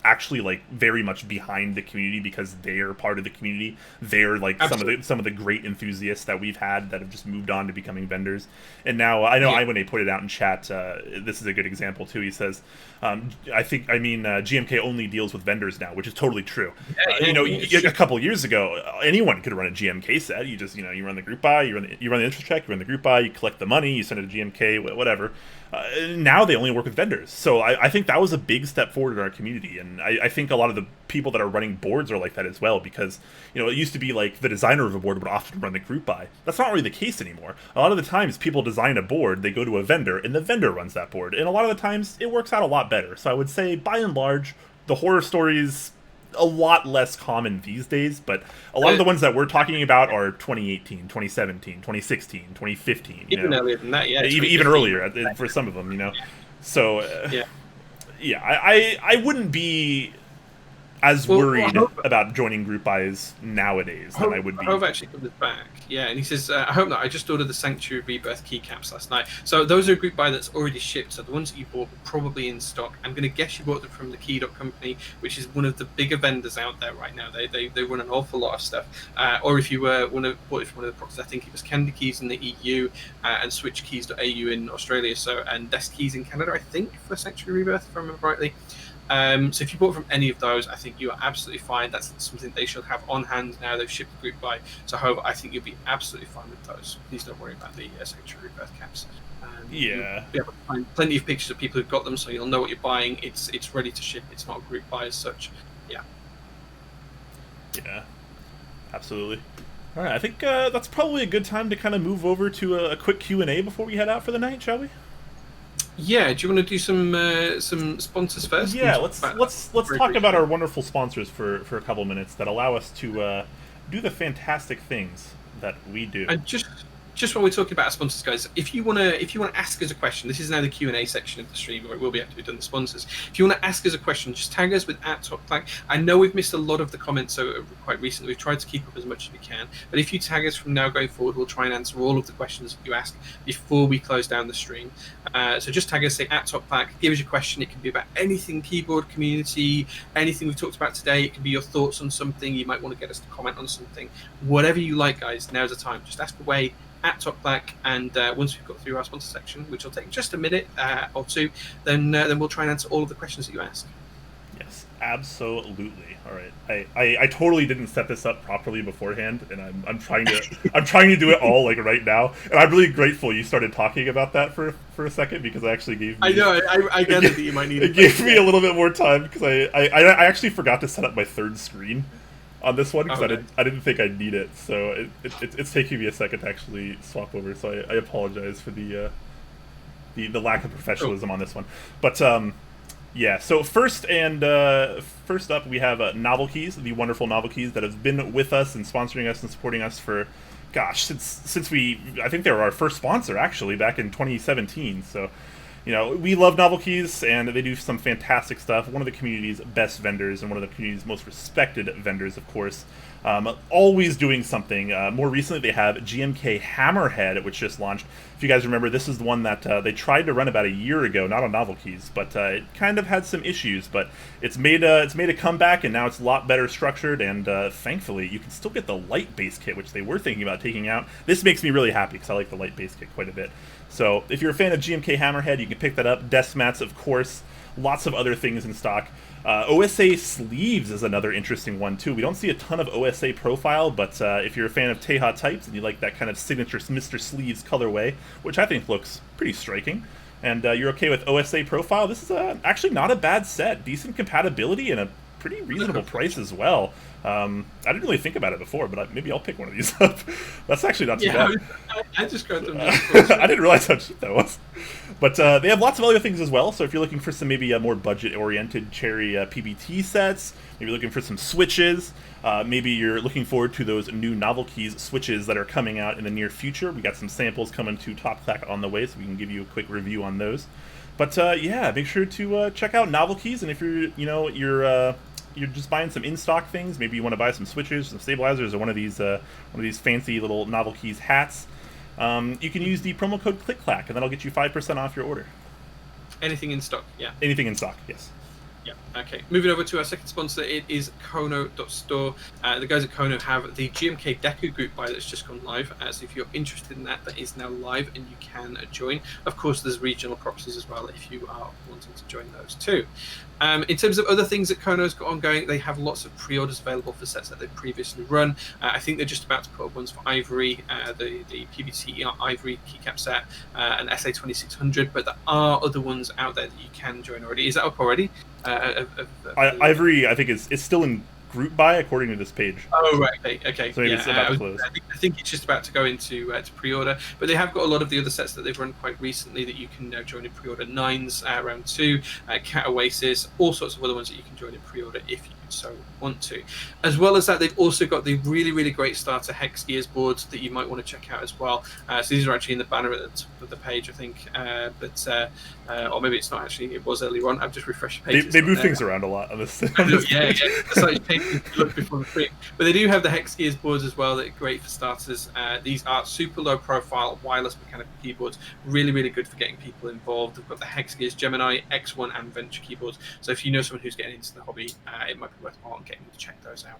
actually like very much behind the community because they're part of the community. They're like some of the great enthusiasts that we've had that have just moved on to becoming vendors. And now I know when they put it out in chat, this is a good example too. He says, GMK only deals with vendors now, which is totally true. A couple years ago, anyone could run a GMK set. You just you run the group buy, you run the interest check, you run the group buy, you collect the money, you send it to GMK, whatever. Now they only work with vendors. So I think that was a big step forward in our community, and I think a lot of the people that are running boards are like that as well, because it used to be like the designer of a board would often run the group buy. That's not really the case anymore. A lot of the times people design a board, they go to a vendor, and the vendor runs that board, and a lot of the times it works out a lot better. So I would say by and large the horror stories a lot less common these days, but a lot of the ones that we're talking about are 2018, 2017, 2016, 2015. Even earlier than that, even earlier for some of them, So, I wouldn't be as worried about joining group buys nowadays than I would be. Hove actually comes back, and he says, I hope not. I just ordered the Sanctuary Rebirth keycaps last night. So those are a group buy that's already shipped. So the ones that you bought were probably in stock. I'm going to guess you bought them from the Key Company, which is one of the bigger vendors out there right now. They run an awful lot of stuff. Or if you bought it from one of the proxies, I think it was Candy Keys in the EU and SwitchKeys.au in Australia. So and Desk Keys in Canada, I think, for Sanctuary Rebirth, if I remember rightly. So if you bought from any of those, I think you are absolutely fine. That's something they should have on hand now. They've shipped the group buy. So however, I think you'll be absolutely fine with those. Please don't worry about the Sanctuary Rebirth caps. You'll be able to find plenty of pictures of people who've got them, so you'll know what you're buying. It's ready to ship. It's not a group buy as such. Yeah, absolutely. All right, I think that's probably a good time to kind of move over to a quick Q&A before we head out for the night, shall we? Yeah, do you want to do some sponsors first? Yeah, let's talk about our wonderful sponsors for a couple minutes that allow us to do the fantastic things that we do. And just just while we're talking about our sponsors, guys, if you wanna ask us a question, this is now the Q&A section of the stream where it will be after we've done the sponsors. If you wanna ask us a question, just tag us with @TopClack. I know we've missed a lot of the comments so quite recently. We've tried to keep up as much as we can, but if you tag us from now going forward, we'll try and answer all of the questions that you ask before we close down the stream. So just tag us, say @TopClack, give us your question. It can be about anything keyboard community, anything we've talked about today. It can be your thoughts on something. You might want to get us to comment on something. Whatever you like, guys, now's the time. Just ask away @TopClack, and once we've got through our sponsor section, which will take just a minute or two, then we'll try and answer all of the questions that you ask. Yes, absolutely. All right, I totally didn't set this up properly beforehand, and I'm trying to do it all like right now, and I'm really grateful you started talking about that for a second, because it actually gave me. I know. I gathered that you might need. It gave me a little bit more time, because I actually forgot to set up my third screen on this one, because I didn't think I'd need it, so it's taking me a second to actually swap over. So I apologize for the lack of professionalism on this one, but yeah. So first up, we have Novelkeys, the wonderful Novelkeys that have been with us and sponsoring us and supporting us for, gosh, since I think they were our first sponsor actually back in 2017. So. You know, we love Novelkeys, and they do some fantastic stuff. One of the community's best vendors, and one of the community's most respected vendors, of course. Always doing something. More recently, they have GMK Hammerhead, which just launched. If you guys remember, this is the one that they tried to run about a year ago, not on Novelkeys, but it kind of had some issues. But it's made a comeback, and now it's a lot better structured. And thankfully, you can still get the light base kit, which they were thinking about taking out. This makes me really happy because I like the light base kit quite a bit. So if you're a fan of GMK Hammerhead, you can pick that up. Desk mats, of course. Lots of other things in stock. OSA sleeves is another interesting one, too. We don't see a ton of OSA profile, but if you're a fan of Teha types and you like that kind of signature Mr. Sleeves colorway, which I think looks pretty striking, and you're okay with OSA profile, this is actually not a bad set. Decent compatibility and a pretty reasonable price as well. I didn't really think about it before, but maybe I'll pick one of these up. That's actually not too bad. I just grabbed them. I didn't realize how cheap that was. But they have lots of other things as well, so if you're looking for some maybe more budget-oriented Cherry PBT sets, maybe looking for some switches, maybe you're looking forward to those new Novelkeys switches that are coming out in the near future. We got some samples coming to Top Clack on the way, so we can give you a quick review on those. But yeah, make sure to check out Novelkeys, and if you're just buying some in-stock things, maybe you want to buy some switches, some stabilizers, or one of these fancy little Novelkeys hats, you can use the promo code Clack, and that'll get you 5% off your order. Anything in stock, yeah. Anything in stock, yes. Yeah, okay. Moving over to our second sponsor, it is Kono.store. The guys at Kono have the GMK Deku group buy that's just gone live. So if you're interested in that, that is now live and you can join. Of course, there's regional proxies as well if you are wanting to join those too. In terms of other things that Kono's got ongoing, they have lots of pre-orders available for sets that they've previously run. I think they're just about to put up ones for Ivory, the PBT Ivory keycap set, and SA2600, but there are other ones out there that you can join already. Is that up already? Ivory, I think, is still in group buy according to this page. Oh, right. Okay. So maybe it's about to close. I think it's just about to go into to pre-order, but they have got a lot of the other sets that they've run quite recently that you can now join in pre-order. Nines round 2, Cat Oasis, all sorts of other ones that you can join in pre-order if you so want to. As well as that, they've also got the really great starter Hex Gears boards that you might want to check out as well. So these are actually in the banner at the top of the page, I think, or maybe it's not actually. It was earlier on. I've just refreshed the page. They move things around a lot on this. Yeah. It's like changing the look before the screen. But they do have the Hex Gears boards as well that are great for starters. These are super low profile wireless mechanical keyboards, really good for getting people involved. They've got the Hex Gears Gemini, X1 and Venture keyboards. So if you know someone who's getting into the hobby, it might be worthwhile getting them to check those out.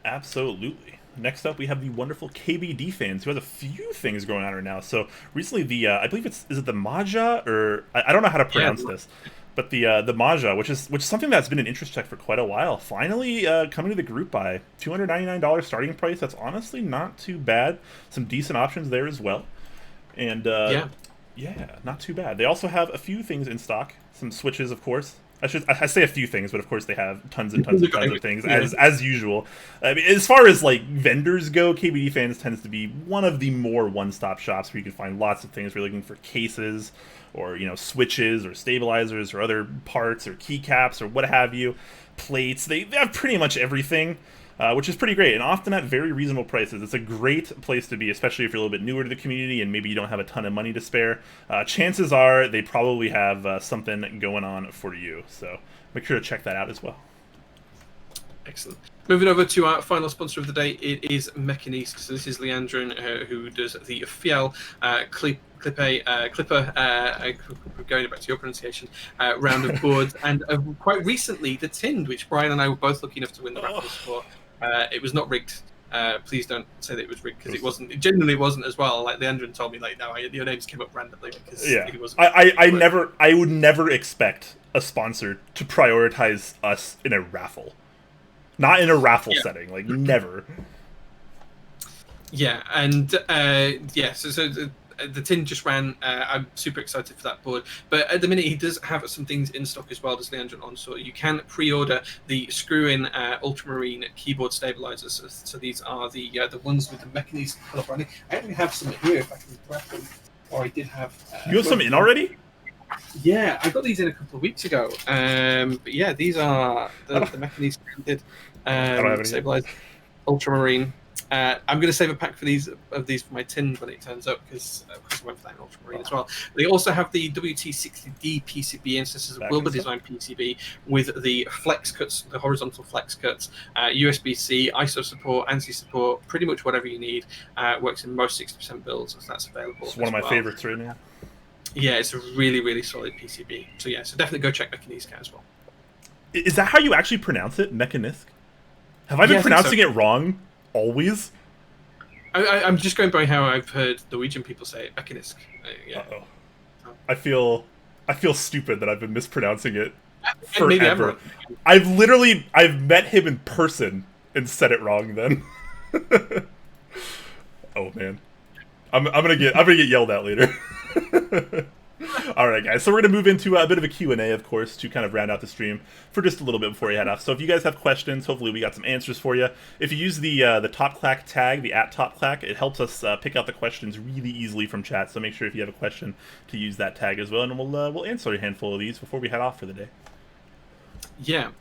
Absolutely. Next up, we have the wonderful KBDfans, who has a few things going on right now. So recently, I believe is it the Maja, or I don't know how to pronounce this, but the Maja, which is something that's been an interest check for quite a while, finally coming to the group buy. $299 starting price. That's honestly not too bad. Some decent options there as well, and yeah, not too bad. They also have a few things in stock. Some switches, of course. I say a few things, but of course they have tons and tons of things, as usual. I mean, as far as like vendors go, KBDfans tends to be one of the more one-stop shops where you can find lots of things. If you're looking for cases, or switches, or stabilizers, or other parts, or keycaps, or what have you, plates. They have pretty much everything. which is pretty great, and often at very reasonable prices. It's a great place to be, especially if you're a little bit newer to the community and maybe you don't have a ton of money to spare. Chances are they probably have something going on for you, so make sure to check that out as well. Excellent. Moving over to our final sponsor of the day, it is Mekanisk. So this is Leandrin, who does the Fiel Clipper, going back to your pronunciation, round of boards, and quite recently the Tinned, which Brian and I were both lucky enough to win the raffles for. It was not rigged. Please don't say that it was rigged, because it wasn't. It genuinely wasn't as well. Like Leandrin told me, like, no, your names came up randomly because he wasn't. I would never expect a sponsor to prioritize us in a raffle. Not in a raffle setting, like never. Yeah, and so the tin just ran. I'm super excited for that board. But at the minute, he does have some things in stock as well, does Leandrin on. So you can pre-order the screw-in ultramarine keyboard stabilizers. So these are the ones with the Mekanisk color branding. I actually have some here if I can grab them. Or I did have. You have some in already? Yeah, I got these in a couple of weeks ago. But yeah, these are the Mekanisk branded stabilized ultramarine. I'm going to save a pack of these for my tin when it turns up, because I went for that in ultramarine as well. They also have the WT60D PCB, and so this is a Wilbur design PCB with the flex cuts, the horizontal flex cuts, USB-C, ISO support, ANSI support, pretty much whatever you need. Works in most 60% builds, so that's available. It's one of my favorites right now. Yeah, it's a really, really solid PCB. So definitely go check Mekanisk out as well. Is that how you actually pronounce it, Mekanisk? Have I been pronouncing it wrong always? I'm just going by how I've heard Norwegian people say it, Mekanisk. Uh-oh. I feel stupid that I've been mispronouncing it forever. I've met him in person and said it wrong then. Oh man. I'm gonna get yelled at later. Alright guys, so we're going to move into a bit of a Q&A, of course, to kind of round out the stream for just a little bit before you head off. So if you guys have questions, hopefully we got some answers for you. If you use the TopClack tag, the @TopClack, it helps us pick out the questions really easily from chat, so make sure if you have a question to use that tag as well, and we'll answer a handful of these before we head off for the day. Yeah,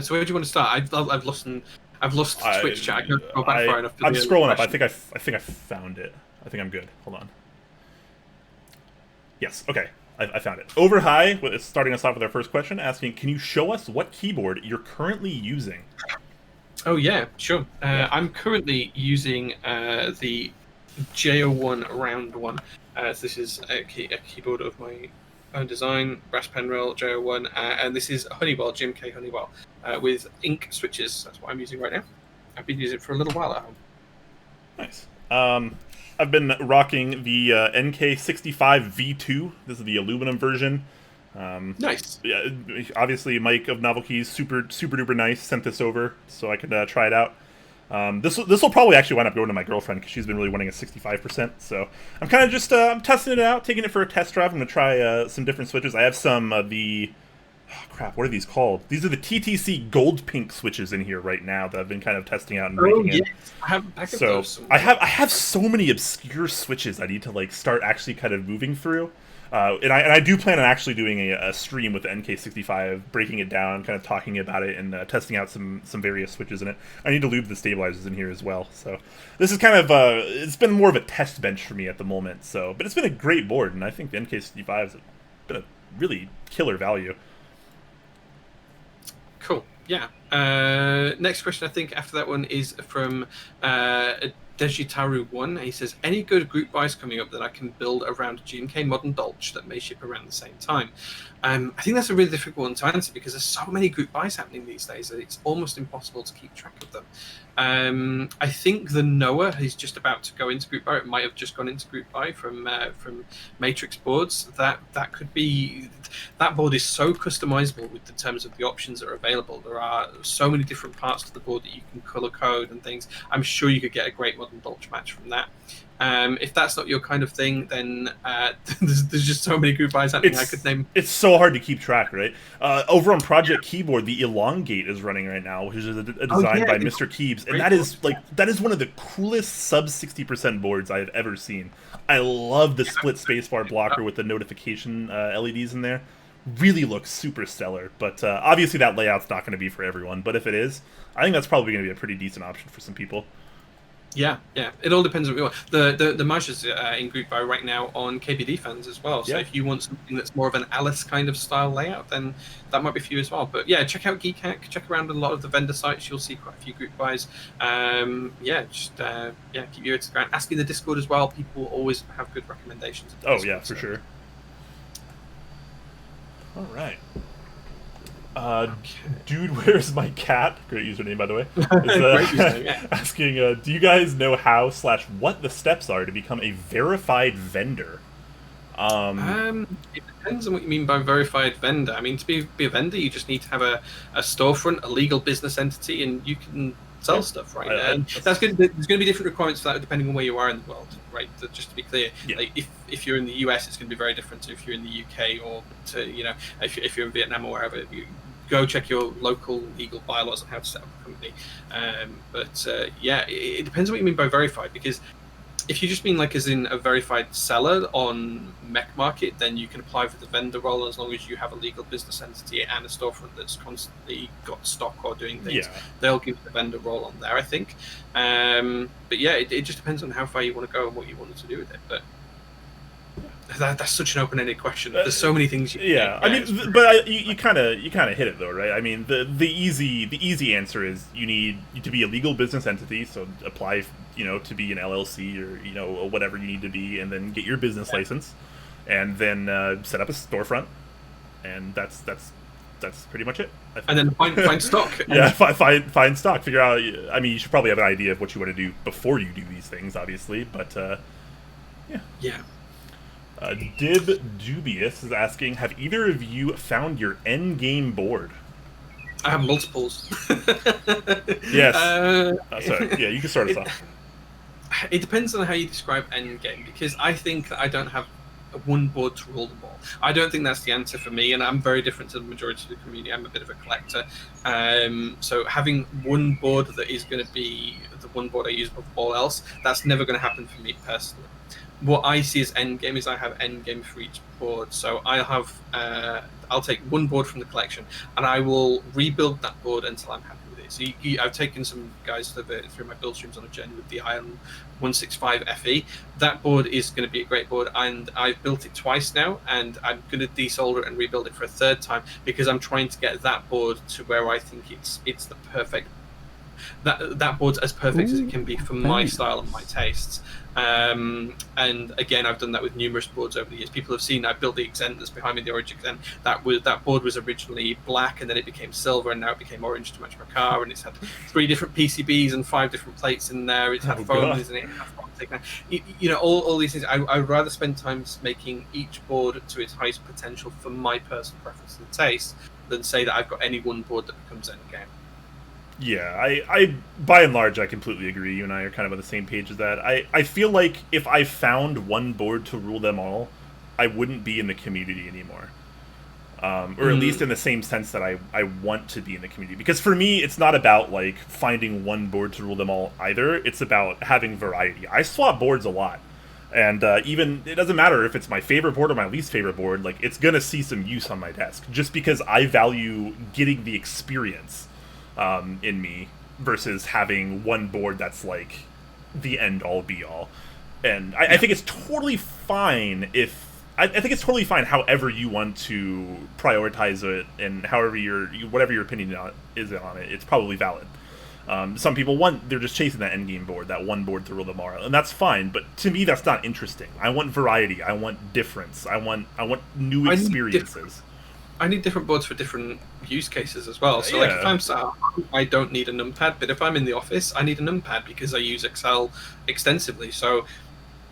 so where do you want to start? I've lost Twitch chat. I can't go back far enough. I'm scrolling up. I think I found it. I think I'm good. Hold on. Yes, okay. I found it. Overhigh is starting us off with our first question, asking, can you show us what keyboard you're currently using? Oh, yeah, sure. I'm currently using the J01 Round 1. So this is a keyboard of my own design, brass pen rail, J01, and this is Honeywell, Jim K. Honeywell, with ink switches. That's what I'm using right now. I've been using it for a little while at home. Nice. I've been rocking the NK65 V2. This is the aluminum version. Nice. Yeah, obviously, Mike of Novelkeys, super duper nice, sent this over so I could try it out. This will probably actually wind up going to my girlfriend because she's been really wanting a 65%. So I'm kind of just I'm testing it out, taking it for a test drive. I'm gonna try some different switches. I have some of the what are these called? These are the TTC gold pink switches in here right now that I've been kind of testing out and breaking in. I have so many obscure switches I need to like start actually kind of moving through. And I do plan on actually doing a stream with the NK65, breaking it down, kind of talking about it, and testing out some various switches in it. I need to lube the stabilizers in here as well. So this is kind of it's been more of a test bench for me at the moment. So, but it's been a great board, and I think the NK65 has been a really killer value. Cool. Yeah. Next question, I think, after that one is from Dejitaru1. He says, any good group buys coming up that I can build around GMK Modern Dolch that may ship around the same time? I think that's a really difficult one to answer because there's so many group buys happening these days that it's almost impossible to keep track of them. I think the Noah is just about to go into group buy. It might have just gone into group buy from Matrix boards. That could be. That board is so customizable with the terms of the options that are available. There are so many different parts to the board that you can color code and things. I'm sure you could get a great Modern Dolch match from that. If that's not your kind of thing, then there's just so many group buys happening. I could name. It's so hard to keep track, right? Over on Project Keyboard, the Elongate is running right now, which is a design by Mr. Keebs, and that is one of the coolest sub 60% boards I have ever seen. I love the split spacebar blocker with the notification LEDs in there. really look super stellar. But obviously that layout's not going to be for everyone. But if it is, I think that's probably going to be a pretty decent option for some people. Yeah. It all depends on what you want. The Maj is in group buy right now on KBDfans as well. So Yeah. if you want something that's more of an Alice kind of style layout, then that might be for you as well. But yeah, check out Geek Hack. Check around a lot of the vendor sites. You'll see quite a few group buys. Keep your ears to the ground. Ask in the Discord as well. People always have good recommendations. Oh yeah, for sure. All right. Dude, where's my cat? Great username, by the way. Is, Great username, yeah. Asking, do you guys know how/what the steps are to become a verified vendor? It depends on what you mean by verified vendor. I mean, to be a vendor, you just need to have a storefront, a legal business entity, and you can sell stuff, right? And that's good. There's going to be different requirements for that depending on where you are in the world, right? Just to be clear, like if you're in the US, it's going to be very different to if you're in the UK or if you're in Vietnam or wherever. You go check your local legal bylaws on how to set up a company. It depends on what you mean by verified, because if you just mean like as in a verified seller on Mech Market, then you can apply for the vendor role as long as you have a legal business entity and a storefront that's constantly got stock or doing things. Yeah. They'll give the vendor role on there, I think. It just depends on how far you want to go and what you want to do with it. But that's such an open-ended question. There's so many things. I mean, but you kind of hit it though, right? I mean, the easy answer is you need to be a legal business entity, so apply, to be an LLC or whatever you need to be, and then get your business license, and then set up a storefront, and that's pretty much it. And then find stock. Yeah, find stock. Figure out. I mean, you should probably have an idea of what you want to do before you do these things, obviously, but yeah. Dib Dubious is asking, have either of you found your end game board? I have multiples. Yes. Sorry. Yeah, you can start us off. It depends on how you describe end game, because I think that I don't have one board to rule them all. I don't think that's the answer for me, and I'm very different to the majority of the community. I'm a bit of a collector. So having one board that is going to be the one board I use above all else, that's never going to happen for me personally. What I see as end game is I have end game for each board. So I'll take one board from the collection and I will rebuild that board until I'm happy with it. So I've taken some guys through my build streams on a journey with the Iron 165 FE. That board is going to be a great board, and I've built it twice now, and I'm going to desolder it and rebuild it for a third time because I'm trying to get that board to where I think it's the perfect. That board's as perfect as it can be for my style and my tastes. And again, I've done that with numerous boards over the years. People have seen I built the Exent that's behind me, the Orange Exent. That board was originally black, and then it became silver, and now it became orange to match my car. And it's had 3 different PCBs and 5 different plates in there. It's had foams in it. All these things. I'd rather spend time making each board to its highest potential for my personal preference and taste than say that I've got any one board that becomes end game. Yeah, I by and large, I completely agree. You and I are kind of on the same page as that. I feel like if I found one board to rule them all, I wouldn't be in the community anymore. Or at least in the same sense that I want to be in the community. Because for me, it's not about, like, finding one board to rule them all either. It's about having variety. I swap boards a lot. And even, it doesn't matter if it's my favorite board or my least favorite board, like, it's going to see some use on my desk. Just because I value getting the experience in me versus having one board that's like the end all be all. And I think it's totally fine I think it's totally fine however you want to prioritize it, and however whatever your opinion is on it, it's probably valid. Some people they're just chasing that end game board, that one board to rule them all, and that's fine, but to me that's not interesting. I want variety, I want difference, I want new experiences. I need different boards for different use cases as well. So, like, if I'm sat at home, I don't need a numpad, but if I'm in the office, I need a numpad because I use Excel extensively. So,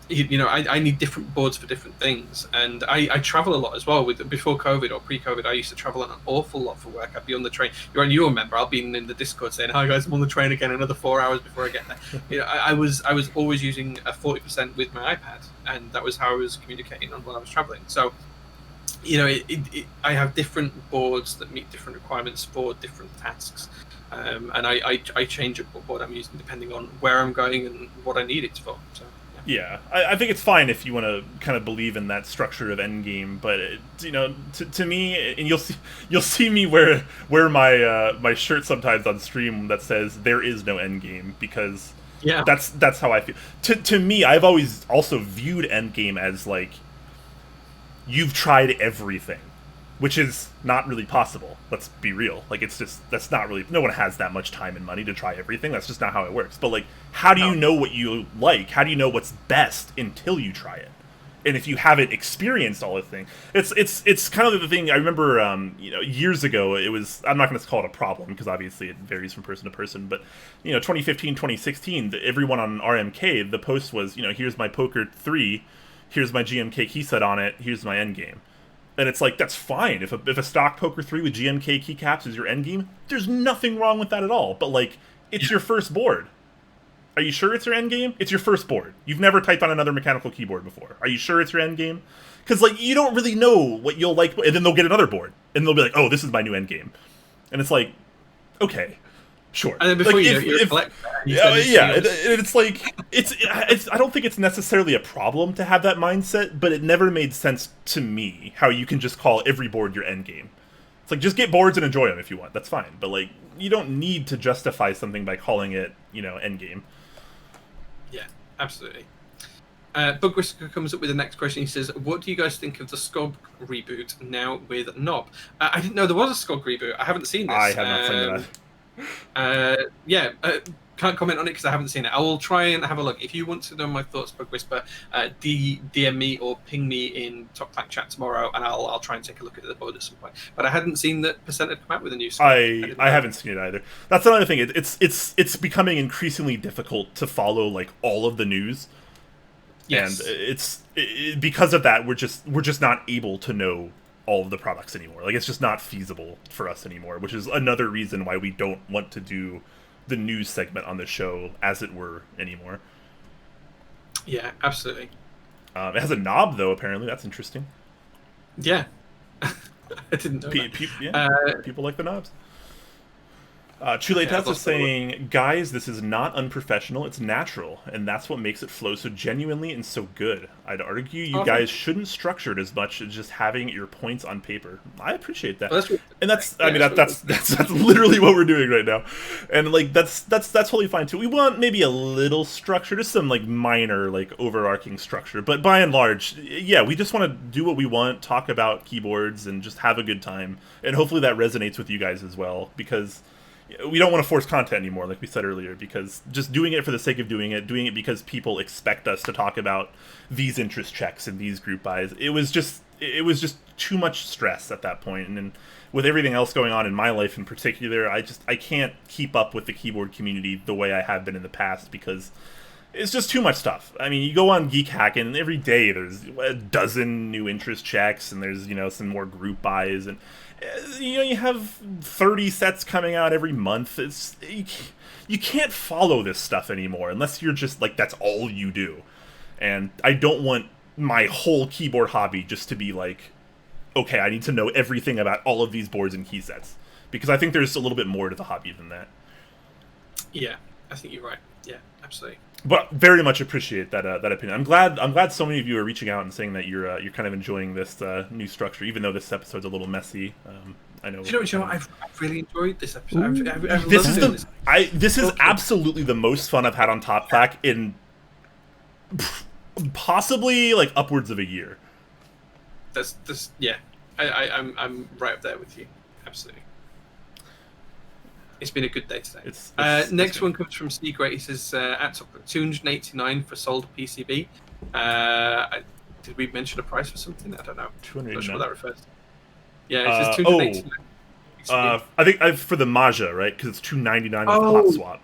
I need different boards for different things. And I travel a lot as well. Before COVID or pre-COVID, I used to travel an awful lot for work. I'd be on the train. You'll remember, I'll be in the Discord saying, "Hi guys, I'm on the train again, another 4 hours before I get there." I was always using a 40% with my iPad, and that was how I was communicating when I was traveling. So, I have different boards that meet different requirements for different tasks, and I change what board I'm using depending on where I'm going and what I need it for. So, yeah. Yeah, I think it's fine if you want to kind of believe in that structure of endgame, but to me, and you'll see me wear my shirt sometimes on stream that says there is no endgame, because Yeah. that's how I feel. To me, I've always also viewed endgame as like, you've tried everything, which is not really possible. Let's be real. Like, it's just, that's not really, no one has that much time and money to try everything. That's just not how it works. But like, how do you know what you like? How do you know what's best until you try it? And if you haven't experienced all the things, it's kind of the thing. I remember, years ago, it was, I'm not going to call it a problem, because obviously it varies from person to person, but 2015, 2016, everyone on RMK, the post was, here's my poker 3, here's my GMK key set on it, here's my end game. And it's like, that's fine. If a stock poker 3 with GMK keycaps is your end game, there's nothing wrong with that at all. But like, it's your first board. Are you sure it's your end game? It's your first board. You've never typed on another mechanical keyboard before. Are you sure it's your end game? Because like, you don't really know what you'll like, and then they'll get another board, and they'll be like, oh, this is my new end game. And it's like, okay, sure. And then before like, you're a collector. It's like, it's. I don't think it's necessarily a problem to have that mindset, but it never made sense to me how you can just call every board your end game. It's like, just get boards and enjoy them if you want. That's fine. But like, you don't need to justify something by calling it, end game. Yeah, absolutely. Bug Whisker comes up with the next question. He says, what do you guys think of the SCOG reboot now with Nob? I didn't know there was a SCOG reboot. I haven't seen this. I have not seen that. Can't comment on it because I haven't seen it. I will try and have a look. If you want to know my thoughts, Bug Whisper, DM me or ping me in Top Clack chat tomorrow, and I'll try and take a look at the board at some point. But I hadn't seen that Percent had come out with a new SCOG. I haven't seen it either. That's another thing. It's becoming increasingly difficult to follow like all of the news. Yes. And because of that, we're just not able to know all of the products anymore. Like, it's just not feasible for us anymore, which is another reason why we don't want to do the news segment on the show, as it were, anymore. Yeah, absolutely. It has a knob, though, apparently. That's interesting. Yeah. I didn't know that. People like the knobs. Chuletas is saying, guys, this is not unprofessional, it's natural, and that's what makes it flow so genuinely and so good. I'd argue you guys shouldn't structure it as much as just having your points on paper. I appreciate that. That's literally what we're doing right now. And like, that's totally fine too. We want maybe a little structure, just some like minor, like overarching structure, but by and large, yeah, we just want to do what we want, talk about keyboards, and just have a good time. And hopefully that resonates with you guys as well, because we don't want to force content anymore, like we said earlier, because just doing it for the sake of doing it because people expect us to talk about these interest checks and these group buys, it was just too much stress at that point. And then with everything else going on in my life in particular, I can't keep up with the keyboard community the way I have been in the past, because it's just too much stuff. I mean, you go on Geek Hack, and every day there's a dozen new interest checks, and there's some more group buys, and you have 30 sets coming out every month. You can't follow this stuff anymore unless you're just like, that's all you do. And I don't want my whole keyboard hobby just to be like, okay, I need to know everything about all of these boards and key sets, because I think there's a little bit more to the hobby than that. Yeah, I think you're right. Yeah, absolutely. But very much appreciate that opinion. I'm glad so many of you are reaching out and saying that you're kind of enjoying this new structure, even though this episode's a little messy. I know. You know, I've really enjoyed this episode. This is absolutely the most fun I've had on Top Clack in possibly like upwards of a year. I'm right up there with you. Absolutely. It's been a good day today. Next one comes from Secret. He says, at top 289 for sold PCB. Did we mention a price for something? I don't know. 289. Not sure what that refers to. Yeah, it says 289. I think for the Maja, right? Because it's 299 with the hot swap.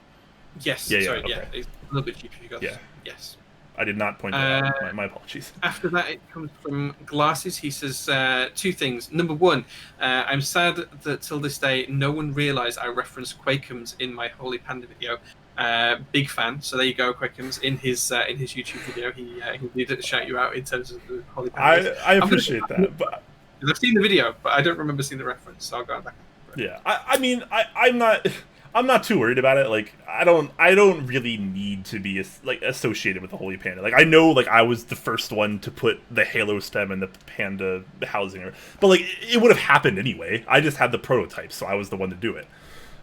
Yes. Yeah, sorry, okay. Yeah. It's a little bit cheaper. You got. Yeah. Yes. I did not point that out. My apologies. After that, it comes from Glasses. He says two things. Number one, I'm sad that till this day no one realised I referenced Quakemz in my Holy Panda video. Big fan. So there you go, Quakemz. In his YouTube video, he needed to shout you out in terms of the Holy Panda. I appreciate that. But I've seen the video, but I don't remember seeing the reference. So I'll go back. Yeah, I'm not. I'm not too worried about it. Like, I don't really need to be associated with the Holy Panda. Like, I know, like, I was the first one to put the Halo stem and the Panda housing, but like, it would have happened anyway. I just had the prototype, so I was the one to do it.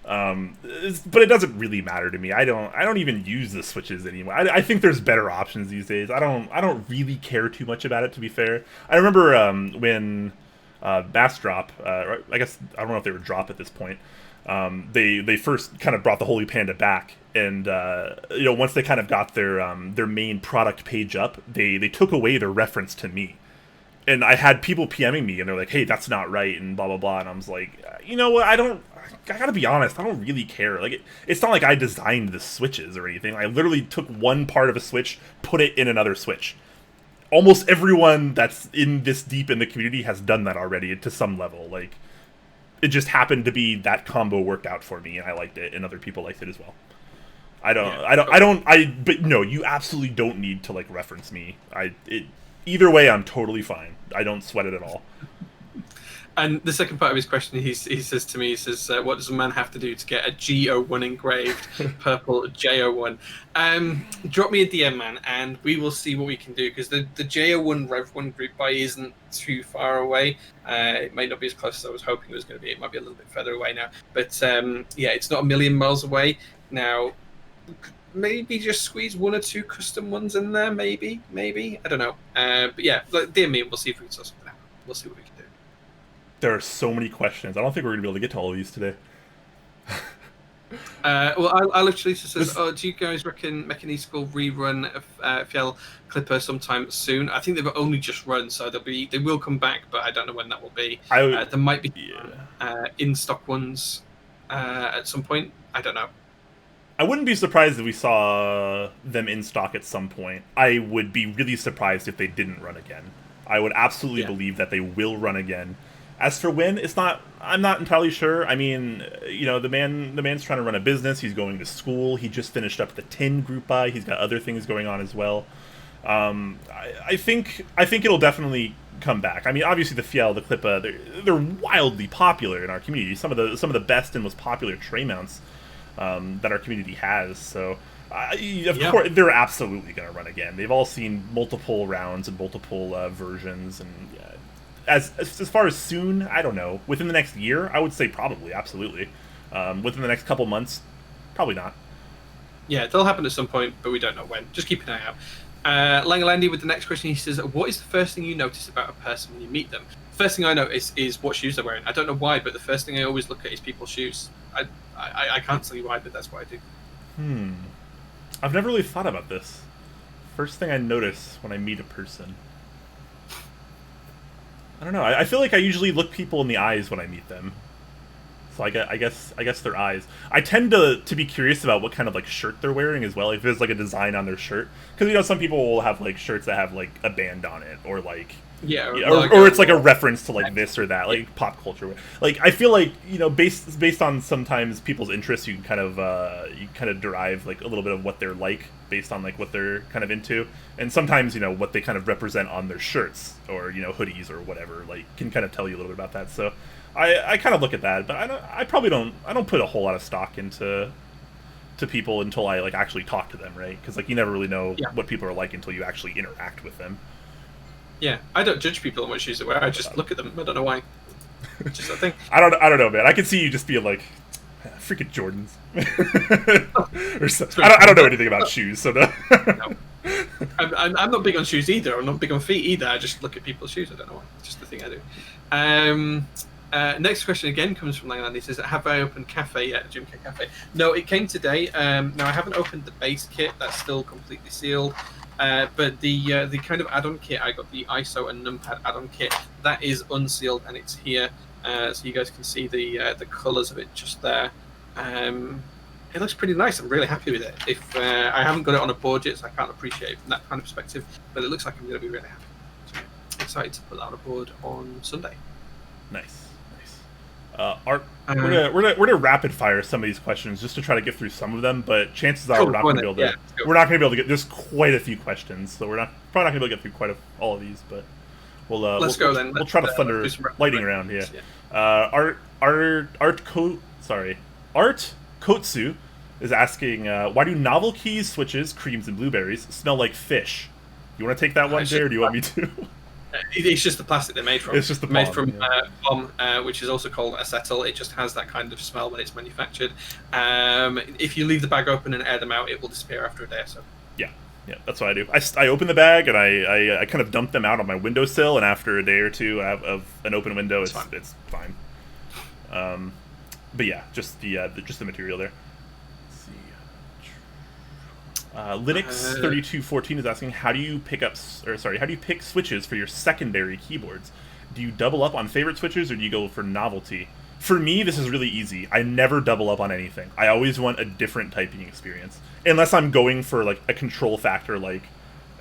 But it doesn't really matter to me. I don't even use the switches anymore. I think there's better options these days. I don't really care too much about it, to be fair. I remember when Bass Drop, I guess I don't know if they were Drop at this point. They first kind of brought the Holy Panda back, and once they kind of got their main product page up, they took away their reference to me. And I had people PMing me, and they're like, "Hey, that's not right," and blah blah blah. And I was like, you know what? I gotta be honest. I don't really care. Like, it's not like I designed the switches or anything. I literally took one part of a switch, put it in another switch. Almost everyone that's in this deep in the community has done that already to some level. Like, it just happened to be that combo worked out for me, and I liked it, and other people liked it as well. But no, you absolutely don't need to like reference me. Either way, I'm totally fine. I don't sweat it at all. And the second part of his question, he says to me, what does a man have to do to get a G01 engraved, purple J01? Drop me a DM, man, and we will see what we can do, because the J01 Rev 1 group buy isn't too far away. It might not be as close as I was hoping it was going to be. It might be a little bit further away now. But yeah, it's not a million miles away. Now, maybe just squeeze one or two custom ones in there, maybe. I don't know. But yeah, DM me, and we'll see if we can sort something out. We'll see what we can do. There are so many questions. I don't think we're going to be able to get to all of these today. Well, I literally just says, do you guys reckon Mekanisk will rerun Fjell Clipper sometime soon? I think they've only just run, so they will come back, but I don't know when that will be. There might be in-stock ones at some point. I don't know. I wouldn't be surprised if we saw them in stock at some point. I would be really surprised if they didn't run again. I would absolutely believe that they will run again. As for when, I'm not entirely sure. I mean, the man's trying to run a business. He's going to school. He just finished up the 10 group buy. He's got other things going on as well. I think it'll definitely come back. I mean, obviously the Fjell, the Klippa, they're wildly popular in our community. Some of the best and most popular tray mounts that our community has. So, of course, they're absolutely going to run again. They've all seen multiple rounds and multiple versions, and as far as soon, I don't know. Within the next year, I would say probably, absolutely. Within the next couple months, probably not. Yeah, they'll happen at some point, but we don't know when. Just keep an eye out. Langalandi with the next question, he says, what is the first thing you notice about a person when you meet them? First thing I notice is what shoes they're wearing. I don't know why, but the first thing I always look at is people's shoes. I can't tell you why, but that's what I do. I've never really thought about this. First thing I notice when I meet a person. I don't know. I feel like I usually look people in the eyes when I meet them. So I guess their eyes. I tend to be curious about what kind of like shirt they're wearing as well. If there's like a design on their shirt, because some people will have like shirts that have like a band on it, or like or it's like a reference to like this or that, like pop culture. Like I feel like based on sometimes people's interests, you can kind of derive like a little bit of what they're like based on like what they're kind of into, and sometimes what they kind of represent on their shirts or hoodies or whatever, like can kind of tell you a little bit about that. So I kind of look at that, but I probably don't put a whole lot of stock into people until I like actually talk to them, right? Because like you never really know what people are like until you actually interact with them. Yeah, I don't judge people on what shoes they wear. I just look at them. I don't know why. Just a thing. I don't know, man. I can see you just being like, freaking Jordans. Or so, I don't know anything about shoes, so no. No. I'm not big on shoes either. I'm not big on feet either. I just look at people's shoes. I don't know why. It's just the thing I do. Next question again comes from Langland. He says, have I opened Cafe yet? Jim K Cafe. No, it came today. Now, I haven't opened the base kit. That's still completely sealed. But the kind of add-on kit, I got the ISO and numpad add-on kit. That is unsealed and it's here, so you guys can see the colours of it just there. It looks pretty nice. I'm really happy with it. If I haven't got it on a board yet, so I can't appreciate it from that kind of perspective. But it looks like I'm going to be really happy. So excited to put that on a board on Sunday. Nice. Art, we're gonna rapid fire some of these questions just to try to get through some of them, but chances are we're not gonna be able to get. There's quite a few questions, so we're probably not gonna be able to get through all of these, but we'll try to thunder lightning around. Yeah. Art Kotsu is asking, why do Novelkeys switches, creams, and blueberries smell like fish? You want to take that one, Jay, or do you want me to? It's just the plastic they're made from. It's just the made palm, from palm, which is also called acetyl. It just has that kind of smell when it's manufactured. If you leave the bag open and air them out, it will disappear after a day or so. Yeah, that's what I do. I open the bag and I kind of dump them out on my windowsill, and after a day or two of an open window, it's fine. But yeah, just the material there. Linux 3214 is asking, how do you pick switches for your secondary keyboards? Do you double up on favorite switches, or do you go for novelty? For me, this is really easy. I never double up on anything. I always want a different typing experience, unless I'm going for like a control factor, like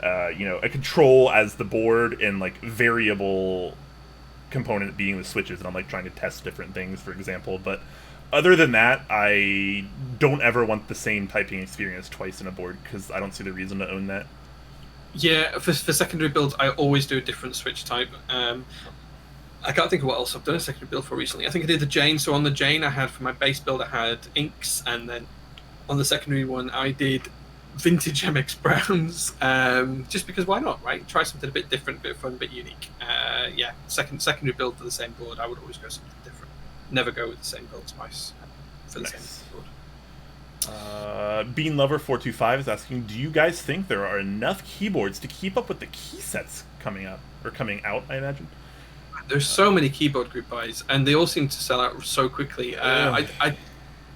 a control as the board and like variable component being the switches, and I'm like trying to test different things, for example. But other than that, I don't ever want the same typing experience twice in a board, because I don't see the reason to own that. Yeah, for secondary builds, I always do a different switch type. I can't think of what else I've done a secondary build for recently. I think I did the Jane. So on the Jane, I had for my base build, I had inks, and then on the secondary one, I did vintage MX Browns. Just because why not, right? Try something a bit different, a bit fun, a bit unique. Yeah, secondary build for the same board, I would always go something different. Never go with the same build twice for the same board. Bean Lover 425 is asking, do you guys think there are enough keyboards to keep up with the key sets coming out, I imagine? There's so many keyboard group buys, and they all seem to sell out so quickly.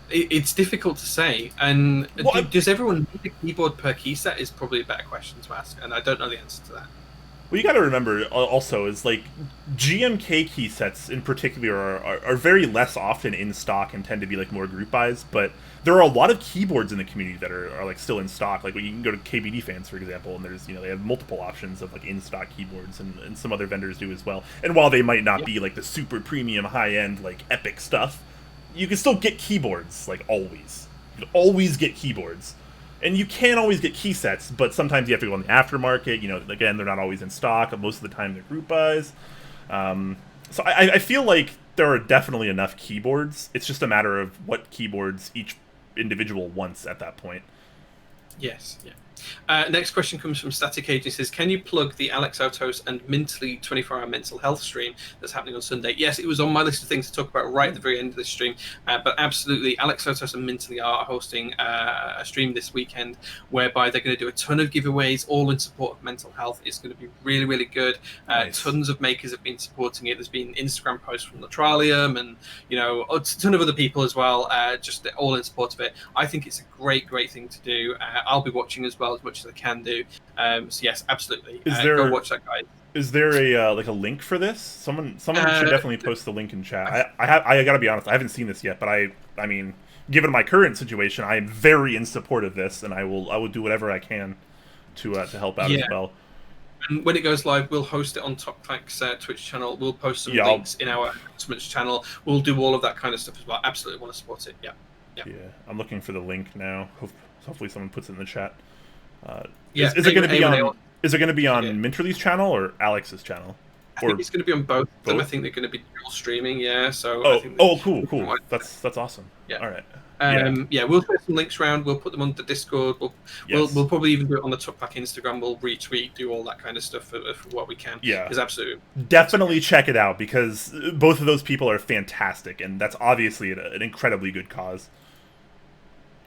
It's difficult to say. And does everyone need a keyboard per key set? Is probably a better question to ask, and I don't know the answer to that. Well, you got to remember also is like GMK key sets in particular are very less often in stock and tend to be like more group buys, but there are a lot of keyboards in the community that are like still in stock. Like you can go to KBDfans, for example, and there's they have multiple options of like in stock keyboards, and some other vendors do as well. And while they might not be like the super premium high end like epic stuff, you can still get keyboards like always. You can always get keyboards. And you can always get key sets, but sometimes you have to go on the aftermarket. Again, they're not always in stock. Most of the time, they're group buys. So I feel like there are definitely enough keyboards. It's just a matter of what keyboards each individual wants at that point. Yes, yeah. Next question comes from Static Age. He says, can you plug the Alex Autos and Mentally 24-hour mental health stream that's happening on Sunday? Yes, it was on my list of things to talk about right at the very end of this stream. But absolutely, Alex Autos and Mentally are hosting a stream this weekend whereby they're going to do a ton of giveaways, all in support of mental health. It's going to be really, really good. Nice. Tons of makers have been supporting it. There's been Instagram posts from Latralium and, a ton of other people as well, just all in support of it. I think it's a great, great thing to do. I'll be watching as well, as much as I can do. So yes, absolutely. Go watch that, guys. Is there a link for this? Someone should definitely post the link in chat. I gotta be honest, I haven't seen this yet, but I mean, given my current situation, I am very in support of this, and I will do whatever I can to help out as well. And when it goes live, we'll host it on Top Clack's Twitch channel. We'll post some links in our announcements channel. We'll do all of that kind of stuff as well. Absolutely want to support it. Yeah. I'm looking for the link now. Hopefully someone puts it in the chat. Is it going to be on? Is it going to be on Minterly's channel or Alex's channel? I think it's going to be on both of them. I think they're going to be dual streaming. Yeah. So. Cool. That's awesome. Yeah. All right. We'll put some links around. We'll put them on the Discord. We'll probably even do it on the Top Clack Instagram. We'll retweet, do all that kind of stuff for what we can. Yeah. Because absolutely. Definitely check it out, because both of those people are fantastic, and that's obviously an incredibly good cause.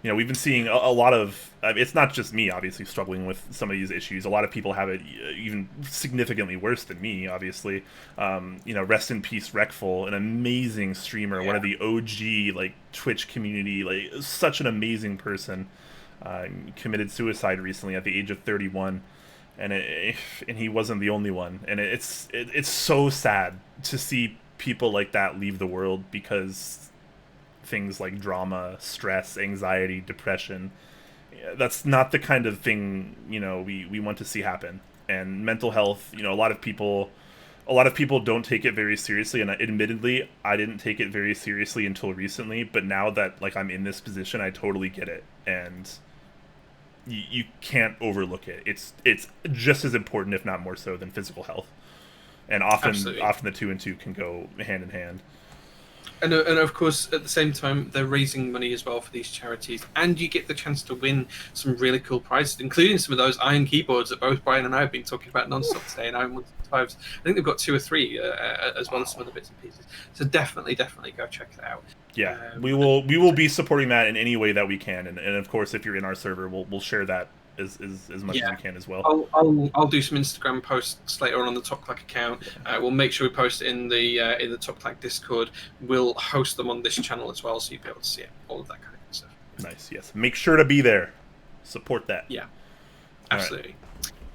We've been seeing a lot of... it's not just me, obviously, struggling with some of these issues. A lot of people have it even significantly worse than me, obviously. Rest in peace, Wreckful, an amazing streamer, one of the OG, Twitch community, such an amazing person. Committed suicide recently at the age of 31. And he wasn't the only one. And it's so sad to see people like that leave the world, because... things like drama, stress, anxiety, depression, that's not the kind of thing we want to see happen. And mental health, a lot of people don't take it very seriously, and admittedly I didn't take it very seriously until recently, but now that I'm in this position, I totally get it, and you can't overlook it. It's just as important, if not more so, than physical health, and often the two and two can go hand in hand. And of course, at the same time, they're raising money as well for these charities, and you get the chance to win some really cool prizes, including some of those iron keyboards that both Brian and I have been talking about non-stop today. And Iron 165s, I think they've got 2 or 3, as well as some other bits and pieces. So definitely go check that out. Yeah, we will be supporting that in any way that we can, and of course, if you're in our server, we'll share that as much as we can as well. I'll do some Instagram posts later on the Top Clack account. We'll make sure we post it in the Top Clack Discord. We'll host them on this channel as well, so you'll be able to see it, all of that kind of stuff. Nice, yes. Make sure to be there. Support that. Yeah, absolutely.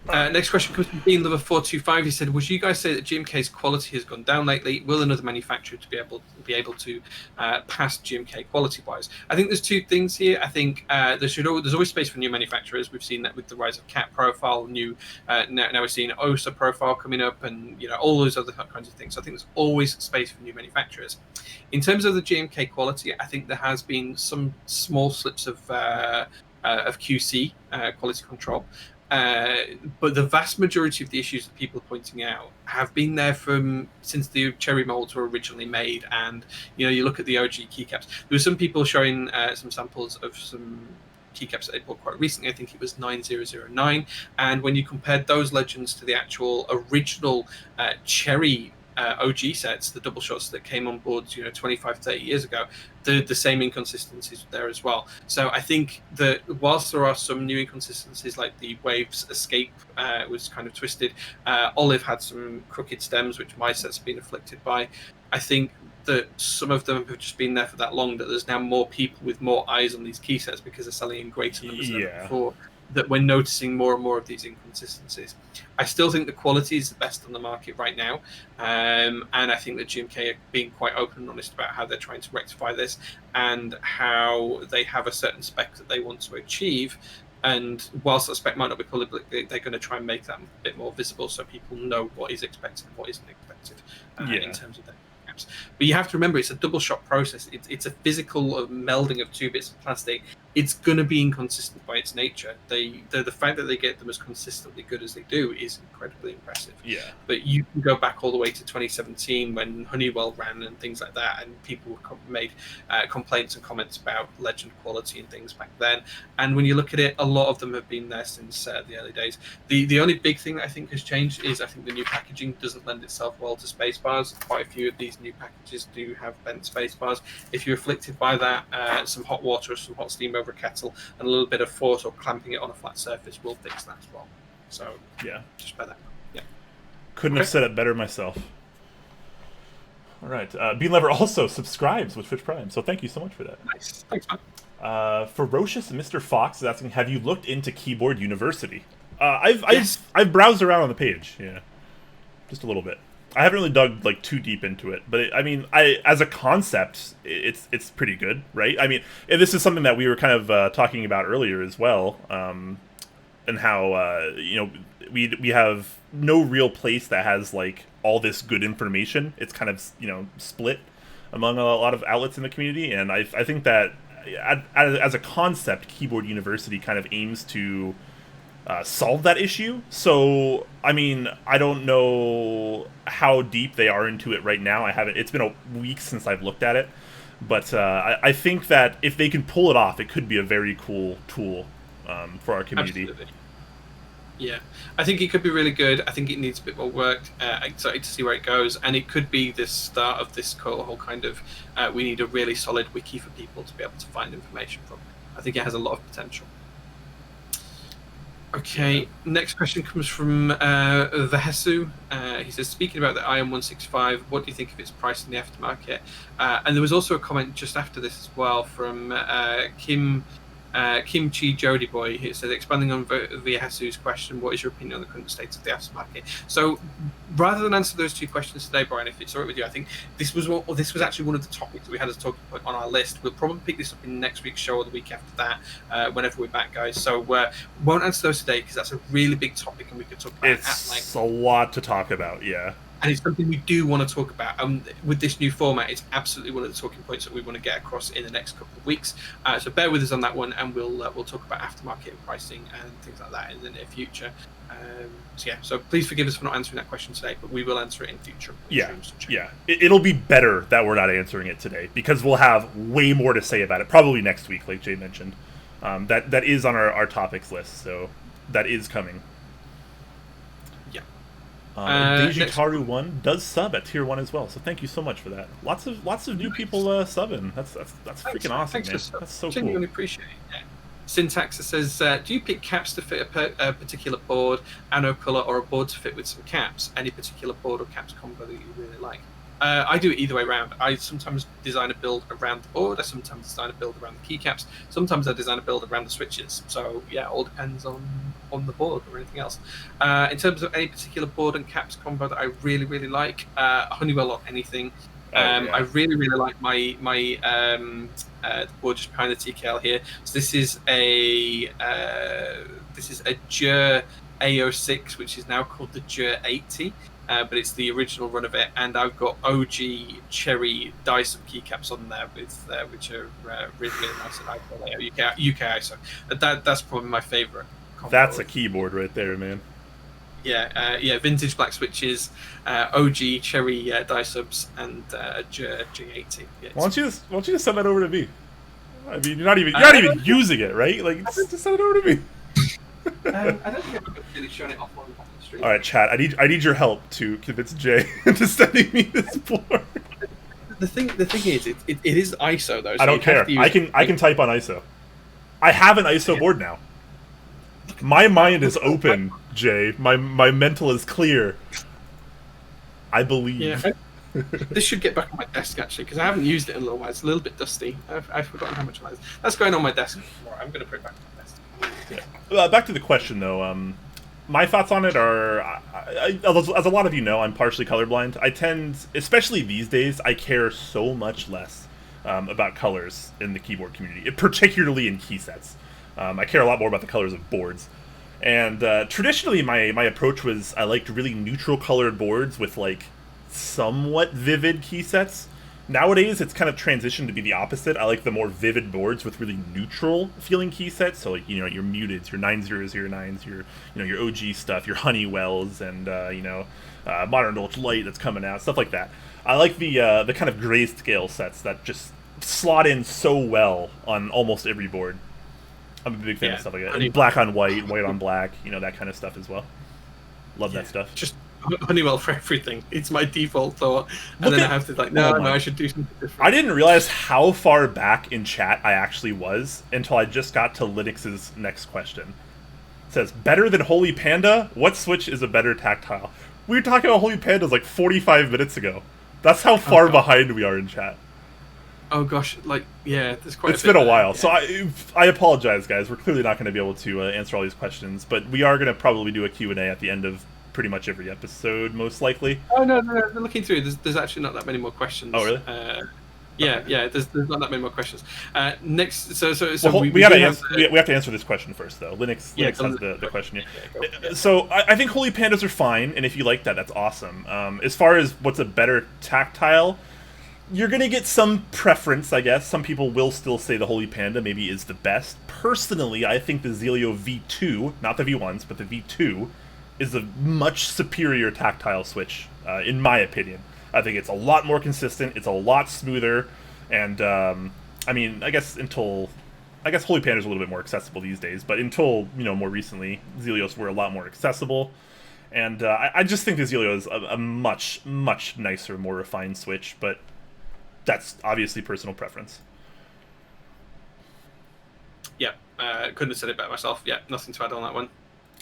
Next question comes from Bean Lover 425. He said, "Would you guys say that GMK's quality has gone down lately? Will another manufacturer to be able to pass GMK quality wise?" I think there's 2 things here. I think there's always space for new manufacturers. We've seen that with the rise of Cat Profile, now we're seeing OSA Profile coming up, and all those other kinds of things. So I think there's always space for new manufacturers. In terms of the GMK quality, I think there has been some small slips of QC quality control. But the vast majority of the issues that people are pointing out have been there since the cherry molds were originally made. And you look at the OG keycaps. There were some people showing some samples of some keycaps that they bought quite recently. I think it was 9009. And when you compared those legends to the actual original cherry OG sets, the double shots that came on board 25, 30 years ago, the same inconsistencies there as well. So I think that whilst there are some new inconsistencies, like the Waves Escape was kind of twisted, Olive had some crooked stems, which my set's been afflicted by. I think that some of them have just been there for that long that there's now more people with more eyes on these key sets because they're selling in greater numbers than ever before, that we're noticing more and more of these inconsistencies. I still think the quality is the best on the market right now, and I think that GMK are being quite open and honest about how they're trying to rectify this and how they have a certain spec that they want to achieve. And whilst that spec might not be public, they're going to try and make that a bit more visible so people know what is expected and what isn't expected in terms of that. But you have to remember, it's a double shot process. It's a physical melding of 2 bits of plastic. It's going to be inconsistent by its nature. The fact that they get them as consistently good as they do is incredibly impressive. Yeah. But you can go back all the way to 2017 when Honeywell ran and things like that, and people made complaints and comments about legend quality and things back then. And when you look at it, a lot of them have been there since the early days. The only big thing that I think has changed is I think the new packaging doesn't lend itself well to spacebars. Quite a few of these new packages do have bent spacebars. If you're afflicted by that, some hot water or some hot steam over a kettle and a little bit of force or clamping it on a flat surface will fix that as well. So yeah, just bear that. Yeah, couldn't have said it better myself. All right, Bean Lever also subscribes with Twitch Prime, so thank you so much for that. Nice, thanks, man. Ferocious Mr. Fox is asking, have you looked into Keyboard University? I've browsed around on the page, just a little bit. I haven't really dug too deep into it, but as a concept, it's pretty good, right? I mean, and this is something that we were kind of talking about earlier as well, and how we have no real place that has all this good information. It's kind of split among a lot of outlets in the community, and I think that as a concept, Keyboard University kind of aims to solve that issue. So I mean, I don't know how deep they are into it right now. It's been a week since I've looked at it, but I think that if they can pull it off, it could be a very cool tool for our community. Absolutely. Yeah, I think it could be really good. I think it needs a bit more work. Excited to see where it goes, and it could be the start of this whole kind of we need a really solid wiki for people to be able to find information from. I think it has a lot of potential. Okay, next question comes from Vehesu. He says, speaking about the IM165, what do you think of its price in the aftermarket? And there was also a comment just after this as well from Kimchi Jody Boy, who says, expanding on Vehesu's question, what is your opinion on the current state of the aftermarket? So rather than answer those 2 questions today, Brian, if it's all right with you, I think this was actually one of the topics that we had as a talking point on our list. We'll probably pick this up in next week's show or the week after that, whenever we're back, guys. So won't answer those today because that's a really big topic and we could talk about it at length. It's a lot to talk about, yeah. and it's something we do want to talk about. With this new format, it's absolutely one of the talking points that we want to get across in the next couple of weeks. So bear with us on that one, and we'll talk about aftermarket pricing and things like that in the near future. So please forgive us for not answering that question today, but we will answer it in future. It'll be better that we're not answering it today, because we'll have way more to say about it, probably next week, like Jay mentioned. That is on our topics list, so that is coming. Dejitaru 1 does sub at tier 1 as well, so thank you so much for that. Lots of new people subbing. That's freaking awesome, man. That's so cool. Genuinely appreciate it. Yeah. Syntax says, do you pick caps to fit a particular board, anno color, or a board to fit with some caps? Any particular board or caps combo that you really like? I do it either way around. I sometimes design a build around the board. I sometimes design a build around the keycaps. Sometimes I design a build around the switches. So yeah, it all depends on the board or anything else. In terms of any particular board and caps combo that I really, really like, Honeywell or anything. I really, really like my the board just behind the TKL here. So this is a Jur A06, which is now called the Jur 80. But it's the original run of it, and I've got OG cherry dice of keycaps on there which are really, really nice and high quality UK ISO. That's probably my favourite. That's a keyboard right there, man. Vintage black switches, OG cherry die subs, and G80. Yeah, why don't you just send that over to me? I mean, you're not even using it, right? Like, just send it over to me. I don't think I've really shown it off on the stream. All right, chat. I need your help to convince Jay into sending me this board. The thing is, it is ISO though. So I don't care. I can type on ISO. I have an ISO board now. My mind is open, Jay. My mental is clear. I believe. Yeah, this should get back on my desk actually, because I haven't used it in a little while. It's a little bit dusty. I've forgotten how much I like it. That's going on my desk. I'm going to put it back on my desk. Yeah. Back to the question though. My thoughts on it are, as a lot of you know, I'm partially colorblind. I tend, especially these days, I care so much less about colors in the keyboard community, particularly in key sets. I care a lot more about the colors of boards. And traditionally, my approach was I liked really neutral colored boards with like somewhat vivid key sets. Nowadays, it's kind of transitioned to be the opposite. I like the more vivid boards with really neutral feeling key sets. So like, your muteds, your 9009s, your OG stuff, your Honeywells, and Modern Dolch Light that's coming out, stuff like that. I like the kind of grayscale sets that just slot in so well on almost every board. I'm a big fan of stuff like that. And black on white, white on black, that kind of stuff as well. Love that stuff. Just Honeywell for everything. It's my default thought. And then I have to no, I should do something different. I didn't realize how far back in chat I actually was until I just got to Linux's next question. It says, better than Holy Panda? What Switch is a better tactile? We were talking about Holy Pandas like 45 minutes ago. That's how far behind we are in chat. Oh gosh, there's quite It's been a while, so I apologize, guys. We're clearly not going to be able to answer all these questions, but we are going to probably do a Q&A at the end of pretty much every episode, most likely. Oh, no. Looking through, there's actually not that many more questions. Oh, really? There's not that many more questions. Next, so we have to answer this question first, though. Linux has the question. Yeah. So I think Holy Pandas are fine, and if you like that, that's awesome. As far as what's a better tactile, you're going to get some preference, I guess. Some people will still say the Holy Panda maybe is the best. Personally, I think the Zelio V2, not the V1s, but the V2, is a much superior tactile switch, in my opinion. I think it's a lot more consistent, it's a lot smoother, and, I guess Holy Panda is a little bit more accessible these days, but until, more recently, Zelios were a lot more accessible. And I just think the Zelio is a much, much nicer, more refined switch, but that's obviously personal preference. Yeah, couldn't have said it better myself. Yeah, nothing to add on that one.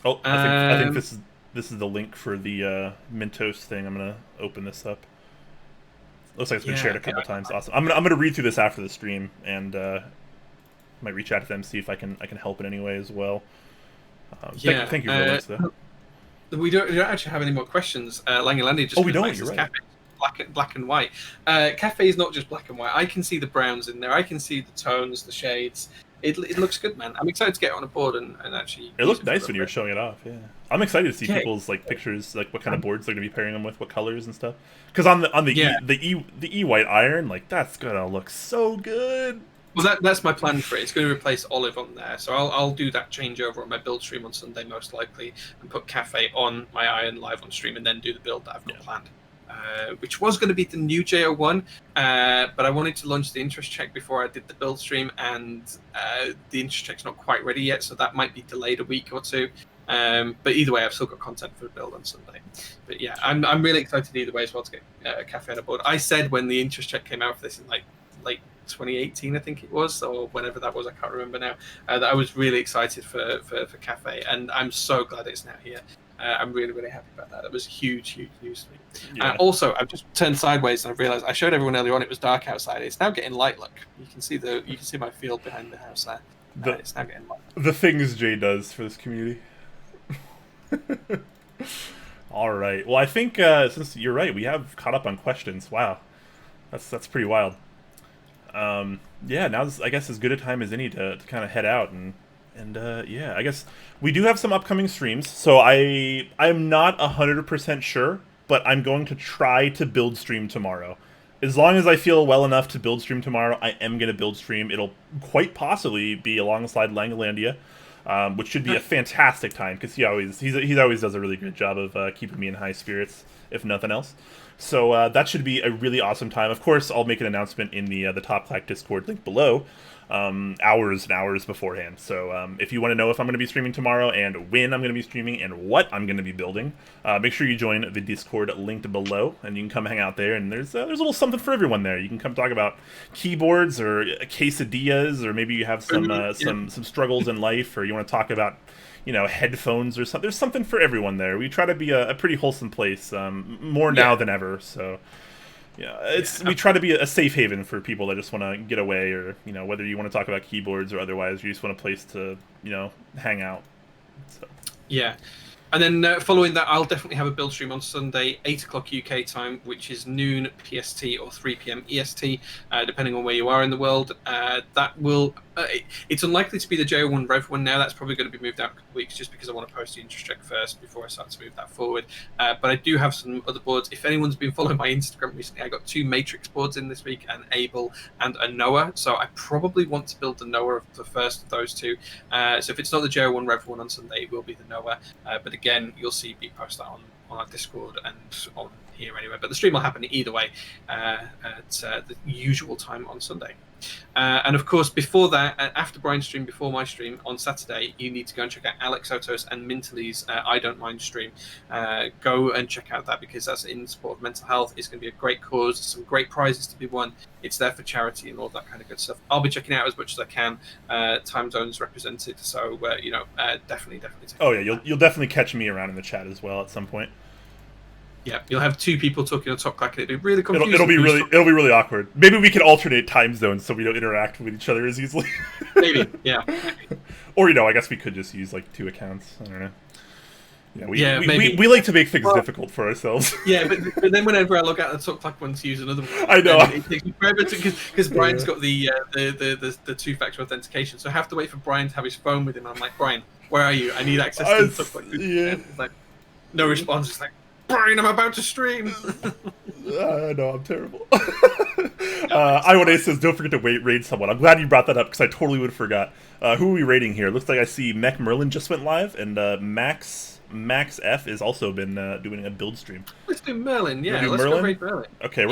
Oh, I think this is the link for the Mintos thing. I'm gonna open this up. Looks like it's been shared a couple times. Awesome. I'm gonna read through this after the stream and might reach out to them, see if I can help in any way as well. Thank you for the links, though. We don't actually have any more questions. Langlandi just we don't. You're right. Black and white. Cafe is not just black and white. I can see the browns in there. I can see the tones, the shades. it looks good, man. I'm excited to get it on a board and actually. It looked nice when you were showing it off. Yeah, I'm excited to see people's like pictures, like what kind of boards they're gonna be pairing them with, what colors and stuff. Because on the E white iron, like that's gonna look so good. Well, that's my plan for it. It's going to replace Olive on there, so I'll do that changeover on my build stream on Sunday most likely, and put Cafe on my iron live on stream, and then do the build that I've got planned. Which was going to be the new JO1, but I wanted to launch the interest check before I did the build stream, and the interest check's not quite ready yet, so that might be delayed a week or two. But either way, I've still got content for the build on Sunday. But yeah, I'm really excited either way as well to get Cafe on a board. I said when the interest check came out for this in like 2018, I think it was, or whenever that was, I can't remember now, that I was really excited for Cafe, and I'm so glad it's now here. I'm really, really happy about that. That was huge news to me. Yeah. Also, I've just turned sideways and I've realised I showed everyone earlier on it was dark outside. It's now getting light. Look, you can see my field behind the house there. It's now getting light. The things Jay does for this community. All right. Well, I think since you're right, we have caught up on questions. Wow, that's pretty wild. Yeah, now's I guess as good a time as any to kind of head out and yeah, I guess we do have some upcoming streams. So I'm not 100% sure, but I'm going to try to build stream tomorrow. As long as I feel well enough to build stream tomorrow, I am going to build stream. It'll quite possibly be alongside Langolandia, which should be a fantastic time because he always does a really good job of keeping me in high spirits, if nothing else. So that should be a really awesome time. Of course, I'll make an announcement in the Top Clack Discord link below, hours and hours beforehand. So if you want to know if I'm going to be streaming tomorrow and when I'm going to be streaming and what I'm going to be building, make sure you join the Discord linked below, and you can come hang out there. And there's a little something for everyone there. You can come talk about keyboards or quesadillas, or maybe you have some struggles in life, or you want to talk about headphones or something. There's something for everyone there. We try to be a pretty wholesome place, more now than ever. So, yeah, we try to be a safe haven for people that just want to get away, or whether you want to talk about keyboards or otherwise, you just want a place to hang out. So. Yeah. And then following that, I'll definitely have a build stream on Sunday, 8 o'clock UK time, which is noon PST or 3 PM EST, depending on where you are in the world. That will... it's unlikely to be the JO1 Rev one now. That's probably going to be moved out a couple of weeks just because I want to post the interest check first before I start to move that forward. But I do have some other boards. If anyone's been following my Instagram recently, I got 2 Matrix boards in this week, an Able and a Noah. So I probably want to build the Noah of the first of those 2. So if it's not the JO1 Rev one on Sunday, it will be the Noah. But again, you'll see me post that on our Discord and on here anyway. But the stream will happen either way at the usual time on Sunday. And of course, before that, after Brian's stream, before my stream on Saturday, you need to go and check out Alex Oto's and Minterly's I Don't Mind stream. Go and check out that because that's in support of mental health. It's going to be a great cause, some great prizes to be won. It's there for charity and all that kind of good stuff. I'll be checking out as much as I can. Time zones represented, so definitely. Oh yeah, you'll definitely catch me around in the chat as well at some point. Yeah, you'll have 2 people talking on Top Clack, and it'll be really confusing. It'll be really awkward. Maybe we can alternate time zones so we don't interact with each other as easily. Maybe, yeah. Or I guess we could just use like 2 accounts. I don't know. Yeah, maybe. We like to make things difficult for ourselves. Yeah, but then whenever I log out of the Top Clack one to use another one, I know it takes me forever because Brian's got the 2-factor authentication, so I have to wait for Brian to have his phone with him. I'm like, Brian, where are you? I need access to the Top Clack. Yeah. It's like no response. It's like, Brian, I'm about to stream. No, I'm terrible. Iwane says, don't forget to raid someone. I'm glad you brought that up because I totally would have forgot. Who are we raiding here? Looks like I see Mech Merlin just went live, and Max F has also been doing a build stream. Let's do Merlin, yeah. Let's go raid Merlin. Okay,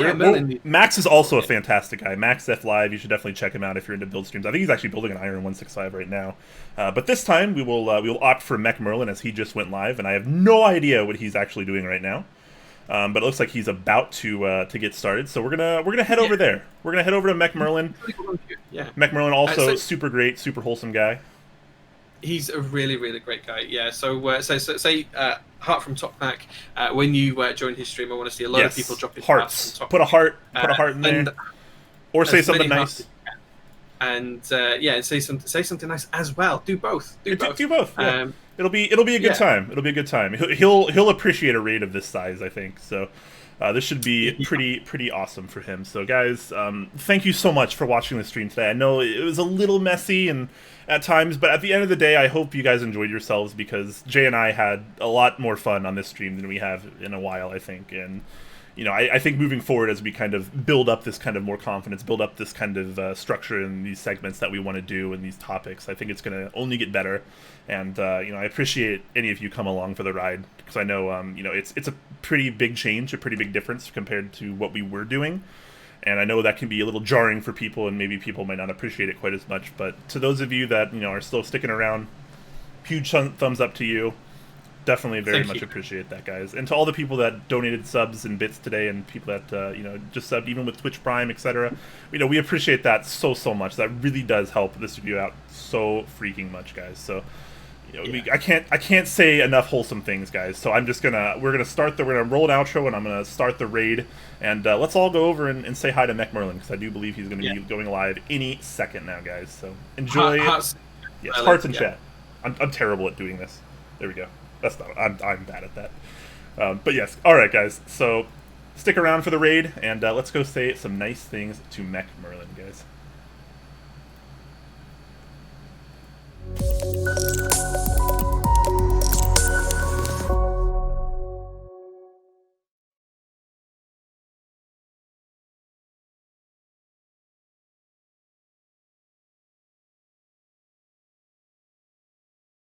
Max is also a fantastic guy. Max F Live, you should definitely check him out if you're into build streams. I think he's actually building an Iron 165 right now. But this time we will opt for Mech Merlin as he just went live, and I have no idea what he's actually doing right now. But it looks like he's about to get started, so we're gonna head over there. We're gonna head over to Mech Merlin. Yeah, Mech Merlin also super great, super wholesome guy. He's a really, really great guy. Yeah. So say heart from Top Clack. When you join his stream, I want to see a lot of people dropping hearts. Put a heart in there, or say something nice. And and say something nice as well. Do both. Do both. Yeah. It'll be a good Yeah. time. It'll be a good time. He'll appreciate a raid of this size, I think. So this should be pretty awesome for him. So guys, thank you so much for watching the stream today. I know it was a little messy and at times, but at the end of the day, I hope you guys enjoyed yourselves, because Jay and I had a lot more fun on this stream than we have in a while, I think. And you know, I think moving forward, as we kind of build up this kind of more confidence, build up this kind of structure in these segments that we want to do and these topics, I think it's going to only get better. And you know, I appreciate any of you come along for the ride, because I know you know, it's a pretty big change, a pretty big difference compared to what we were doing. And I know that can be a little jarring for people, and maybe people might not appreciate it quite as much. But to those of you that, you know, are still sticking around, huge thumbs up to you. Definitely very much appreciate that, guys. And to all the people that donated subs and bits today, and people that you know, just subbed even with Twitch Prime, etc. You know, we appreciate that so much. That really does help this video out so freaking much, guys. So you know, I can't say enough wholesome things, guys. So we're gonna roll an outro, and I'm gonna start the raid, and let's all go over and say hi to Mech Merlin, because I do believe he's gonna be going live any second now, guys. So enjoy. Hearts in chat. I'm terrible at doing this. There we go. That's not. I'm bad at that. But yes. All right, guys. So stick around for the raid, and let's go say some nice things to Mech Merlin, guys.